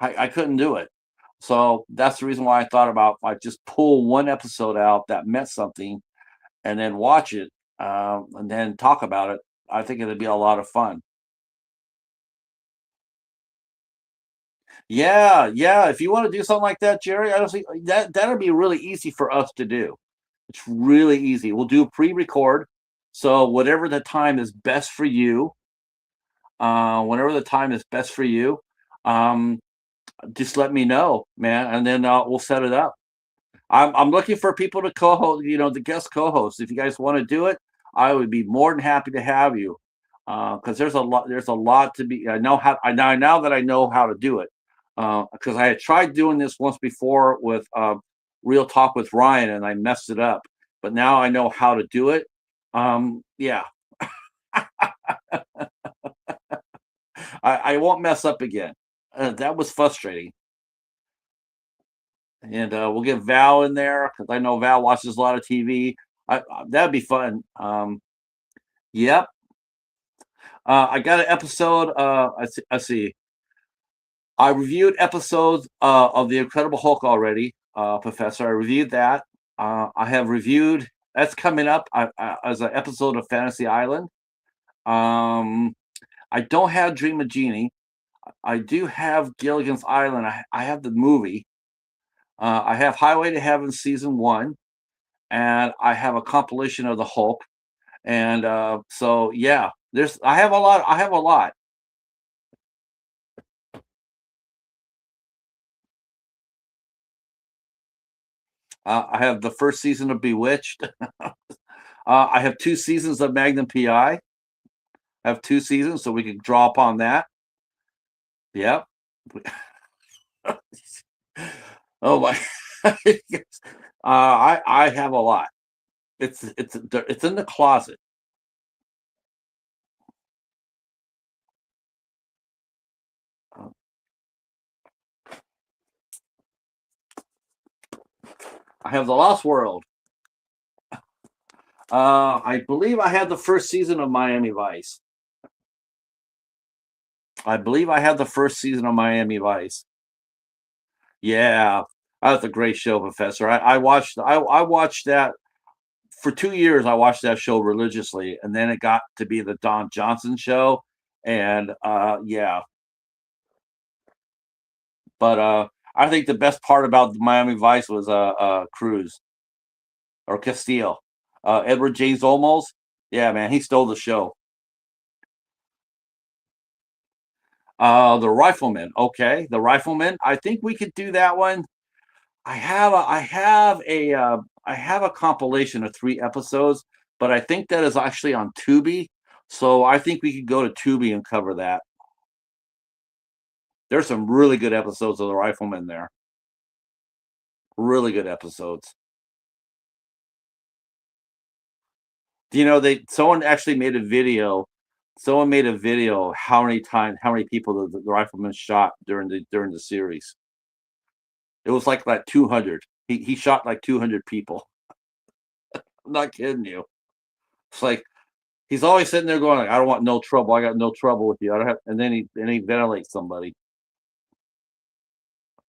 I couldn't do it. So that's the reason why I thought about like just pull one episode out that meant something and then watch it, and then talk about it. I think it'd be a lot of fun. Yeah, yeah. If you want to do something like that, Jerry, I don't think that'd be really easy for us to do. It's really easy. We'll do a pre-record. So whenever the time is best for you, um, just let me know, man, and then we'll set it up. I'm looking for people to co-host, the guest co-host. If you guys want to do it, I would be more than happy to have you. Because there's a lot to be. Now that I know how to do it. Because I had tried doing this once before with Real Talk with Ryan, and I messed it up. But now I know how to do it. Yeah, I won't mess up again. That was frustrating. And we'll get Val in there because I know Val watches a lot of TV. That'd be fun. Yep. I got an episode. I see. I reviewed episodes of The Incredible Hulk already, Professor. I reviewed that. I have reviewed. That's coming up as an episode of Fantasy Island. Um, I don't have Dream of Genie. I do have Gilligan's Island. I have the movie. I have Highway to Heaven season one, and I have a compilation of the Hulk. And so yeah, I have a lot. I have a lot. I have the first season of Bewitched. I have 2 seasons of Magnum PI. I have 2 seasons, so we can draw upon that. Yep. Oh my. I have a lot. It's in the closet. Uh, I have the Lost World. I believe I had the first season of Miami Vice. I believe I had the first season of Miami Vice. Yeah, that's a great show, Professor. I watched that for 2 years. I watched that show religiously, and then it got to be the Don Johnson show, and yeah. But I think the best part about Miami Vice was Cruz or Castillo, Edward James Olmos. Yeah, man, he stole the show. The Rifleman. Okay, the Rifleman. I think we could do that one. I have a compilation of 3 episodes, but I think that is actually on Tubi. So I think we could go to Tubi and cover that. There's some really good episodes of the Rifleman there. Really good episodes. You know, they someone actually made a video. Someone made a video how many people the Rifleman shot during the series. It was like 200. He shot like 200 people. I'm not kidding you. It's like he's always sitting there going like, "I don't want no trouble. I got no trouble with you. I don't have." And then he ventilates somebody.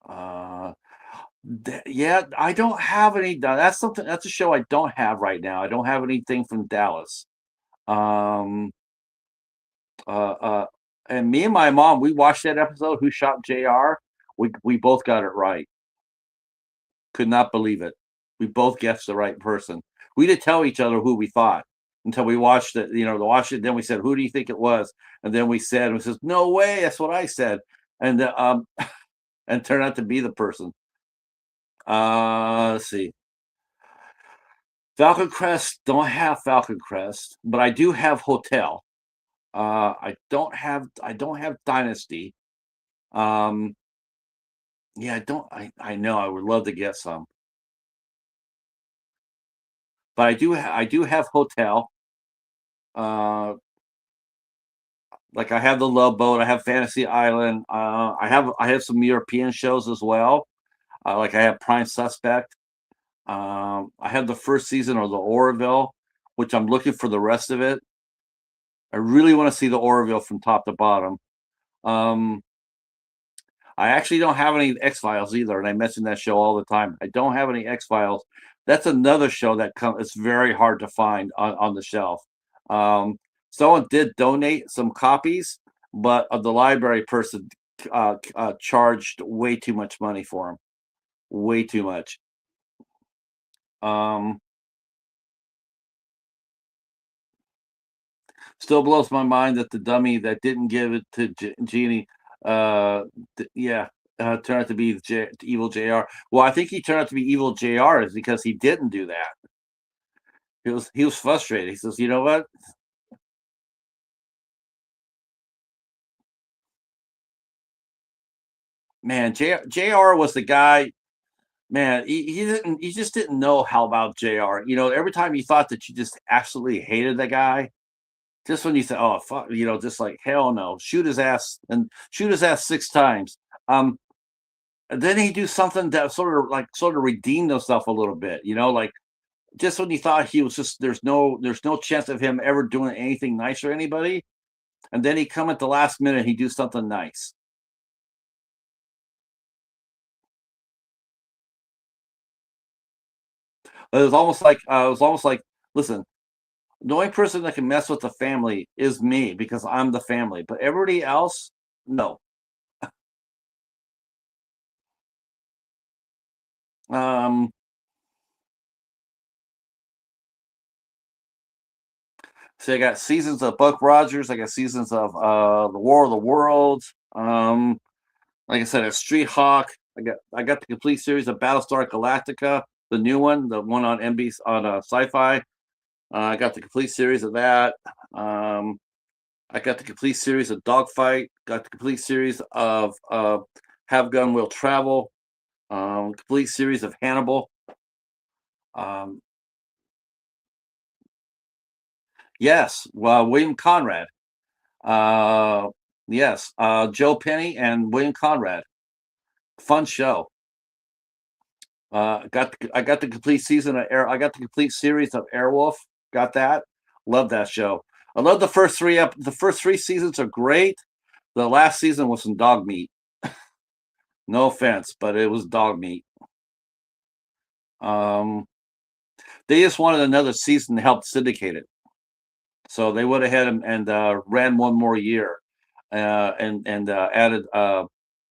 Uh, yeah, I don't have any. That's something. That's a show I don't have right now. I don't have anything from Dallas. Um, uh, uh, and me and my mom, we watched that episode. Who shot Jr. We both got it right. Could not believe it. We both guessed the right person. We didn't tell each other who we thought until we watched it. You know, to watch it. Then we said, "Who do you think it was?" And then we said, "We says, no way, that's what I said." And and turned out to be the person. Let's see. Falcon Crest. Don't have Falcon Crest, but I do have Hotel. I don't have Dynasty. Um, yeah, I don't. I know. I would love to get some, but I do have Hotel. Uh, like I have the Love Boat, I have Fantasy Island, I have some European shows as well. Like I have Prime Suspect. I have the first season of the Orville, which I'm looking for the rest of it. I really want to see the Orville from top to bottom. Um, I actually don't have any X Files either, and I mention that show all the time. I don't have any X Files. That's another show that it's very hard to find on the shelf. Um, Someone did donate some copies, but the library person charged way too much money for them. Way too much. Um, Still blows my mind that the dummy that didn't give it to Jeannie, yeah, turned out to be evil Jr. Well, I think he turned out to be evil Jr. is because he didn't do that. He was frustrated. He says, "You know what, man? Jr. was the guy. Man, he just didn't know how about Jr. You know, every time you thought that you just absolutely hated the guy, just when you said, "Oh fuck," you know, just like hell no, shoot his ass 6 times. Um, and then he do something that sort of redeemed himself a little bit, you know, like just when you thought he was just there's no chance of him ever doing anything nice for anybody, and then he come at the last minute, he do something nice. It was almost like, listen, the only person that can mess with the family is me because I'm the family, but everybody else, no. Um, so I got seasons of Buck Rogers, I got seasons of the War of the Worlds. Like I said, a Street Hawk. I got the complete series of Battlestar Galactica, the new one, the one on NBC on Sci-Fi. I got the complete series of that. I got the complete series of Dogfight. Got the complete series of Have Gun Will Travel, complete series of Hannibal. Um, yes, well, William Conrad. Yes, Joe Penny and William Conrad. Fun show. I got the complete season of Air. I got the complete series of Airwolf. Got that. Love that show. I love the first three. The first three seasons are great. The last season was some dog meat. No offense, but it was dog meat. Um, they just wanted another season to help syndicate it, so they went ahead and ran one more year, and added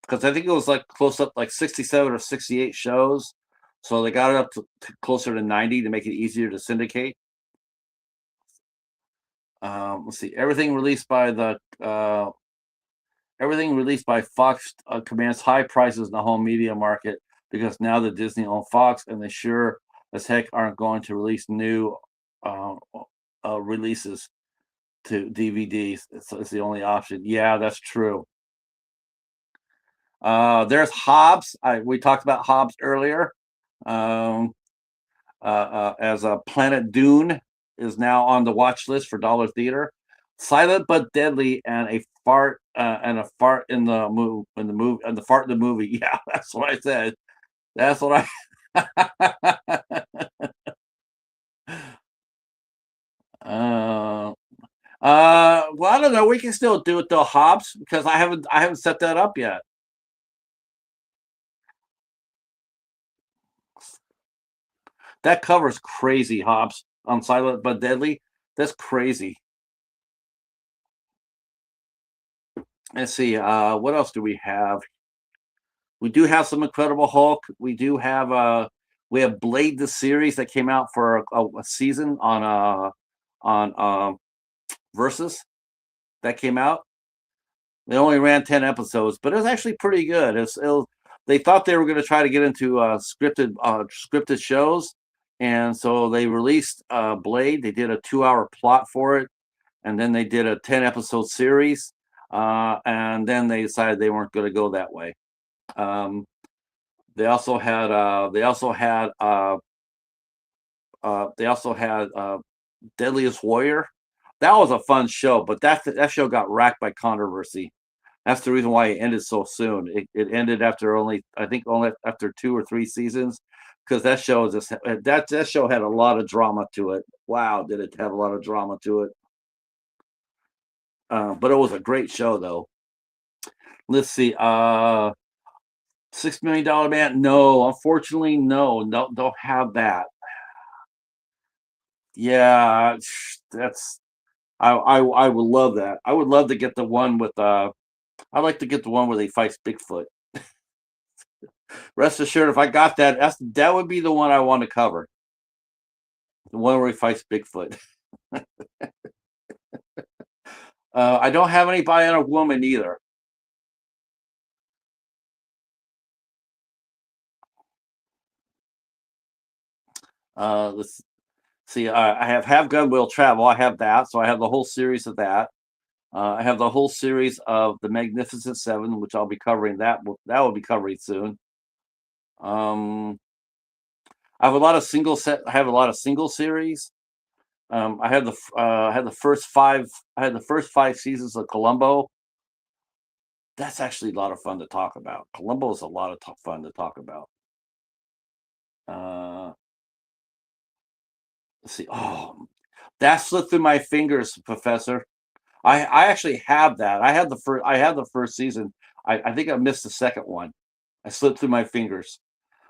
because I think it was like close up like 67 or 68 shows, so they got it up to closer to 90 to make it easier to syndicate. Let's see, everything released by Fox commands high prices in the home media market because now that Disney owns Fox, and they sure as heck aren't going to release new uh, releases to DVDs. It's the only option. Yeah, that's true. There's Hobbs. We talked about Hobbs earlier. Um, as a Planet Dune is now on the watch list for Dollar Theater. Silent but Deadly and a fart in the movie and the fart in the movie. Yeah, that's what I said. That's what I. uh, well, I don't know. We can still do it though, Hobbs, because I haven't set that up yet. That cover's crazy, Hobbs, on Silent but Deadly. That's crazy. Let's see. What else do we have? We do have some Incredible Hulk. We have Blade the series that came out for a season on Versus that came out. They only ran 10 episodes, but it was actually pretty good. They thought they were going to try to get into scripted shows, and so they released Blade. They did a 2-hour plot for it, and then they did a 10-episode series, and then they decided they weren't going to go that way. Um, they also had Deadliest Warrior. That was a fun show, but that show got racked by controversy. That's the reason why it ended so soon. It ended after only after 2 or 3 seasons, because that show had a lot of drama to it. Wow, did it have a lot of drama to it? But it was a great show though. Let's see. $6 Million Man. No, unfortunately, no. Don't have that. Yeah, that's I would love that. I would love to get the one with I'd like to get the one where they fight Bigfoot. Rest assured, if I got that would be the one I want to cover. The one where he fights Bigfoot. I don't have any Bionic Woman either. Let's see. I have Gun Will Travel. I have that, so I have the whole series of that. I have the whole series of the Magnificent Seven, which I'll be covering. That will be covering soon. I have a lot of single set. I have a lot of single series. I had the first five. I had the first 5 seasons of Columbo. That's actually a lot of fun to talk about. Columbo is a lot of fun to talk about. Uh, let's see. Oh, that slipped through my fingers, Professor. I actually have that. I had the first season. I think I missed the second one. I slipped through my fingers.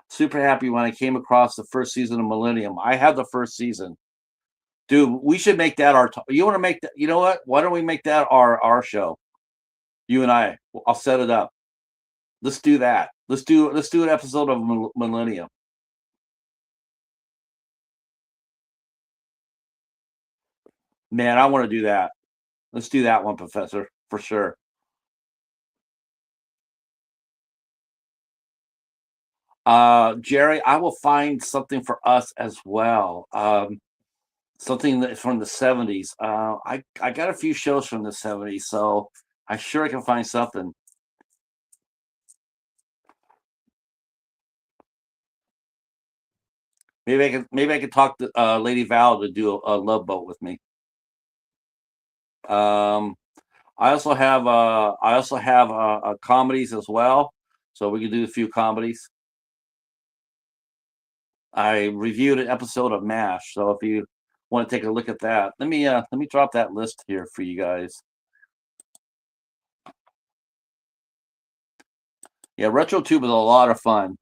Super happy when I came across the first season of Millennium. I have the first season. Dude, we should make that our. You want to make that? You know what? Why don't we make that our show? You and I. I'll set it up. Let's do that. Let's do an episode of Millennium. Man, I want to do that. Let's do that one, Professor, for sure. Jerry, I will find something for us as well. Something that from the 70s. I got a few shows from the 70s, so I sure I can find something. maybe I can talk to Lady Val to do a Love Boat with me. Um, I also have comedies as well, so we can do a few comedies. I reviewed an episode of MASH, so if you want to take a look at that, let me drop that list here for you guys. Yeah, RetroTube is a lot of fun.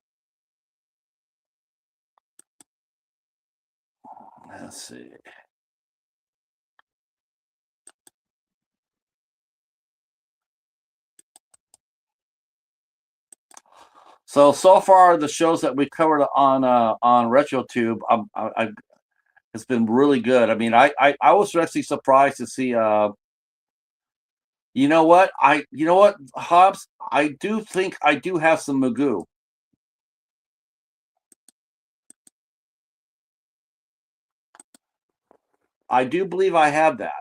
Let's see. So far the shows that we covered on RetroTube, it's been really good. I mean, I was actually surprised to see. You know what, Hobbs? I do think I do have some Magoo. I do believe I have that.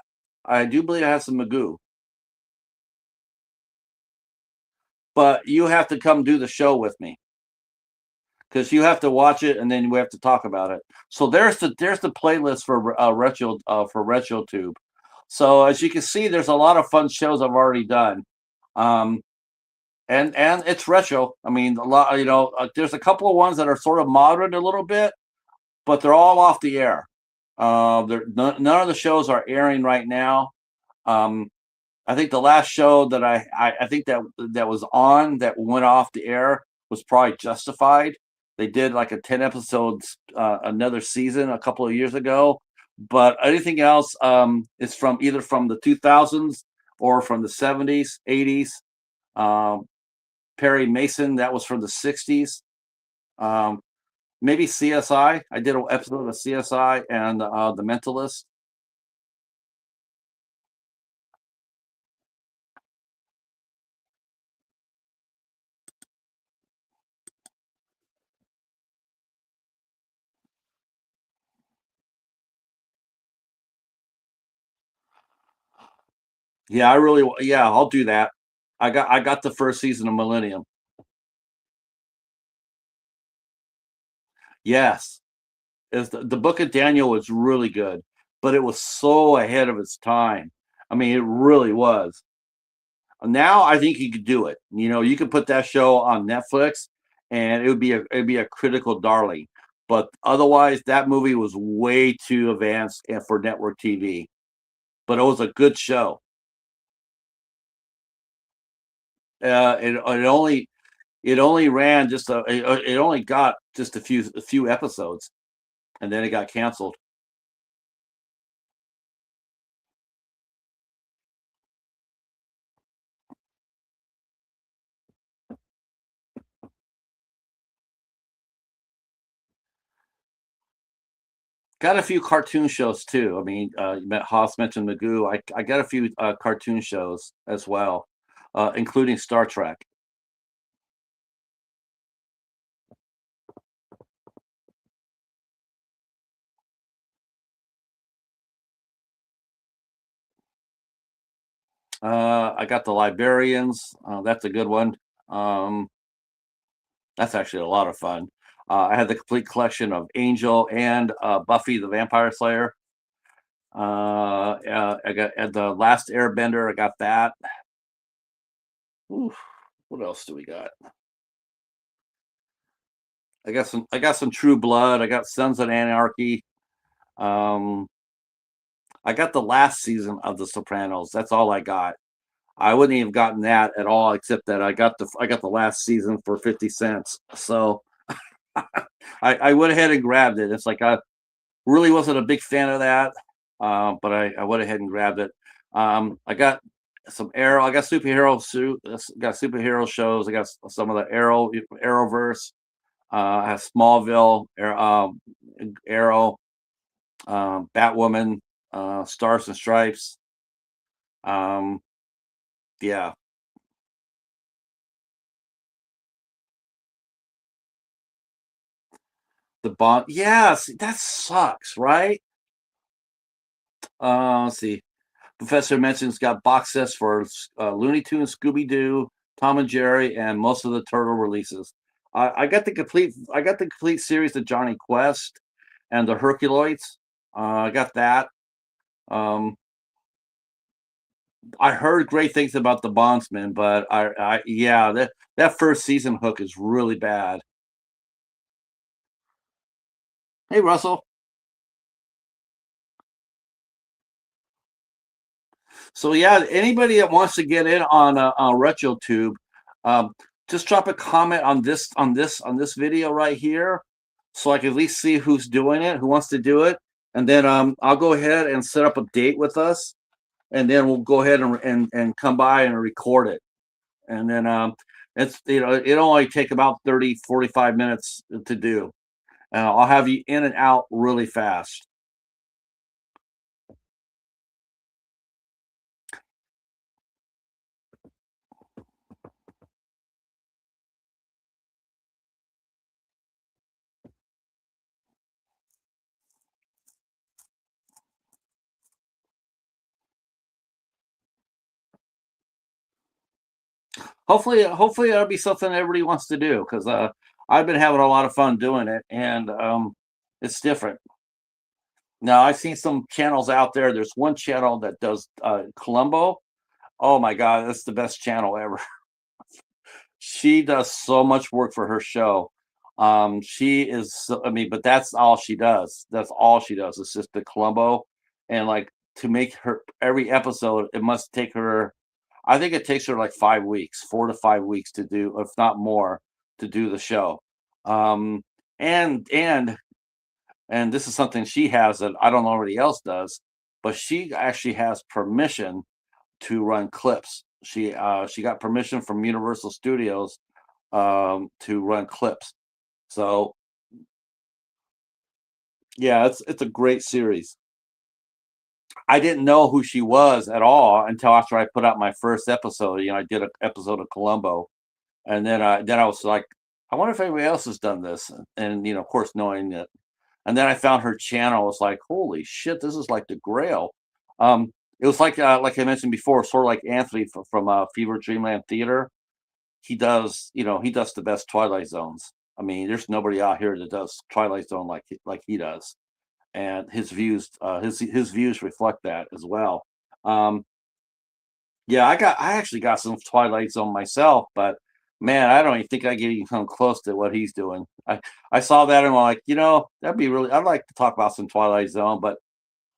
I do believe I have some Magoo. But you have to come do the show with me because you have to watch it and then we have to talk about it. So there's the playlist for RetroTube. So as you can see, there's a lot of fun shows I've already done. Um, and it's retro. I mean, a lot. There's a couple of ones that are sort of modern a little bit, but they're all off the air. None of the shows are airing right now. Um, I think the last show that I think that was on that went off the air was probably Justified. They did like a 10 episodes another season a couple of years ago, but anything else is from either from the 2000s or from the 70s, 80s. Um, Perry Mason, that was from the 60s. Um, Maybe CSI. I did an episode of CSI and The Mentalist. Yeah, yeah, I'll do that. I got the first season of Millennium. Yes, is the Book of Daniel was really good, but it was so ahead of its time. I mean, it really was. Now I think you could do it. You could put that show on Netflix, and it'd be a critical darling. But otherwise, that movie was way too advanced and for network TV. But it was a good show. It only ran it only got just a few episodes, and then it got canceled. Got a few cartoon shows too. I mean, Haas mentioned Magoo. I got a few cartoon shows as well, including Star Trek. I got the Librarians. That's a good one. Um, that's actually a lot of fun. I had the complete collection of Angel and Buffy the Vampire Slayer. I got at the Last Airbender. I got that. Ooh, what else do we got? I got some True Blood. I got Sons of Anarchy. Um, I got the last season of The Sopranos. That's all I got. I wouldn't even have gotten that at all, except that I got the last season for 50 cents. So I went ahead and grabbed it. It's like I really wasn't a big fan of that, but I went ahead and grabbed it. I got some Arrow. I got superhero shows. I got some of the Arrowverse. I have Smallville, Arrow, Batwoman, Stars and Stripes. Um, yeah, the Bond. Yes, that sucks, right? Let's see. Professor mentions got box sets for Looney Tunes, Scooby Doo, Tom and Jerry, and most of the Turtle releases. I got the complete series of Johnny Quest. and the Herculoids. I got that. Um, I heard great things about the Bondsman, but yeah, that first season hook is really bad. Hey, Russell. So yeah, anybody that wants to get in on RetroTube, um, just drop a comment on this video right here, so I can at least see who's doing it, who wants to do it, and then I'll go ahead and set up a date with us, and then we'll go ahead and come by and record it, and then it's it only take about 30-45 minutes to do. I'll have you in and out really fast. Hopefully that'll be something everybody wants to do, because I've been having a lot of fun doing it, and it's different. Now I've seen some channels out there. There's one channel that does Columbo. Oh my God, that's the best channel ever. She does so much work for her show. She is, I mean, but that's all she does. That's all she does. It's just the Columbo, and like, to make her every episode, it must take her. I think it takes her like 5 weeks, 4 to 5 weeks to do, if not more, to do the show. Um, and and and this is something she has that I don't know anybody else does, but she actually has permission to run clips. She got permission from Universal Studios to run clips. So yeah, it's a great series. I didn't know who she was at all until after I put out my first episode. I did an episode of Columbo, and then I was like, I wonder if anybody else has done this. And of course, knowing that, and then I found her channel. I was like, holy shit, this is like the Grail. It was like I mentioned before, sort of like Anthony from Fever Dreamland Theater. He does the best Twilight Zones. I mean, there's nobody out here that does Twilight Zone like he does, and his views reflect that as well. Um, yeah, I actually got some Twilight Zone myself, but man, I don't even think I get even come close to what he's doing. I saw that and I'm like, that'd be really. I'd like to talk about some Twilight Zone, but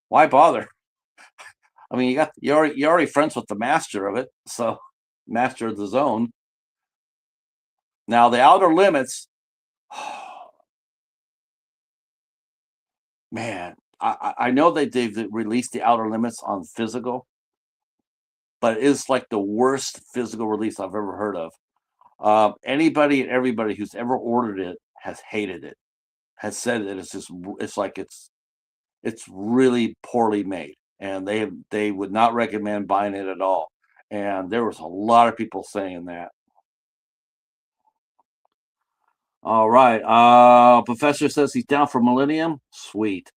why bother? I mean, you're already friends with the master of it, so master of the zone. Now the Outer Limits, man, I know they've released the Outer Limits on physical, but it's like the worst physical release I've ever heard of. Anybody and everybody who's ever ordered it has hated it, has said that it's really poorly made, and they would not recommend buying it at all. And there was a lot of people saying that. All right. Professor says he's down for Millennium. Sweet.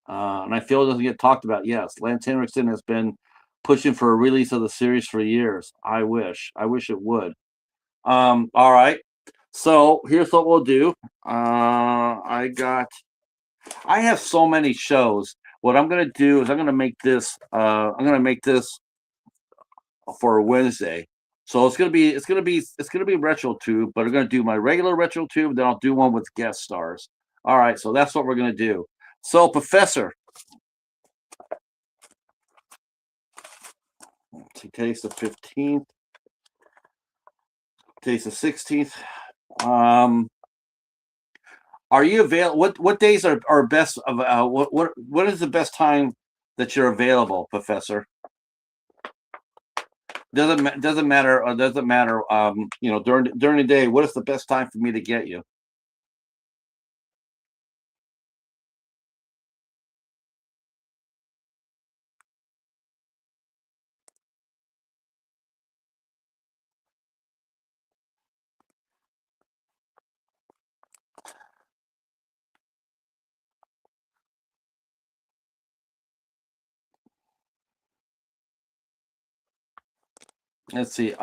And I feel it doesn't get talked about. Yes, Lance Henriksen has been pushing for a release of the series for years. I wish. I wish it would. All right. So here's what we'll do. I have so many shows. What I'm gonna do is I'm gonna make this. I'm gonna make this for Wednesday. So it's gonna be retro tube, but I'm gonna do my regular retro tube. Then I'll do one with guest stars. All right. So that's what we're gonna do. So Professor, today's the 15th. Today's the 16th. Um, are you available? What days are best of what is the best time that you're available, Professor? Doesn't matter. Doesn't matter. During the day, what is the best time for me to get you? Let's see.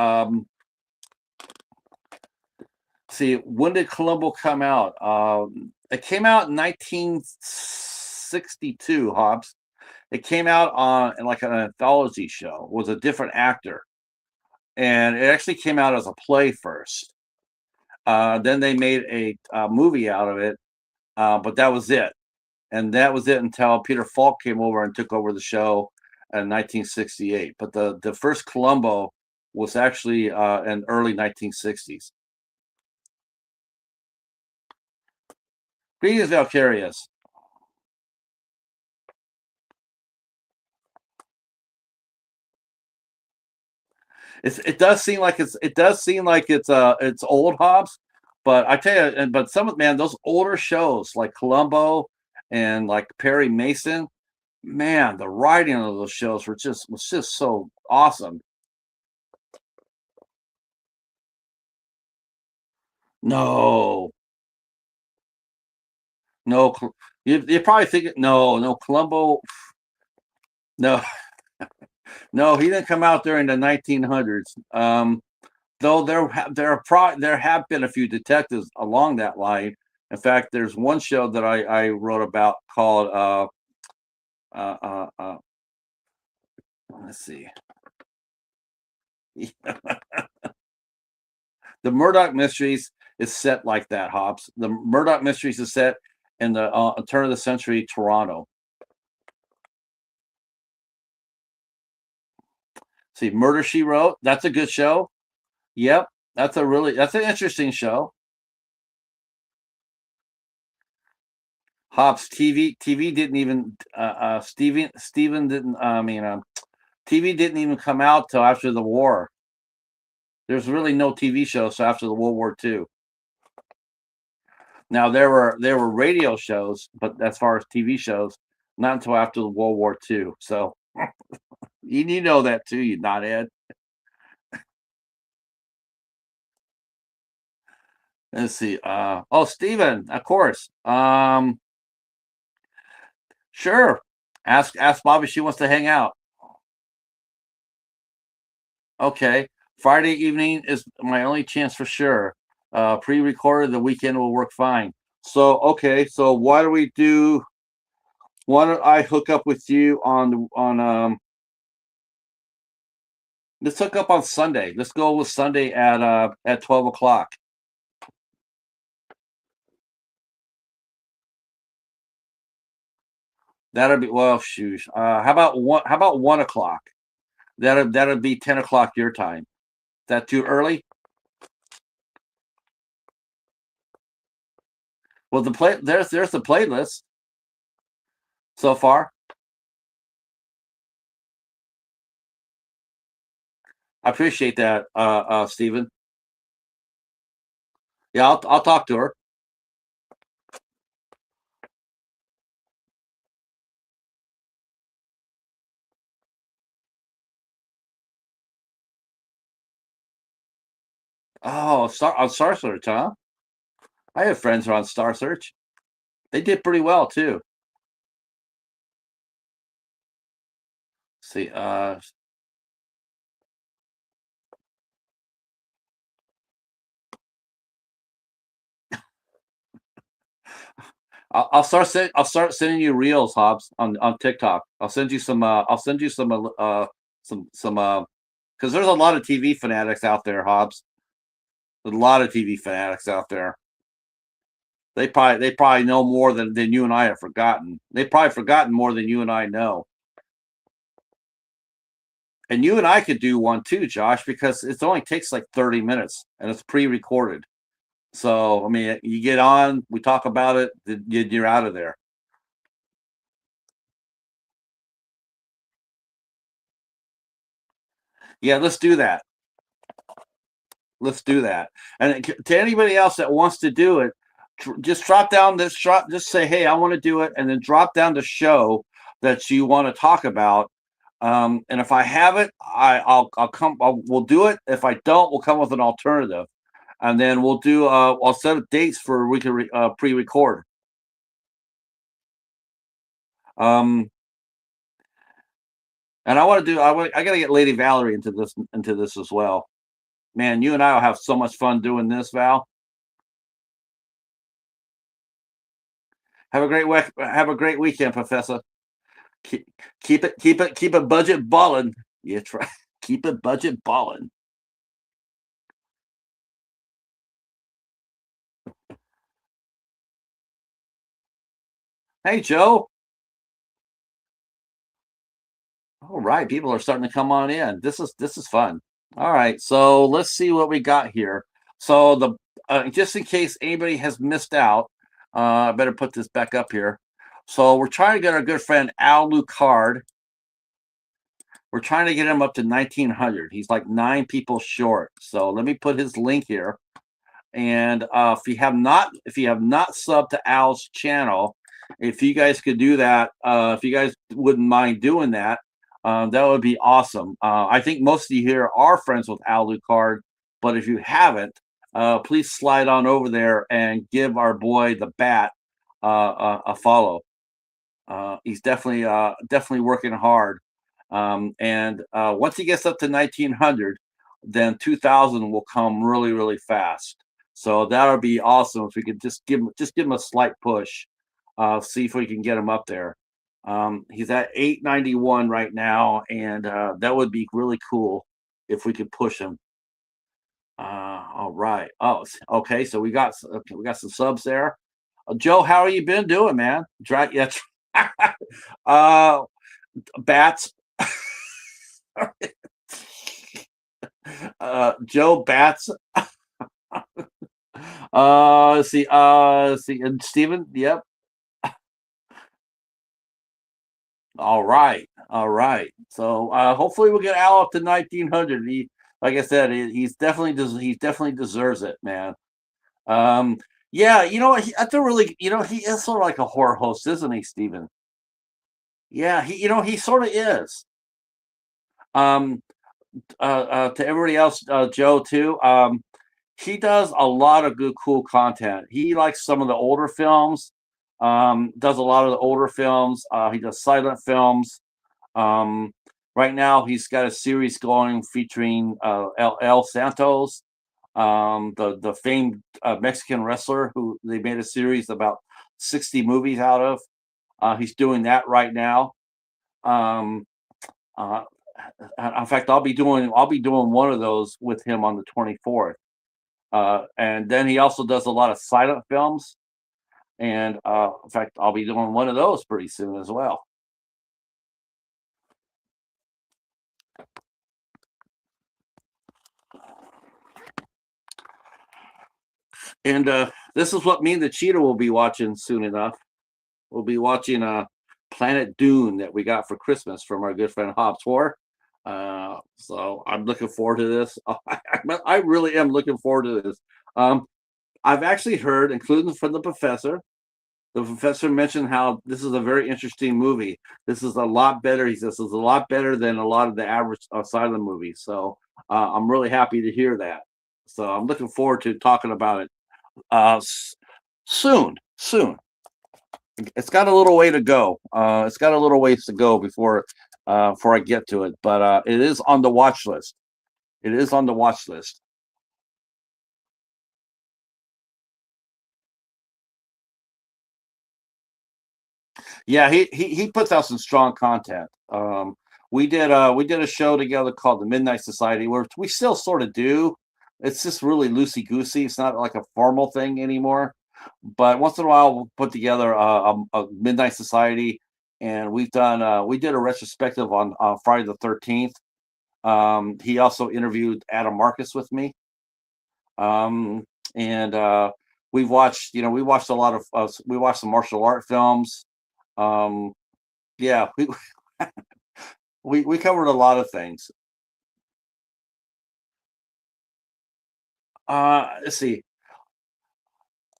See, when did Columbo come out? It came out in 1962, Hobbs. It came out on like an anthology show. It was a different actor, and it actually came out as a play first. Then they made a movie out of it, but that was it. And that was it until Peter Falk came over and took over the show in 1968. But the first Columbo was actually in early 1960s. Greetings, Valkyrius. It does seem like it's old, Hobbs, but I tell you, but some, man, those older shows like Columbo and like Perry Mason, man, the writing of those shows was just so awesome. No, no, you're probably thinking no Columbo. No, no, he didn't come out during the 1900s. Though there have been a few detectives along that line. In fact, there's one show that I wrote about called uh, uh, uh, let's see, the Murdoch Mysteries is set like that. Hobbs. The Murdoch Mysteries is set in the turn of the century Toronto. See, Murder She Wrote. That's a good show. Yep, that's an interesting show. Hobbs TV didn't even Steven didn't I mean TV didn't even come out till after the war. There's really no TV shows after the World War II. Now there were radio shows, but as far as TV shows, not until after the World War II. So you know that too, you knothead. Let's see. Oh, Steven, of course. Sure. Ask Bobby if she wants to hang out. Okay. Friday evening is my only chance for sure. Pre-recorded, the weekend will work fine. So okay, so why don't I hook up with you let's hook up on Sunday. Let's go with Sunday at 12 o'clock. That'll be well shoot. How about 1 o'clock? That'll be 10 o'clock your time. Is that too early? Well, there's the playlist so far. I appreciate that, Stephen. Yeah, I'll talk to her. Oh, Star Search, huh? I have friends who are on Star Search. They did pretty well too. See, I'll start sending you reels, Hobbs, on TikTok. I'll send you some because there's a lot of TV fanatics out there, Hobbs. There's a lot of TV fanatics out there. They probably know more than you and I have forgotten. They've probably forgotten more than you and I know. And you and I could do one too, Josh, because it only takes like 30 minutes and it's pre-recorded. So I mean, you get on, we talk about it, you're out of there. Yeah, let's do that. Let's do that. And to anybody else that wants to do it, just drop down this shot. Just say, "Hey, I want to do it," and then drop down the show that you want to talk about. And if I have it, I'll come. We'll do it. If I don't, we'll come with an alternative, and then we'll do. I'll set up dates for we can pre-record. Um, and I want to do. I got to get Lady Valerie into this as well. Man, you and I will have so much fun doing this, Val. Have a great weekend, Professor. Keep, keep it budget balling. You try keep it budget balling. Hey, Joe. All right, people are starting to come on in. This is fun. All right, so let's see what we got here. So the just in case anybody has missed out, I better put this back up here. So we're trying to get our good friend Al Lucard. We're trying to get him up to 1900. He's like 9 people short. So let me put his link here. And if you have not subbed to Al's channel, if you guys could do that, if you guys wouldn't mind doing that, that would be awesome. I think most of you here are friends with Al Lucard, but if you haven't, please slide on over there and give our boy the Bat a follow. He's definitely working hard. And once he gets up to 1900, then 2000 will come really, really fast. So that would be awesome if we could just give him a slight push, see if we can get him up there. He's at 891 right now, and that would be really cool if we could push him. All right. Oh, okay. So we got some subs there. Joe, how are you been doing, man? Yeah. uh, Bats. Joe Bats. Let's see, and Steven. Yep. All right, all right. So hopefully we'll get Al up to 1900. Like I said, he definitely deserves it, man. Um, yeah, I don't really, he is sort of like a horror host, isn't he, Steven? Yeah, he sort of is. Um, to everybody else, Joe too. He does a lot of good, cool content. He likes some of the older films. Does a lot of the older films. He does silent films. Um, right now, he's got a series going featuring El Santos, the famed Mexican wrestler who they made a series about 60 movies out of. He's doing that right now. Um, uh, in fact, I'll be doing one of those with him on the 24th. And then he also does a lot of silent films. And in fact, I'll be doing one of those pretty soon as well. And this is what me and the cheetah will be watching soon enough. We'll be watching Planet Dune that we got for Christmas from our good friend Hobbs War. So I'm looking forward to this. I really am looking forward to this. Um, I've actually heard, including from the professor, mentioned how this is a very interesting movie. This is a lot better. He says it's a lot better than a lot of the average silent movies. So I'm really happy to hear that. So I'm looking forward to talking about it soon. Soon. It's got a little way to go. It's got a little ways to go before I get to it, but it is on the watch list. It is on the watch list. Yeah, he puts out some strong content. We did a show together called the Midnight Society, where we still sort of do. It's just really loosey goosey. It's not like a formal thing anymore. But once in a while, we'll put together a Midnight Society, and we did a retrospective on Friday the 13th. He also interviewed Adam Marcus with me, and we watched a lot of we watched some martial art films. Um, yeah, we covered a lot of things. Let's see.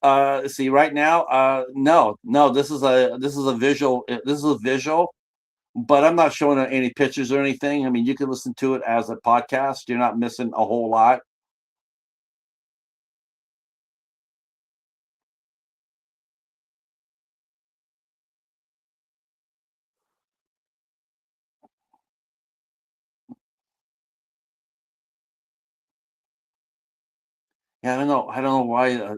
Let's see. Right now, no. This is a visual. This is a visual, but I'm not showing any pictures or anything. I mean, you can listen to it as a podcast. You're not missing a whole lot. Yeah, I don't know. I don't know why.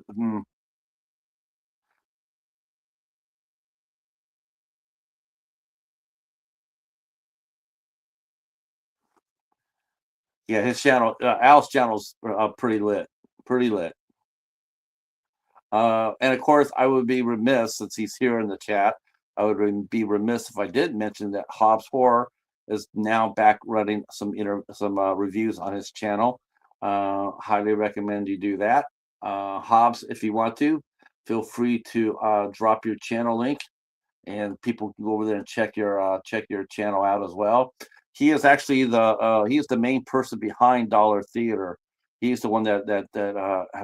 Yeah, his channel, Al's channel's pretty lit, pretty lit. And of course, I would be remiss since he's here in the chat. I would be remiss if I didn't mention that Hobbs Horror is now back running some reviews on his channel. Highly recommend you do that. Hobbs, if you want to, feel free to drop your channel link, and people can go over there and check your channel out as well. He is actually he is the main person behind Dollar Theater. He's the one that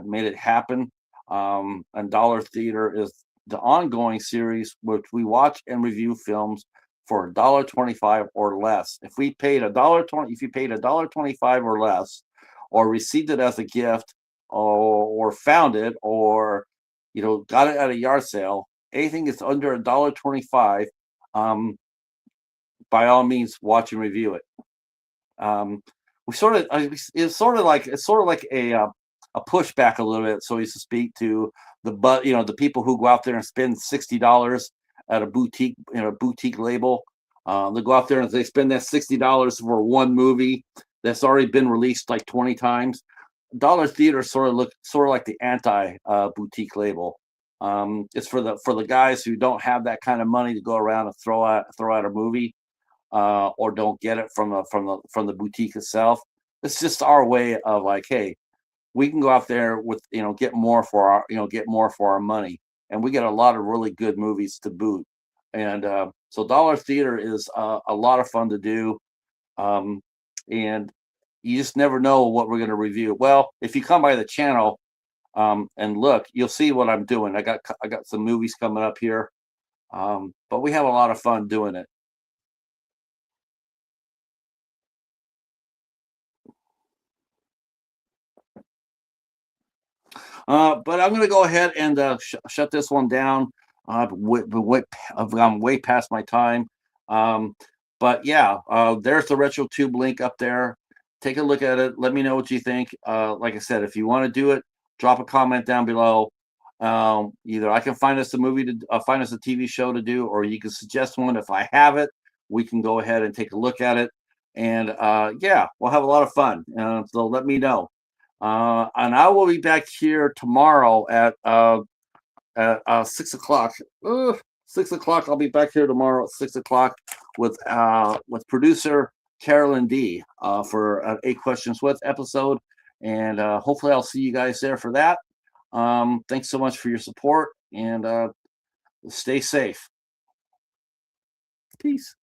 made it happen. And Dollar Theater is the ongoing series which we watch and review films for $1.25 or less. If we paid $1.20, if you paid $1.25 or less, or received it as a gift, or found it, or got it at a yard sale, anything that's under $1.25, by all means, watch and review it. We sort of it's sort of like a pushback a little bit, so as to speak, to the people who go out there and spend $60 at a boutique label. They go out there and they spend that $60 for one movie that's already been released like 20 times. Dollar Theater sort of like the anti boutique label. It's for the guys who don't have that kind of money to go around and throw out a movie, or don't get it from the boutique itself. It's just our way of like, hey, we can go out there with get more for our money, and we get a lot of really good movies to boot. And so Dollar Theater is a lot of fun to do, and you just never know what we're going to review. Well, if you come by the channel and look, you'll see what I'm doing. I got some movies coming up here, but we have a lot of fun doing it. But I'm going to go ahead and shut this one down. I'm way past my time. But yeah, there's the RetroTube link up there. Take a look at it. Let me know what you think. Like I said, if you want to do it, drop a comment down below. Either I can find us a movie to find us a TV show to do, or you can suggest one. If I have it, we can go ahead and take a look at it. And yeah, we'll have a lot of fun. So let me know. And I will be back here tomorrow at 6 o'clock. 6 o'clock. I'll be back here tomorrow at 6 o'clock with producer Carolyn D for an 8 Questions With episode. And hopefully I'll see you guys there for that. Thanks so much for your support, and stay safe. Peace.